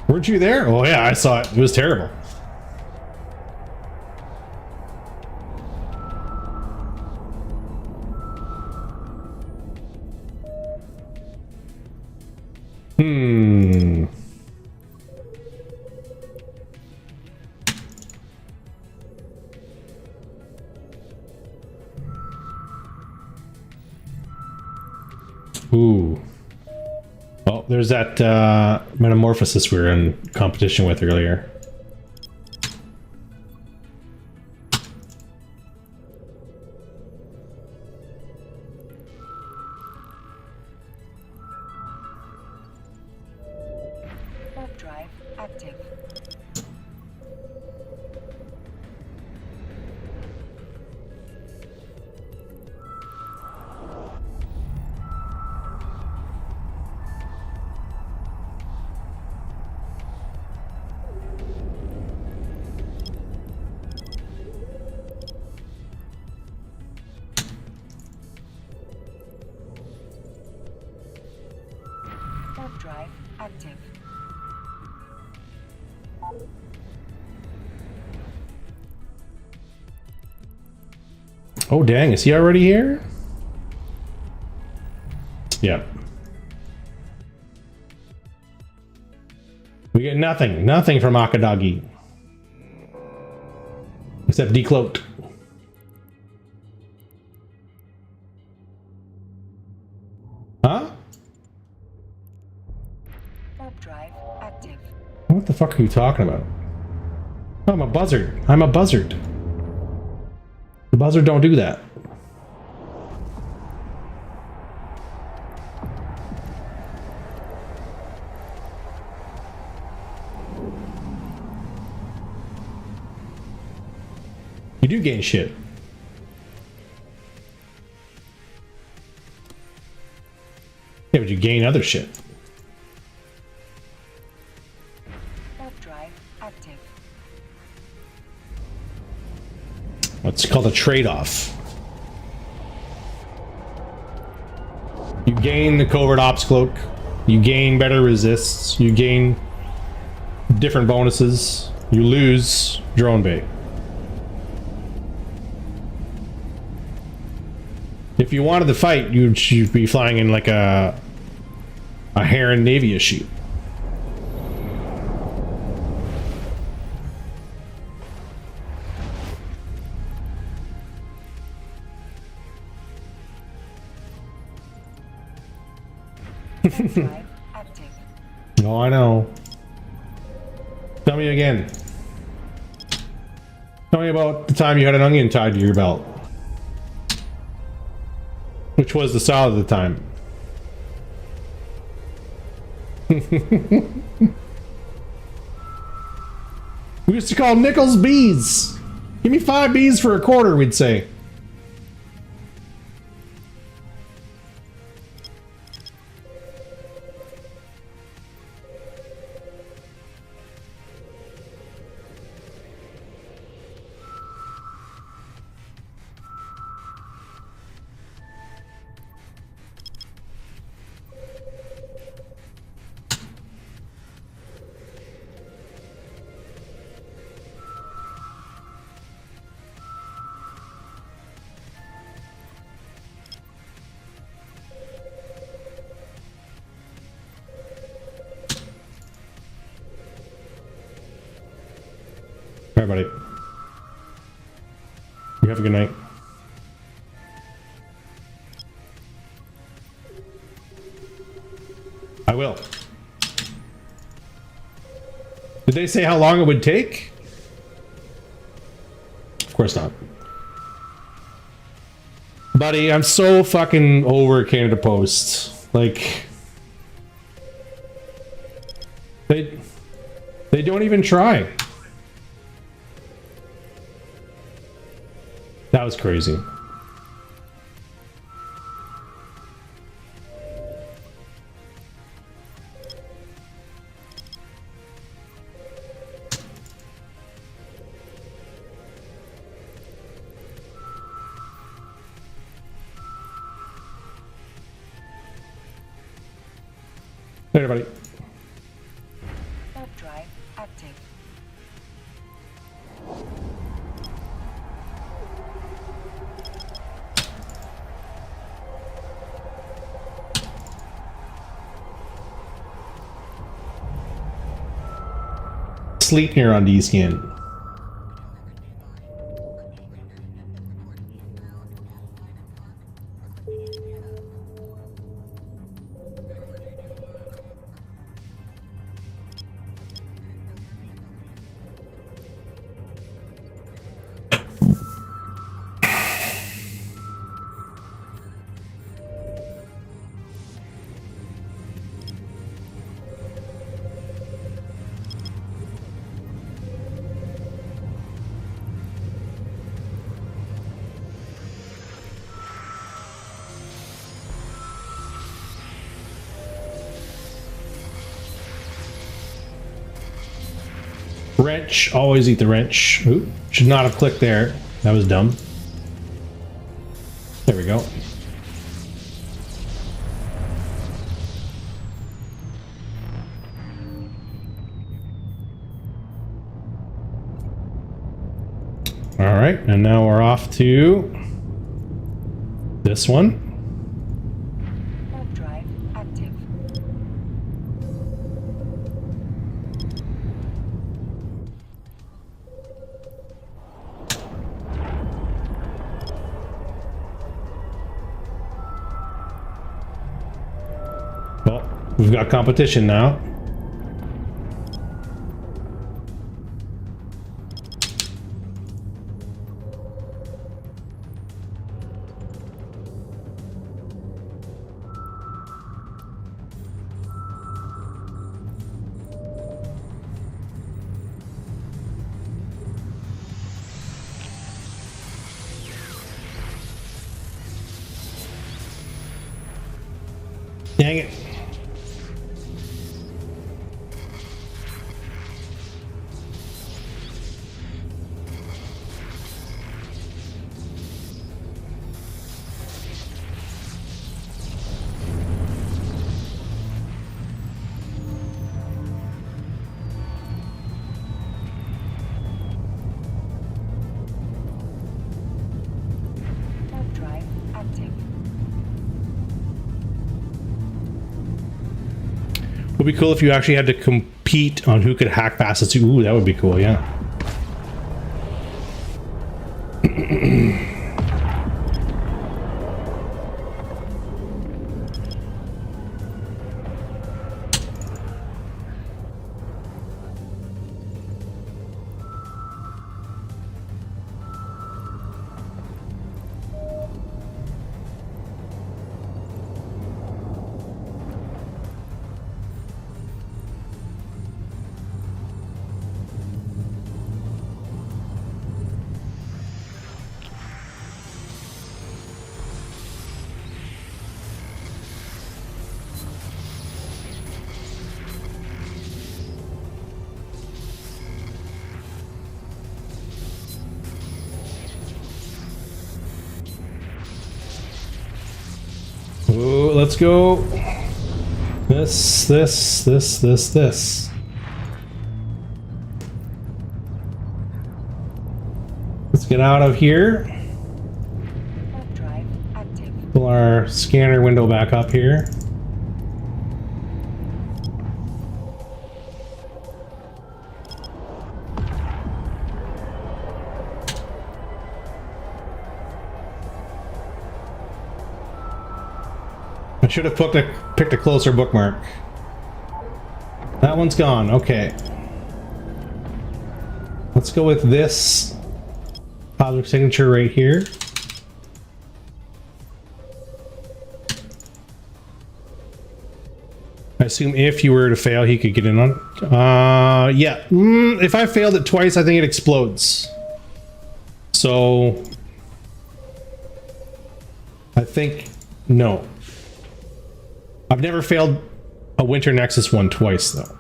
Weren't you there? Oh yeah, I saw it. It was terrible. Ooh. Oh, there's that metamorphosis we were in competition with earlier. Warp drive active. Warp drive active. Oh dang, is he already here? Yep. We get nothing. Nothing from Akadagi. Except decloaked. Huh? Warp drive active. What the fuck are you talking about? Oh, I'm a buzzard. I'm a buzzard. The buzzard don't do that. You do gain shit. Yeah, but you gain other shit. Warp drive active. What's called a trade-off. You gain the covert ops cloak. You gain better resists. You gain different bonuses. You lose drone bay. If you wanted to fight, you'd be flying in like a Heron Navia shoot. Warp drive active. Oh, I know. Tell me again. Tell me about the time you had an onion tied to your belt. Which was the style of the time. We used to call nickels bees. Give me 5 bees for a quarter, we'd say. All right, buddy. You have a good night. I will. Did they say how long it would take? Of course not. Buddy, I'm so fucking over Canada Post. Like, they don't even try. That was crazy. Hey, everybody. Warp drive active. Sleipnir on D-Scan. Wrench. Always eat the wrench. Ooh, should not have clicked there. That was dumb. There we go. All right, and now we're off to this one. Warp drive active. Well, we've got competition now. Dang it. Warp drive active. Would be cool if you actually had to compete on who could hack fastest. Ooh, that would be cool, yeah. Oh, let's go. This. Let's get out of here. Warp drive active. Pull our scanner window back up here. I should have picked a closer bookmark. That one's gone. Okay. Let's go with this positive signature right here. I assume if you were to fail, he could get in on it. Yeah. If I failed it twice, I think it explodes. So I think no. I've never failed a Winter Nexus one twice though.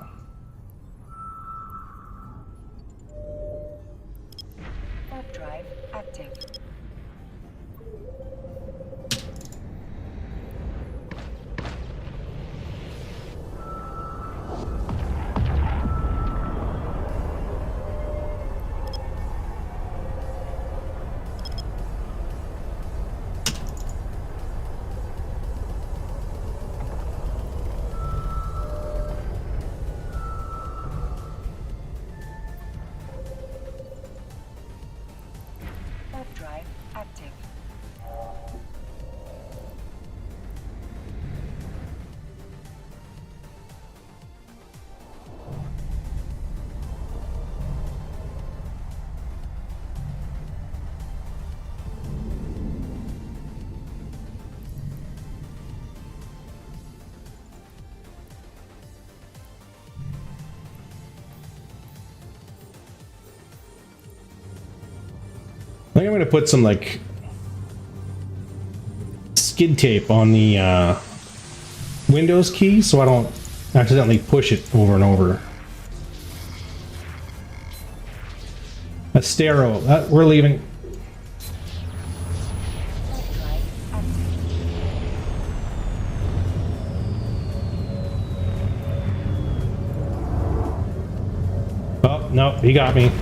Warp drive active. Warp drive active. I think I'm gonna put some like skid tape on the Windows key so I don't accidentally push it over and over. Astero, we're leaving. Warp drive active. Oh, no, he got me.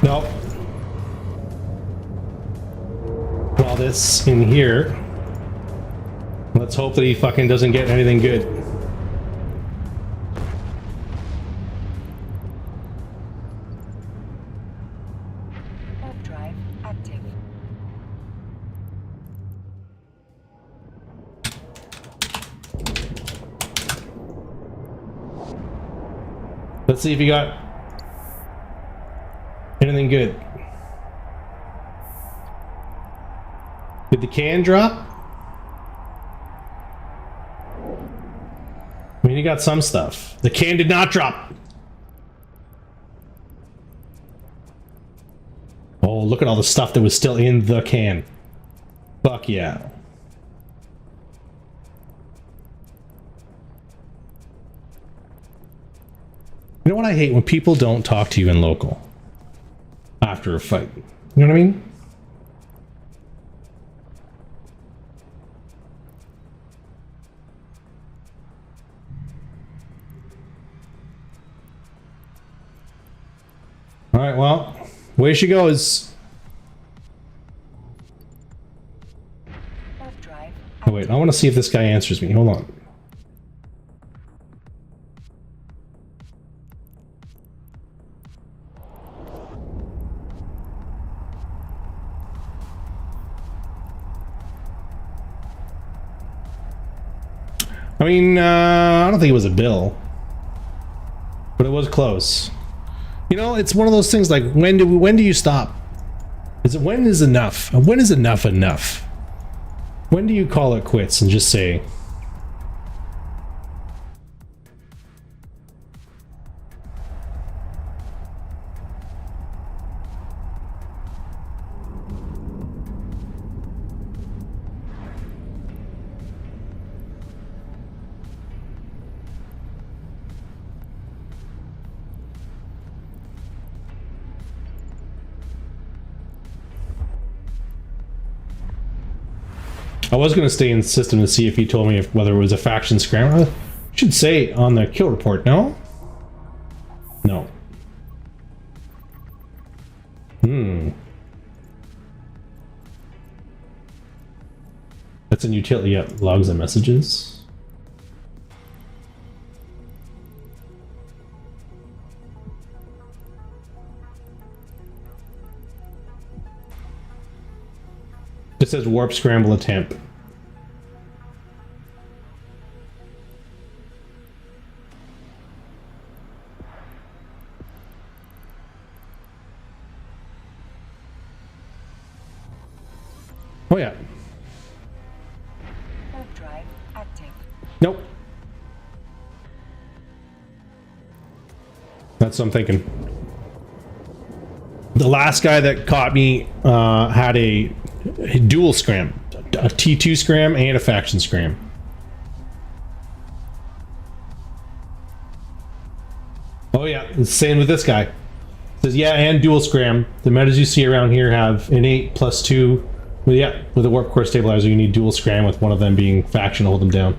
Nope. While this in here, let's hope that he fucking doesn't get anything good. Warp drive active. Let's see if you got anything good. Did the can drop? I mean, you got some stuff. The can did not drop. Oh, look at all the stuff that was still in the can. Fuck yeah. You know what I hate? When people don't talk to you in local after a fight. You know what I mean? All right, well, away she goes. Warp drive Oh, wait, I want to see if this guy answers me. Hold on. I mean, I don't think it was a bill, but it was close. You know, it's one of those things like when do you stop? Is it when is enough? When is enough enough? When do you call it quits and just say, I was going to stay in the system to see if he told me whether it was a faction scramble. Should say on the kill report, no? No. That's in utility, yeah, logs and messages. It says warp scramble attempt. Oh yeah. Warp drive active. Nope. That's what I'm thinking. The last guy that caught me had a dual scram, a T2 scram and a faction scram. Oh yeah, it's the same with this guy. It says yeah, and dual scram. The metas you see around here have innate +2. Well, yeah, with a warp core stabilizer, you need dual scram with one of them being faction to hold them down.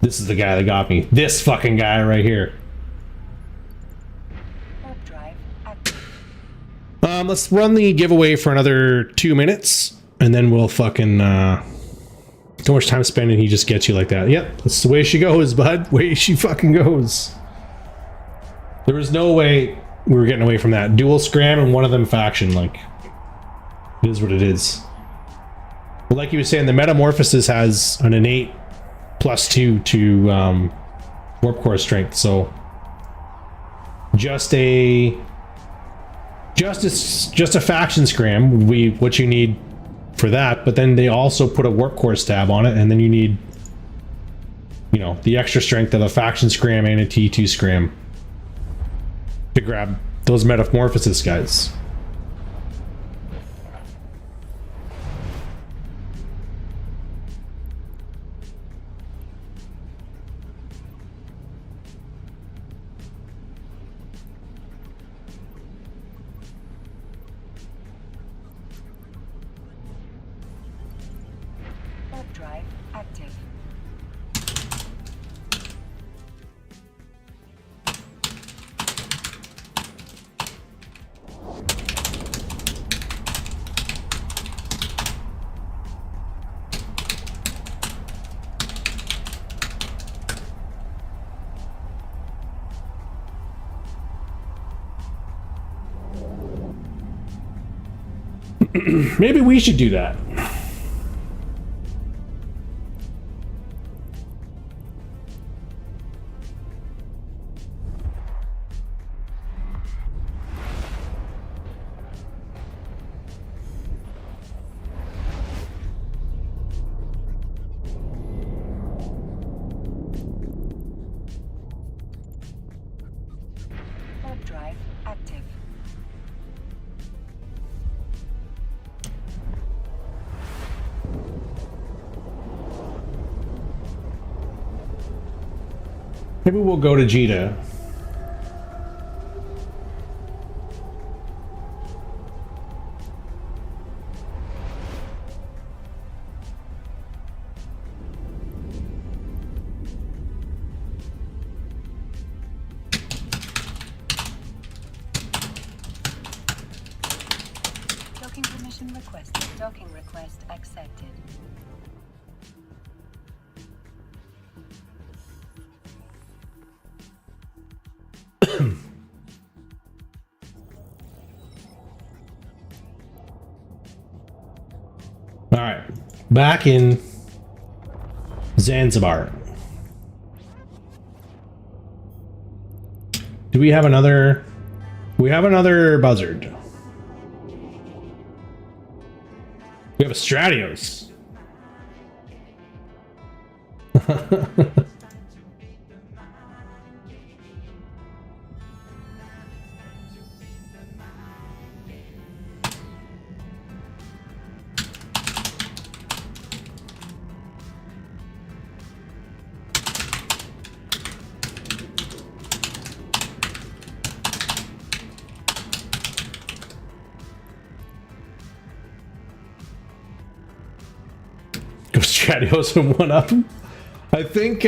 This is the guy that got me. This fucking guy right here. Warp drive active. Let's run the giveaway for another 2 minutes, and then we'll fucking, so much time spent and he just gets you like that. Yep, that's the way she goes, bud. Way she fucking goes. There was no way we were getting away from that. Dual scram and one of them faction, like, it is what it is. But like you were saying, the Metamorphosis has an innate +2 to warp core strength, so just a faction scram would be what you need for that. But then they also put a warp core stab on it, and then you need, you know, the extra strength of a faction scram and a T2 scram to grab those Metamorphosis guys. Warp drive active. Maybe we should do that. Warp drive active. Maybe we'll go to Jita. Docking permission requested. Docking request accepted. All right, back in Zanzibar. Do we have another? We have another buzzard. We have a Stratios. Chat also one up. I think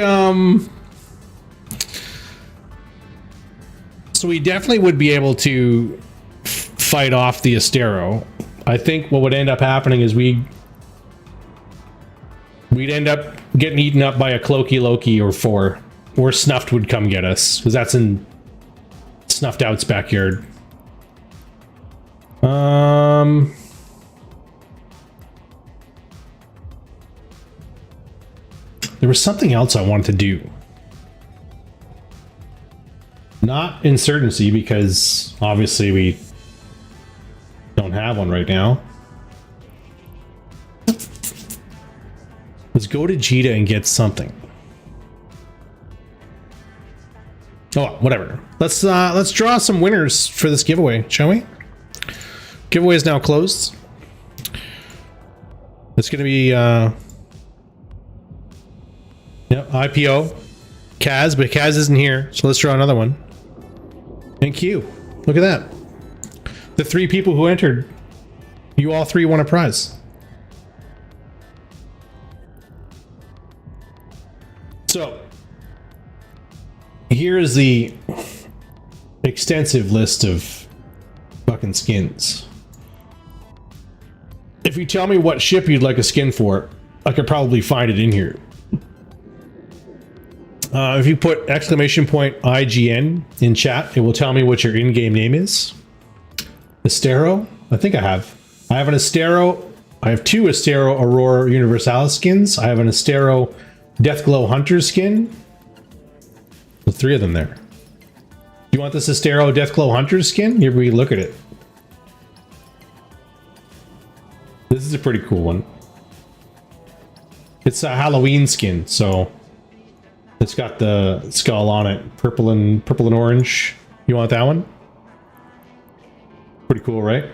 so we definitely would be able to fight off the Astero. I think what would end up happening is we'd end up getting eaten up by a Cloaky Loki or 4. Or Snuffed would come get us, because that's in Snuffed Out's backyard. There was something else I wanted to do. Not Insurgency, because obviously we don't have one right now. Let's go to Jita and get something. Oh, whatever. Let's draw some winners for this giveaway, shall we? Giveaway is now closed. It's gonna be IPO, Kaz, but Kaz isn't here, so let's draw another one. And Q. Look at that. The 3 people who entered, you all 3 won a prize. So, here is the extensive list of fucking skins. If you tell me what ship you'd like a skin for, I could probably find it in here. If you put !IGN in chat, it will tell me what your in-game name is. Astero? I think I have. I have an Astero. I have 2 Astero Aurora Universalis skins. I have an Astero Deathglow Hunter skin. So 3 of them there. You want this Astero Deathglow Hunter skin? Here we look at it. This is a pretty cool one. It's a Halloween skin, so it's got the skull on it, purple and orange. You want that one? Pretty cool, right?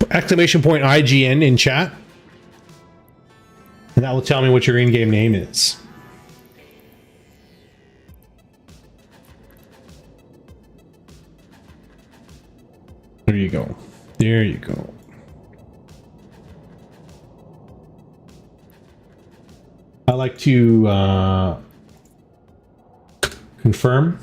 !IGN in chat, and that will tell me what your in-game name is. There you go. There you go. I like to confirm.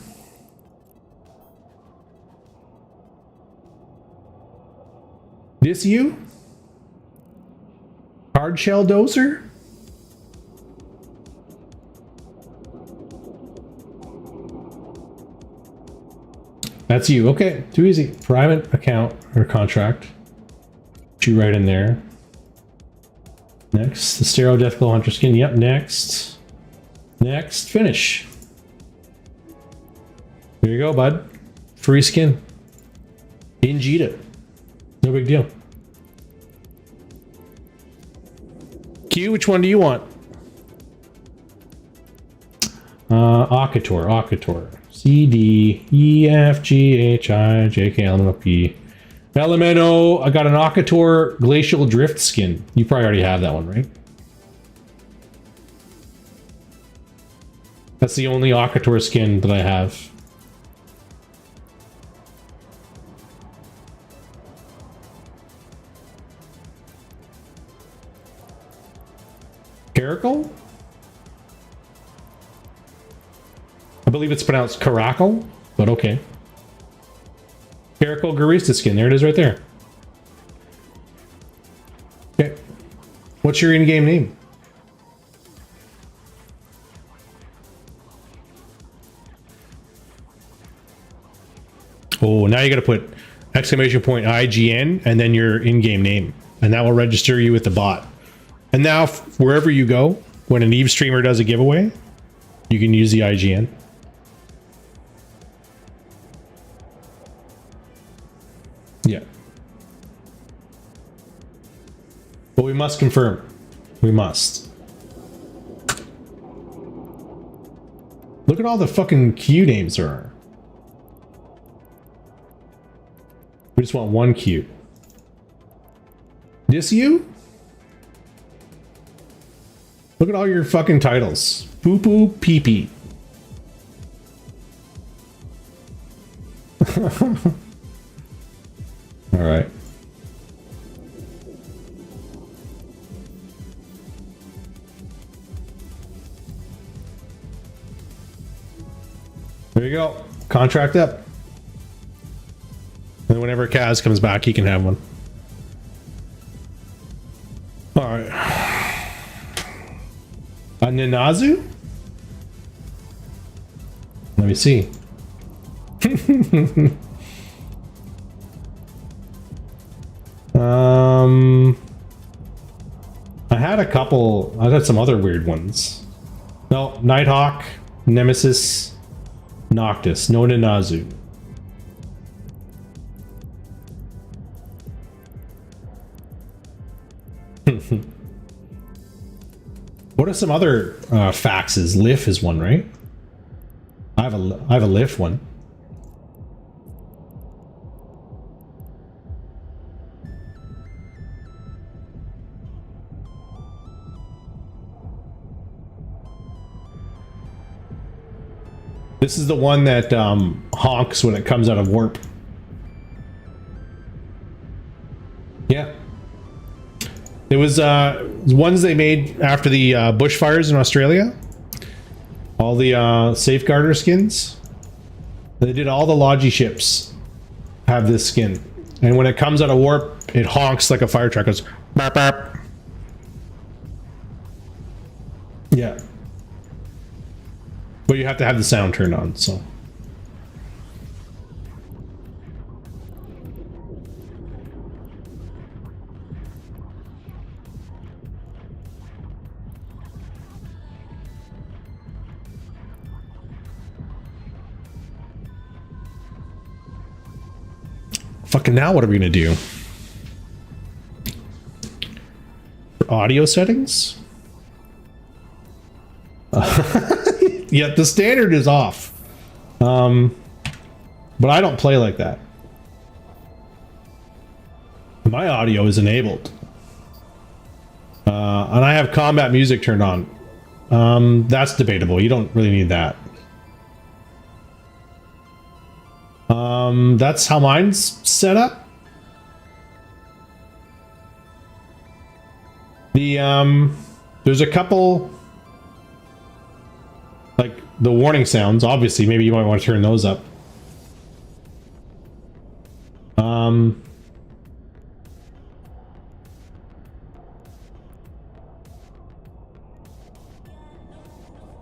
This you? Hard shell dozer? That's you. Okay, too easy. Private account or contract. Put you right in there. Next, the Stereo Deathglow Hunter skin. Yep, next. Next, finish. There you go, bud. Free skin. In Jita. No big deal. Q, which one do you want? Okator. C, D, E, F, G, H, I, J, K, L, M, N, O, P. Elemento, I got an Okator Glacial Drift skin. You probably already have that one, right? That's the only Okator skin that I have. Caracal? I believe it's pronounced Caracal, but okay. Caracal Garista skin. There it is right there. Okay. What's your in-game name? Oh, now you got to put !IGN and then your in-game name. And that will register you with the bot. And now, wherever you go, when an Eve streamer does a giveaway, you can use the IGN. Yeah. But we must confirm. We must. Look at all the fucking Q names there are. We just want one Q. This you? Look at all your fucking titles. Poo poo pee pee. All right. There you go. Contract up. And whenever Kaz comes back, he can have one. Alright. A Ninazu? Let me see. I had a couple. I had some other weird ones. No, Nighthawk, Nemesis, Noctis, no Ninazu. What are some other faxes? Lif is one, right? I have a Lif one. This is the one that honks when it comes out of warp. Yeah. It was ones they made after the bushfires in Australia. All the Safeguarder skins. They did all the Logi ships have this skin. And when it comes out of warp, it honks like a fire truck. It goes burp burp. Yeah. But you have to have the sound turned on, so. Fucking now what are we gonna do? For audio settings? Yeah, the standard is off. But I don't play like that. My audio is enabled. And I have combat music turned on. That's debatable. You don't really need that. That's how mine's set up. There's a couple, like the warning sounds. Obviously, maybe you might want to turn those up.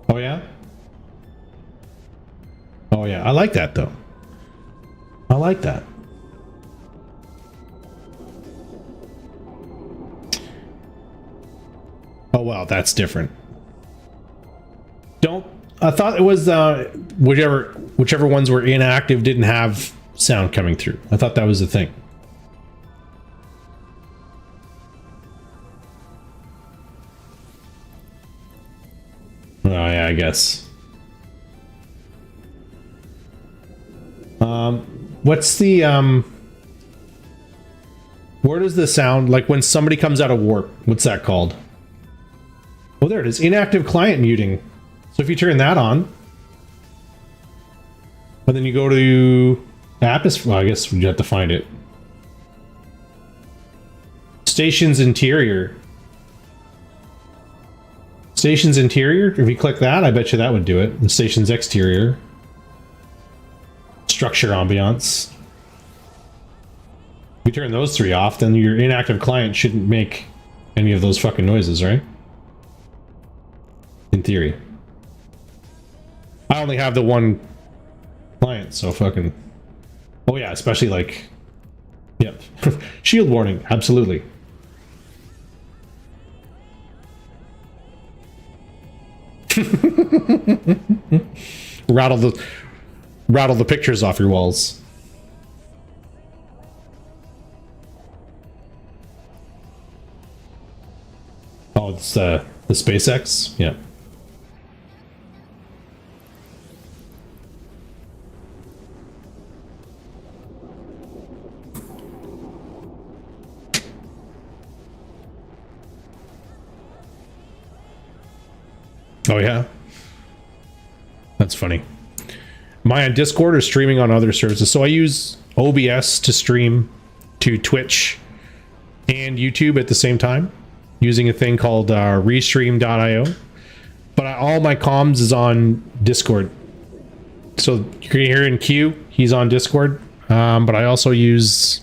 Oh yeah? Oh yeah, I like that though. I like that. Oh wow, that's different. I thought it was whichever ones were inactive didn't have sound coming through. I thought that was the thing. Oh yeah, I guess. What's the where does the sound, like when somebody comes out of warp, what's that called? Oh, there it is. Inactive client muting. So if you turn that on, and then you go to atmosphere, well, I guess you have to find it. Station's interior. Station's interior. If you click that, I bet you that would do it. And station's exterior. Structure ambiance. If you turn those three off, then your inactive client shouldn't make any of those fucking noises, right? In theory. I only have the one client, so fucking... Oh yeah, especially like... Yep. Shield warning, absolutely. Rattle the pictures off your walls. Oh, it's the SpaceX? Yeah. Oh yeah? That's funny. Am I on Discord or streaming on other services? So I use OBS to stream to Twitch and YouTube at the same time, using a thing called restream.io. But all my comms is on Discord. so you can hear in Q, he's on Discord. But I also use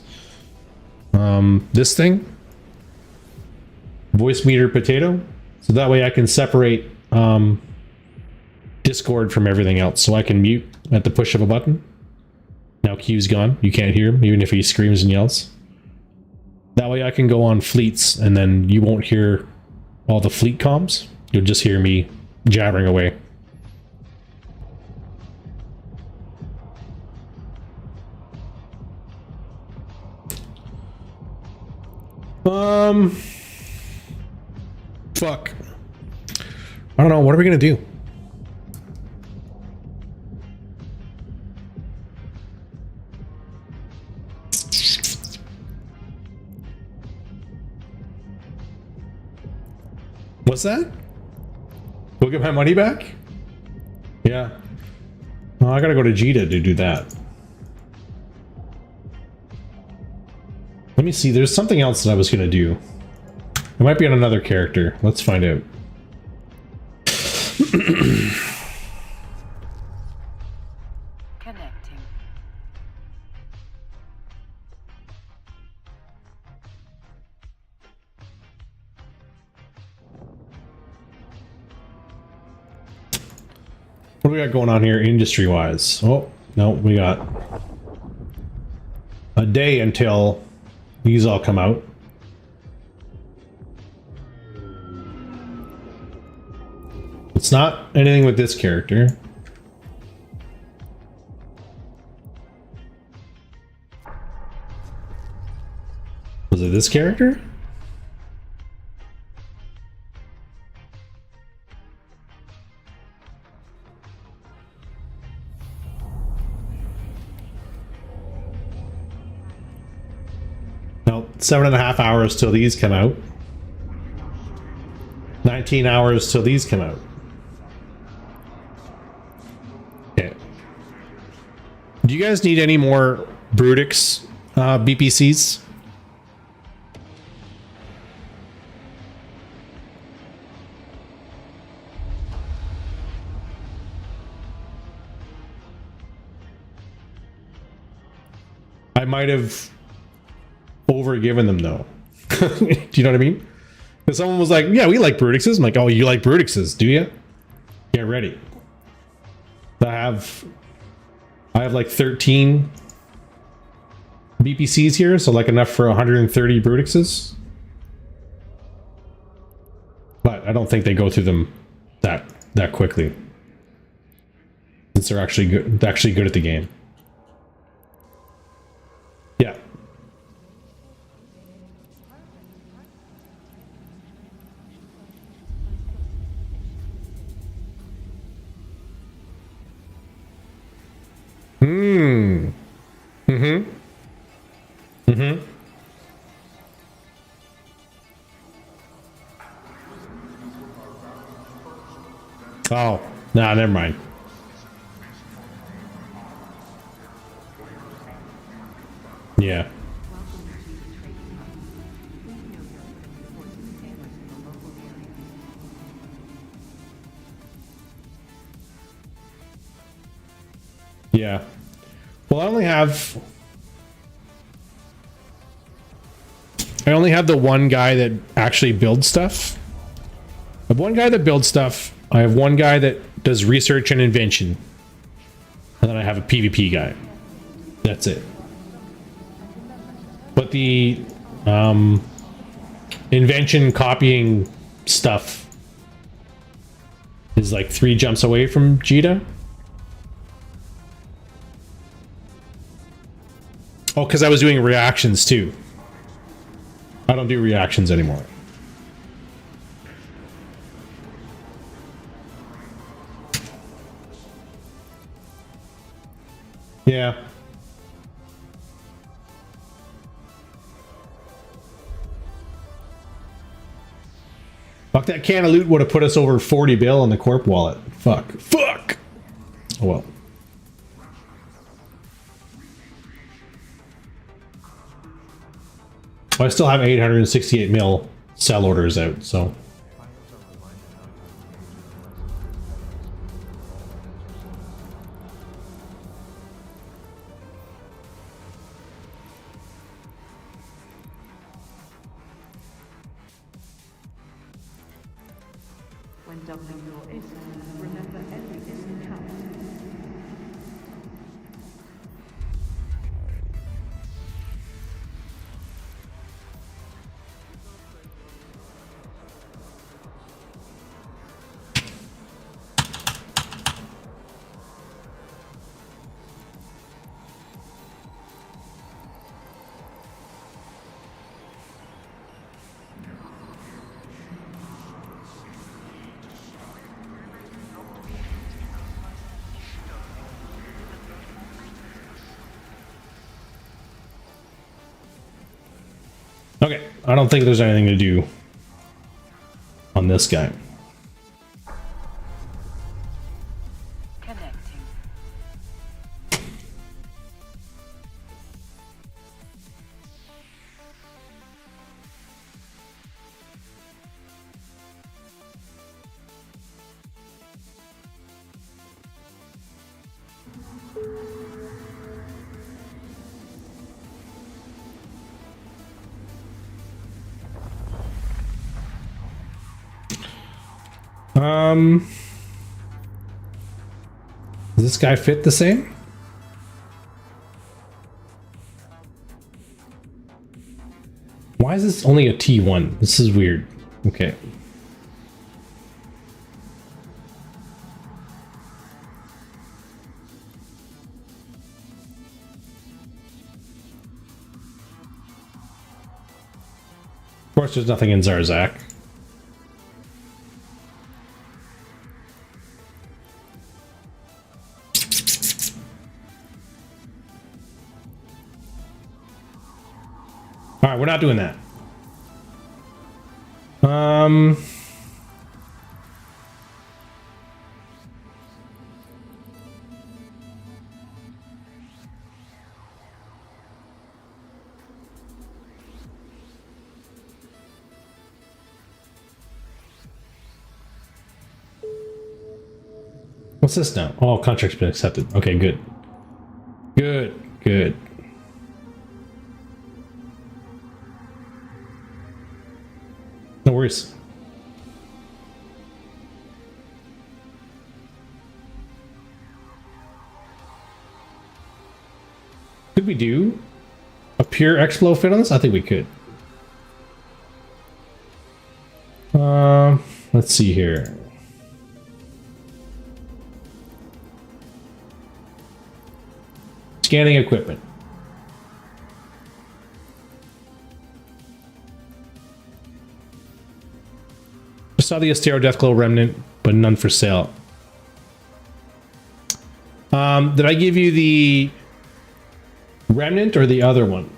this thing, voice meter potato, so that way I can separate Discord from everything else, so I can mute at the push of a button. Now Q's gone, you can't hear him even if he screams and yells. That way I can go on fleets and then you won't hear all the fleet comms, you'll just hear me jabbering away. Fuck. I don't know, what are we gonna do? What's that? We'll get my money back? Yeah. Oh, I gotta go to Jita to do that. Let me see, there's something else that I was gonna do. It might be on another character. Let's find out. Connecting. What do we got going on here industry-wise? Oh, no, we got a day until these all come out. It's not anything with this character. Was it this character? No, 7.5 hours till these come out. 19 hours till these come out. Okay. Do you guys need any more Brutix BPCs? I might have overgiven them though. Do you know what I mean? Because someone was like, yeah, we like Brutixes. I'm like, oh, you like Brutixes, do you? Get ready. I have like 13 BPCs here, so like enough for 130 Brutixes. But I don't think they go through them that quickly. Since they're actually good at the game. Yeah. Oh, nah, never mind. Yeah. Yeah. Well, I only have the one guy that actually builds stuff. I have one guy that builds stuff. I have one guy that does research and invention. And then I have a PvP guy. That's it. But the invention copying stuff is like 3 jumps away from Jita. Oh, because I was doing reactions too. I don't do reactions anymore. Yeah. Fuck, that can of loot would have put us over 40 bill in the corp wallet. Fuck. Fuck! Oh well. I still have 868 mil sell orders out, so. When doubling your ISK, remember every ISK counts. Okay, I don't think there's anything to do on this guy. Connecting. Does this guy fit the same? Why is this only a T1? This is weird. Okay. Of course, there's nothing in Zarzak. All right, we're not doing that. What's this now? All contracts been accepted. Okay, good. Good, good. No worries. Could we do a pure Explo fit on this? I think we could. Let's see here. Scanning equipment. I saw the Astero Deathglow Remnant, but none for sale. Did I give you the Remnant or the other one?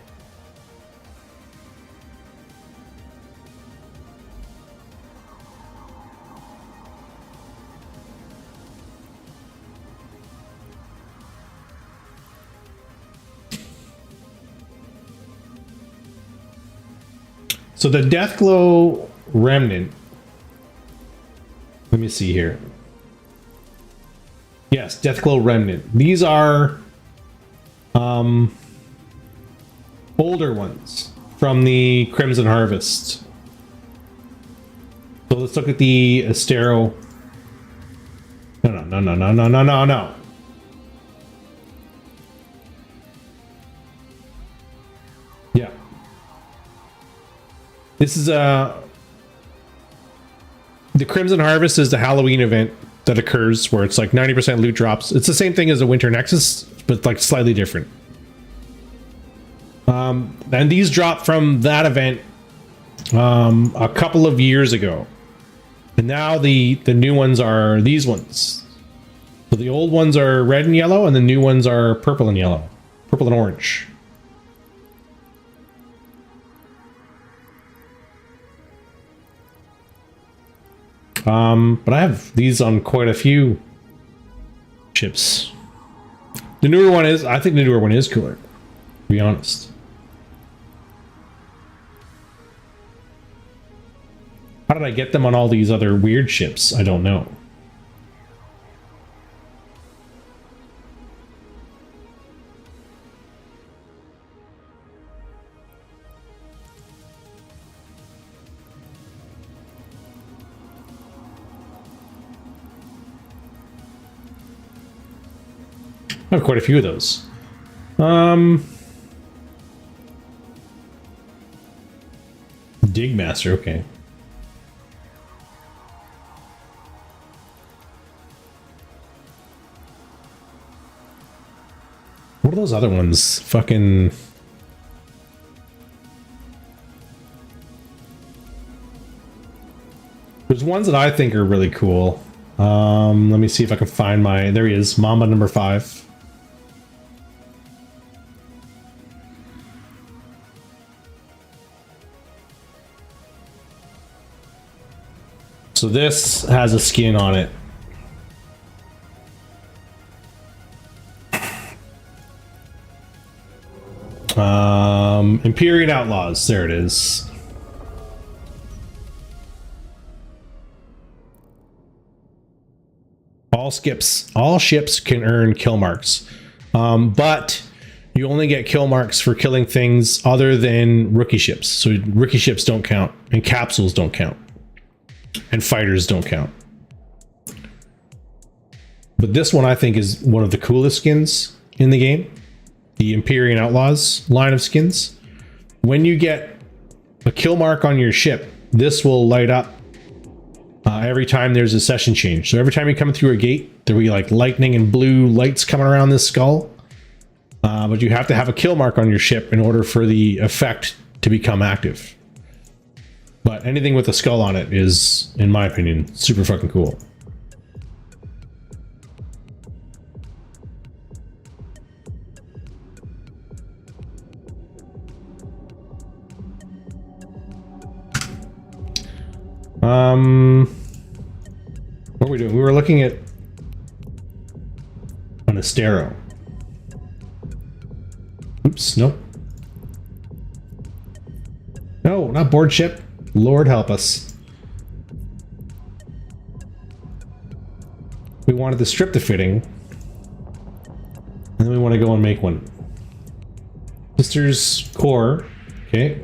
So the Deathglow Remnant. Let me see here. Yes, Deathglow Remnant. These are older ones from the Crimson Harvest. So let's look at the Astero. No. Yeah. This is the Crimson Harvest is the Halloween event that occurs where it's like 90% loot drops. It's the same thing as a Winter Nexus, but like slightly different. And these dropped from that event a couple of years ago. And now the new ones are these ones. So the old ones are red and yellow, and the new ones are purple and yellow. Purple and orange. But I have these on quite a few ships. The newer one is, I think the newer one is cooler, to be honest. How did I get them on all these other weird ships? I don't know. I have quite a few of those. Dig Master, okay. What are those other ones? Fucking... There's ones that I think are really cool. Let me see if I can find my... There he is, Mamba number 5. So this has a skin on it. Empyrean Outlaws, there it is. All ships can earn kill marks. But you only get kill marks for killing things other than rookie ships. So rookie ships don't count, and capsules don't count, and fighters don't count. But this one I think is one of the coolest skins in the game. The Empyrean Outlaws line of skins. When you get a kill mark on your ship, this will light up every time there's a session change. So every time you come through a gate, there'll be like lightning and blue lights coming around this skull. But you have to have a kill mark on your ship in order for the effect to become active. But anything with a skull on it is, in my opinion, super fucking cool. What are we doing? We were looking at an Astero. Oops, nope. No, not board ship. Lord help us. We wanted to strip the fitting. And then we want to go and make one. Sister's core. Okay.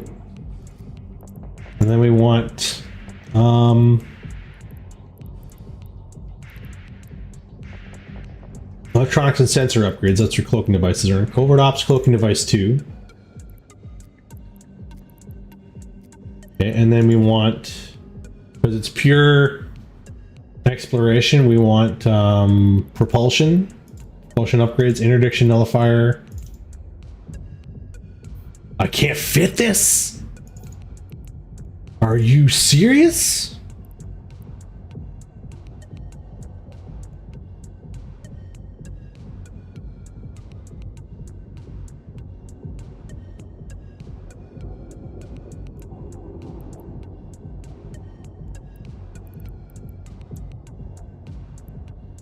And then we want... electronics and sensor upgrades. That's your cloaking devices. Are covert ops cloaking device 2. Okay, and then we want, because it's pure exploration, we want propulsion upgrades, interdiction nullifier. I can't fit this. Are you serious?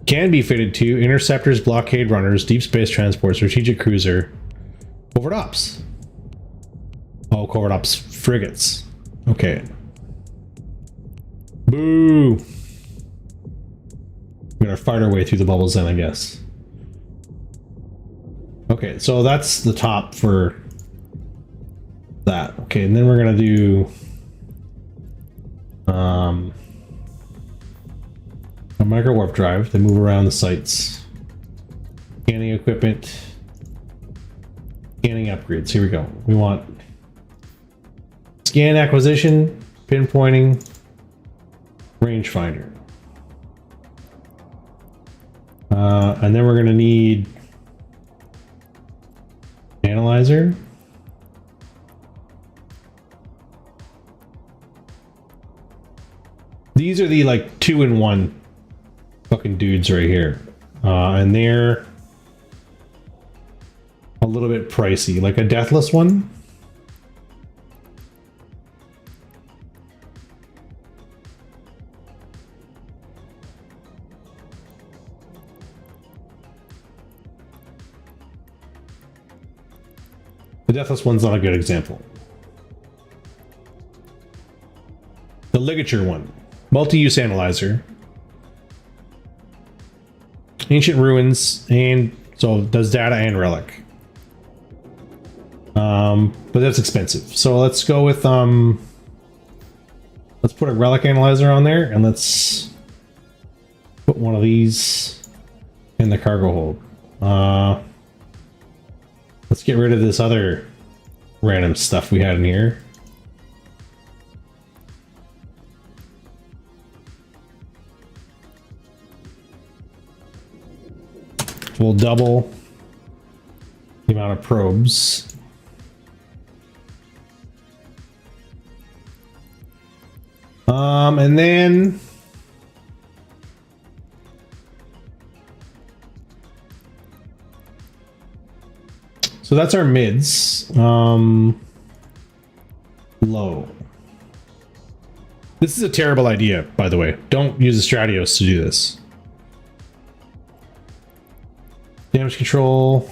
Can be fitted to interceptors, blockade runners, deep space transport, strategic cruiser, covert ops. Oh, covert ops frigates. Okay. Boo! We're gonna fight our way through the bubbles then, I guess. Okay, so that's the top for that. Okay, and then we're gonna do a micro warp drive to move around the sites. Scanning equipment. Scanning upgrades. Here we go. We want scan acquisition, pinpointing, rangefinder. And then we're going to need analyzer. These are the like 2-in-1 fucking dudes right here. And they're a little bit pricey. Like a deathless one. The deathless one's not a good example. The ligature one. Multi-use analyzer. Ancient ruins, and so does data and relic. But that's expensive. So let's go with let's put a relic analyzer on there, and let's put one of these in the cargo hold. Let's get rid of this other random stuff we had in here. We'll double the amount of probes. And then so that's our mids. Low. This is a terrible idea, by the way. Don't use the Stratios to do this. Damage control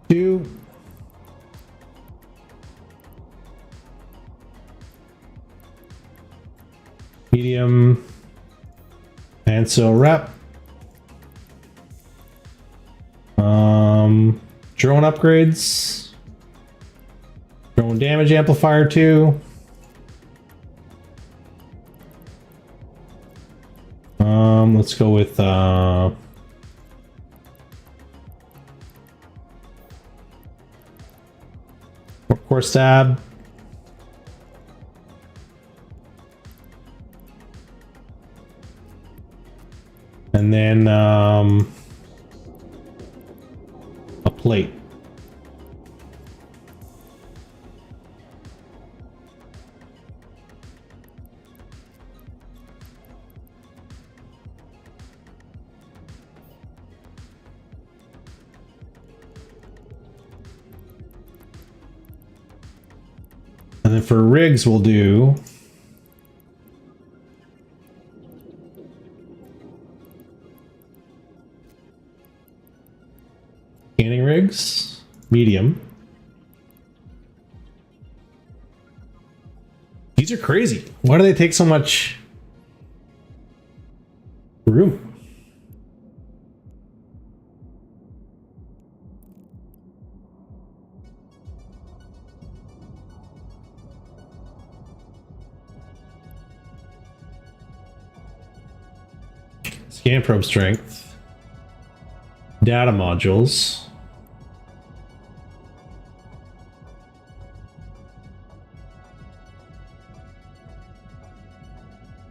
2. Medium. And so rep. Drone upgrades. Drone damage amplifier 2. Let's go with core stab. And then a plate. And then for rigs, we'll do scanning rigs, medium. These are crazy. Why do they take so much room? Scan probe strength, data modules,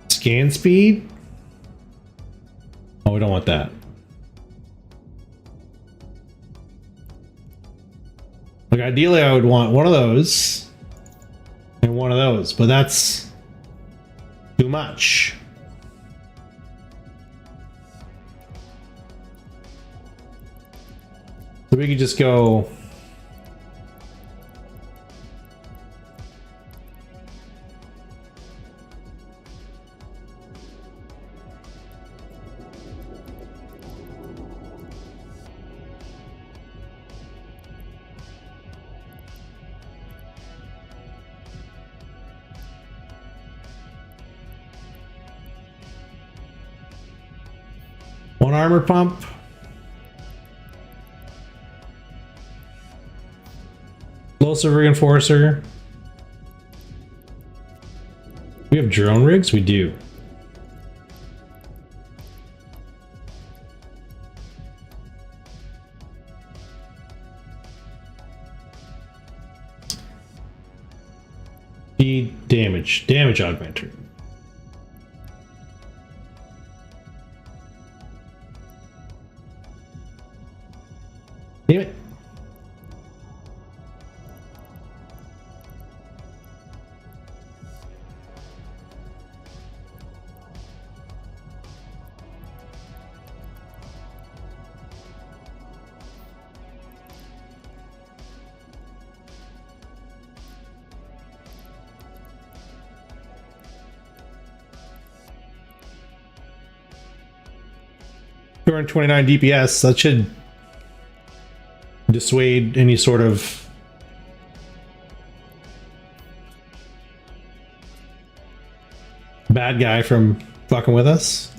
scan speed. Oh, we don't want that. Like ideally I would want one of those and one of those, but that's too much. So we could just go one armor pump. Explosive reinforcer. We have drone rigs? We do. Damage augmenter. Damn it. $229 DPS, that should dissuade any sort of bad guy from fucking with us.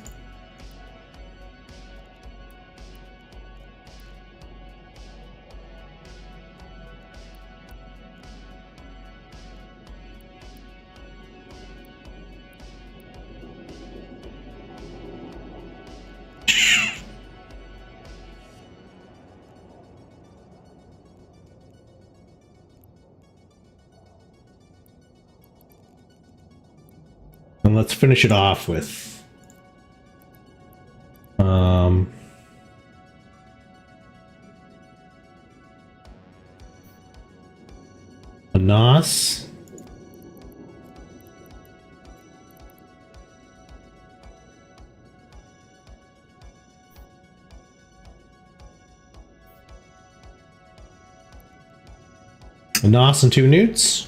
And let's finish it off with a NOS. A NOS and 2 newts.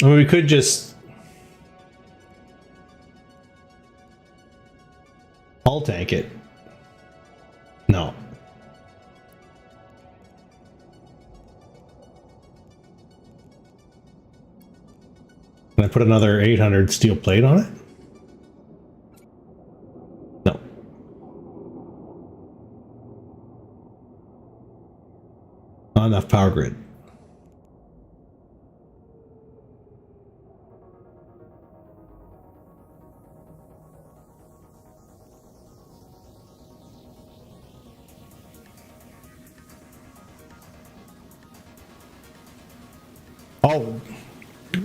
I mean, we could just all tank it. No. Can I put another 800 steel plate on it? No. Not enough power grid. Oh,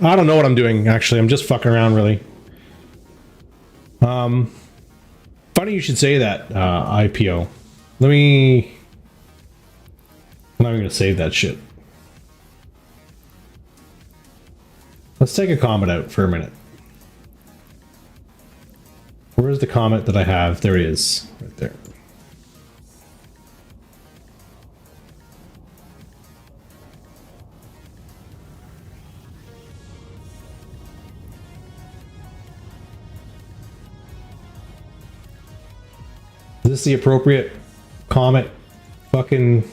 I don't know what I'm doing, actually. I'm just fucking around, really. Funny you should say that, IPO. I'm not even gonna save that shit. Let's take a comment out for a minute. Where's the comment that I have? There it is, right there. Is this the appropriate comment? Fucking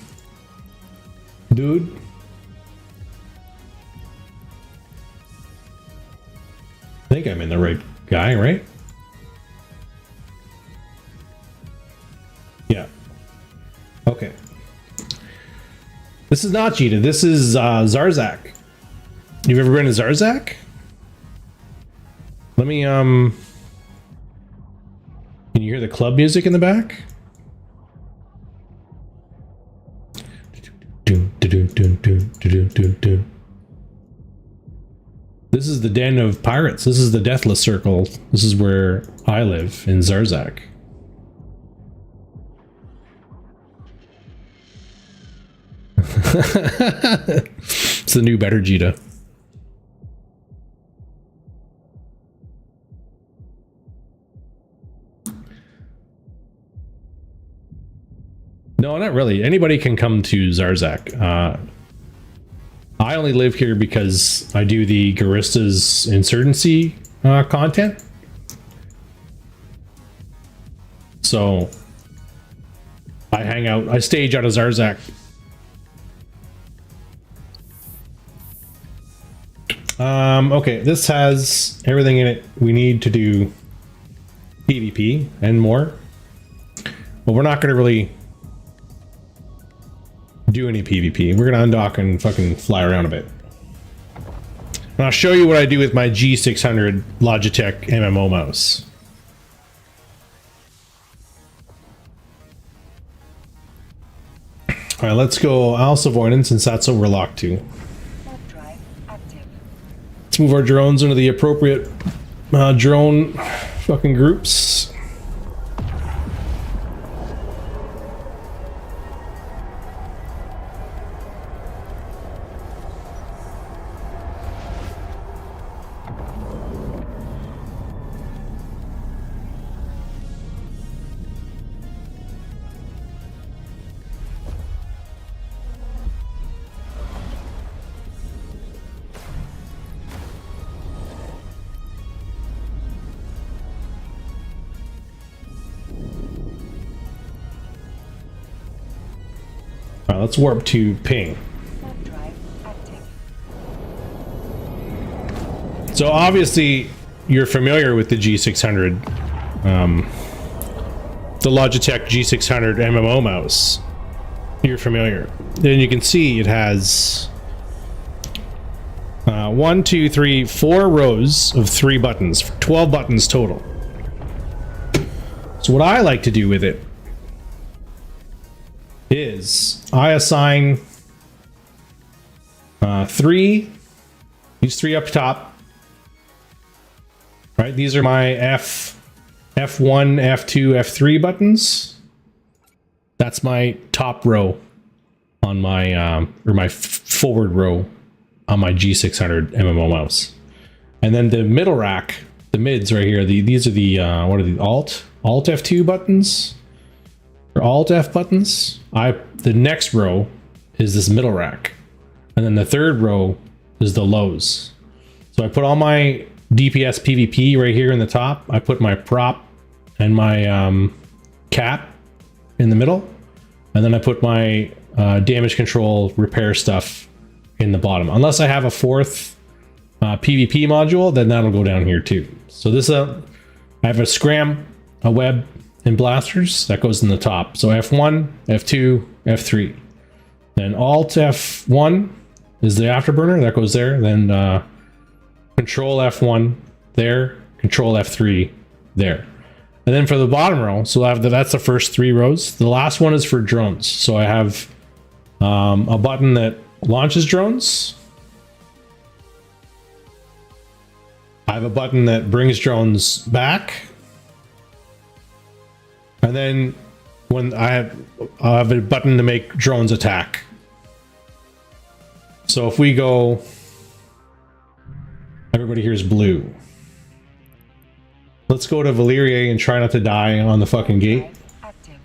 dude? I think I'm in the right guy, right? Yeah. Okay. This is not cheated. This is Zarzak. You've ever been to Zarzak? Let me Can you hear the club music in the back? This is the den of pirates. This is the Deathless Circle. This is where I live, in Zarzak. It's the new better Jita. No, not really. Anybody can come to Zarzak. I only live here because I do the Garistas Insurgency content. So I hang out, I stage out of Zarzak. Okay, this has everything in it we need to do PvP and more. But we're not going to really do any PvP. We're going to undock and fucking fly around a bit. And I'll show you what I do with my G600 Logitech MMO mouse. Alright, let's go Alice Avoidance since that's what we're locked to. Drive active. Let's move our drones into the appropriate drone fucking groups. Let's warp to ping. Warp drive active. So obviously you're familiar with the G600, the Logitech G600 MMO mouse. You're familiar. Then you can see it has 1, 2, 3, 4 rows of 3 buttons, 12 buttons total. So what I like to do with it is I assign 3, these 3 up top, right? These are my F1, F2, F3 buttons. That's my top row on my, or my forward row on my G600 MMO mouse. And then the middle rack, the mids right here, these are the, what are the Alt F2 buttons? Or Alt F buttons? The next row is this middle rack. And then the third row is the lows. So I put all my DPS PvP right here in the top. I put my prop and my cap in the middle. And then I put my damage control repair stuff in the bottom. Unless I have a 4th PvP module, then that'll go down here too. So this, I have a scram, a web, and blasters that goes in the top. So F1, F2, F3. Then Alt F1 is the afterburner that goes there. Then Control F1 there, Control F3 there. And then for the bottom row, so I have that's the first 3 rows. The last one is for drones. So I have a button that launches drones. I have a button that brings drones back. And then when I'll have a button to make drones attack. So if we go, everybody here's blue. Let's go to Valeria and try not to die on the fucking gate. Active.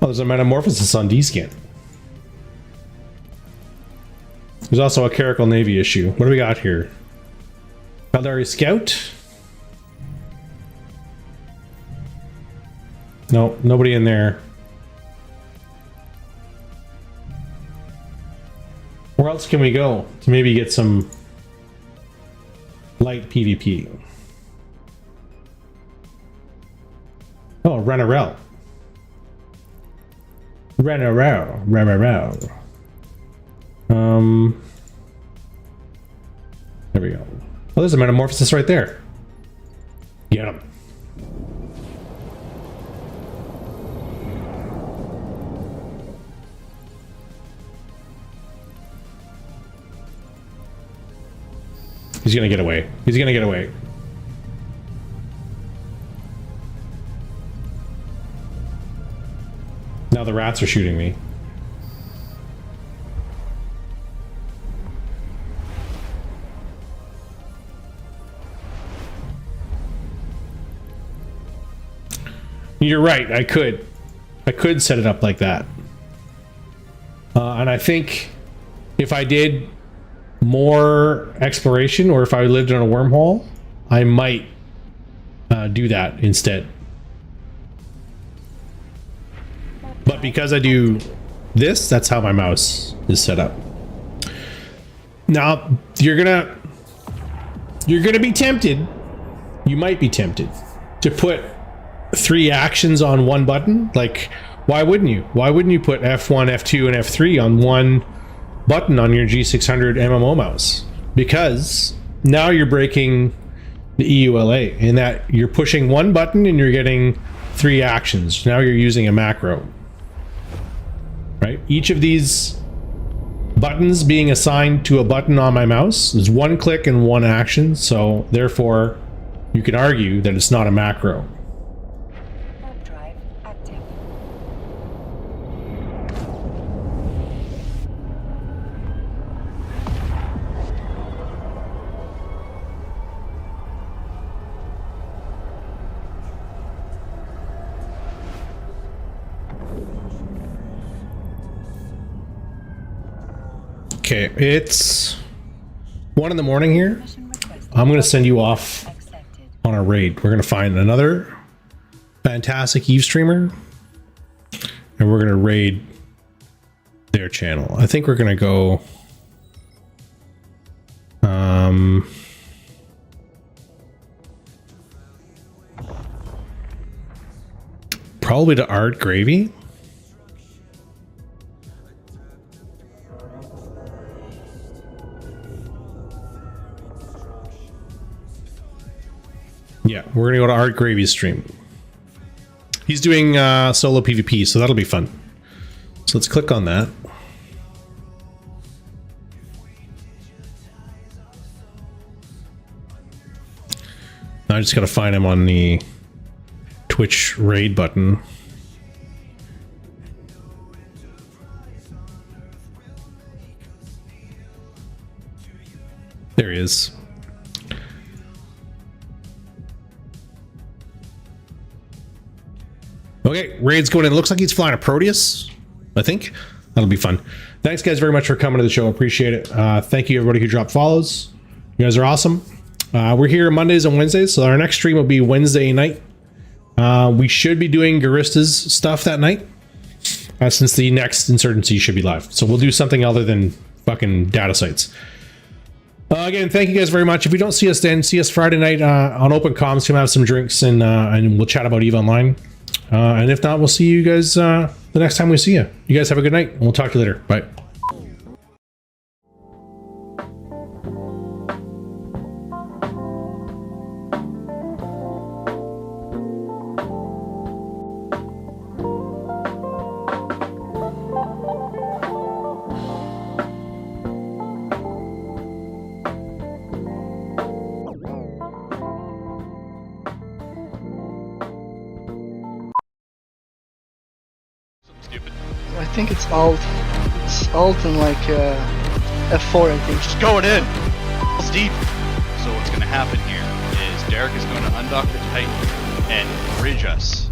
Oh, there's a metamorphosis on D-Scan. There's also a Caracal Navy issue. What do we got here? Caldari Scout? No, nobody in there. Where else can we go to maybe get some light PvP? Oh, Renarel. Renarel. There we go. Oh, there's a metamorphosis right there. Get him. He's gonna get away. He's gonna get away. Now the rats are shooting me. You're right, I could set it up like that. And I think if I did more exploration, or if I lived in a wormhole, I might do that instead. But because I do this, that's how my mouse is set up. Now, you're gonna be tempted, you might be tempted to put 3 actions on one button. Like, why wouldn't you? Why wouldn't you put F1, F2, and F3 on one button on your G600 MMO mouse? Because now you're breaking the EULA in that you're pushing one button and you're getting 3 actions. Now you're using a macro. Right? Each of these buttons being assigned to a button on my mouse is 1 click and 1 action, so therefore you can argue that it's not a macro. Warp drive active. Okay, it's 1 in the morning here. Mission requested. I'm gonna send you off Accepted. on a raid. We're gonna find another fantastic Eve streamer, and we're gonna raid their channel. I think we're gonna go. Probably to Art Gravy. Yeah, we're gonna go to Art Gravy's stream. He's doing solo PvP, so that'll be fun. So let's click on that. Now I just gotta find him on the Twitch raid button. There he is. Okay, raid's going in. Looks like he's flying a Proteus, I think. That'll be fun. Thanks, guys, very much for coming to the show. Appreciate it. Thank you, everybody who dropped follows. You guys are awesome. We're here Mondays and Wednesdays, so our next stream will be Wednesday night. We should be doing Garista's stuff that night, since the next Insurgency should be live. So we'll do something other than fucking data sites. Again, thank you guys very much. If we don't see us then, see us Friday night on Open Comms. Come have some drinks and we'll chat about EVE Online. And if not, we'll see you guys the next time we see you. You guys have a good night, and we'll talk to you later. Bye. Stupid. I think it's alt. It's alt and like F4, I think. Just going in. It's deep. So what's going to happen here is Derek is going to undock the Titan and bridge us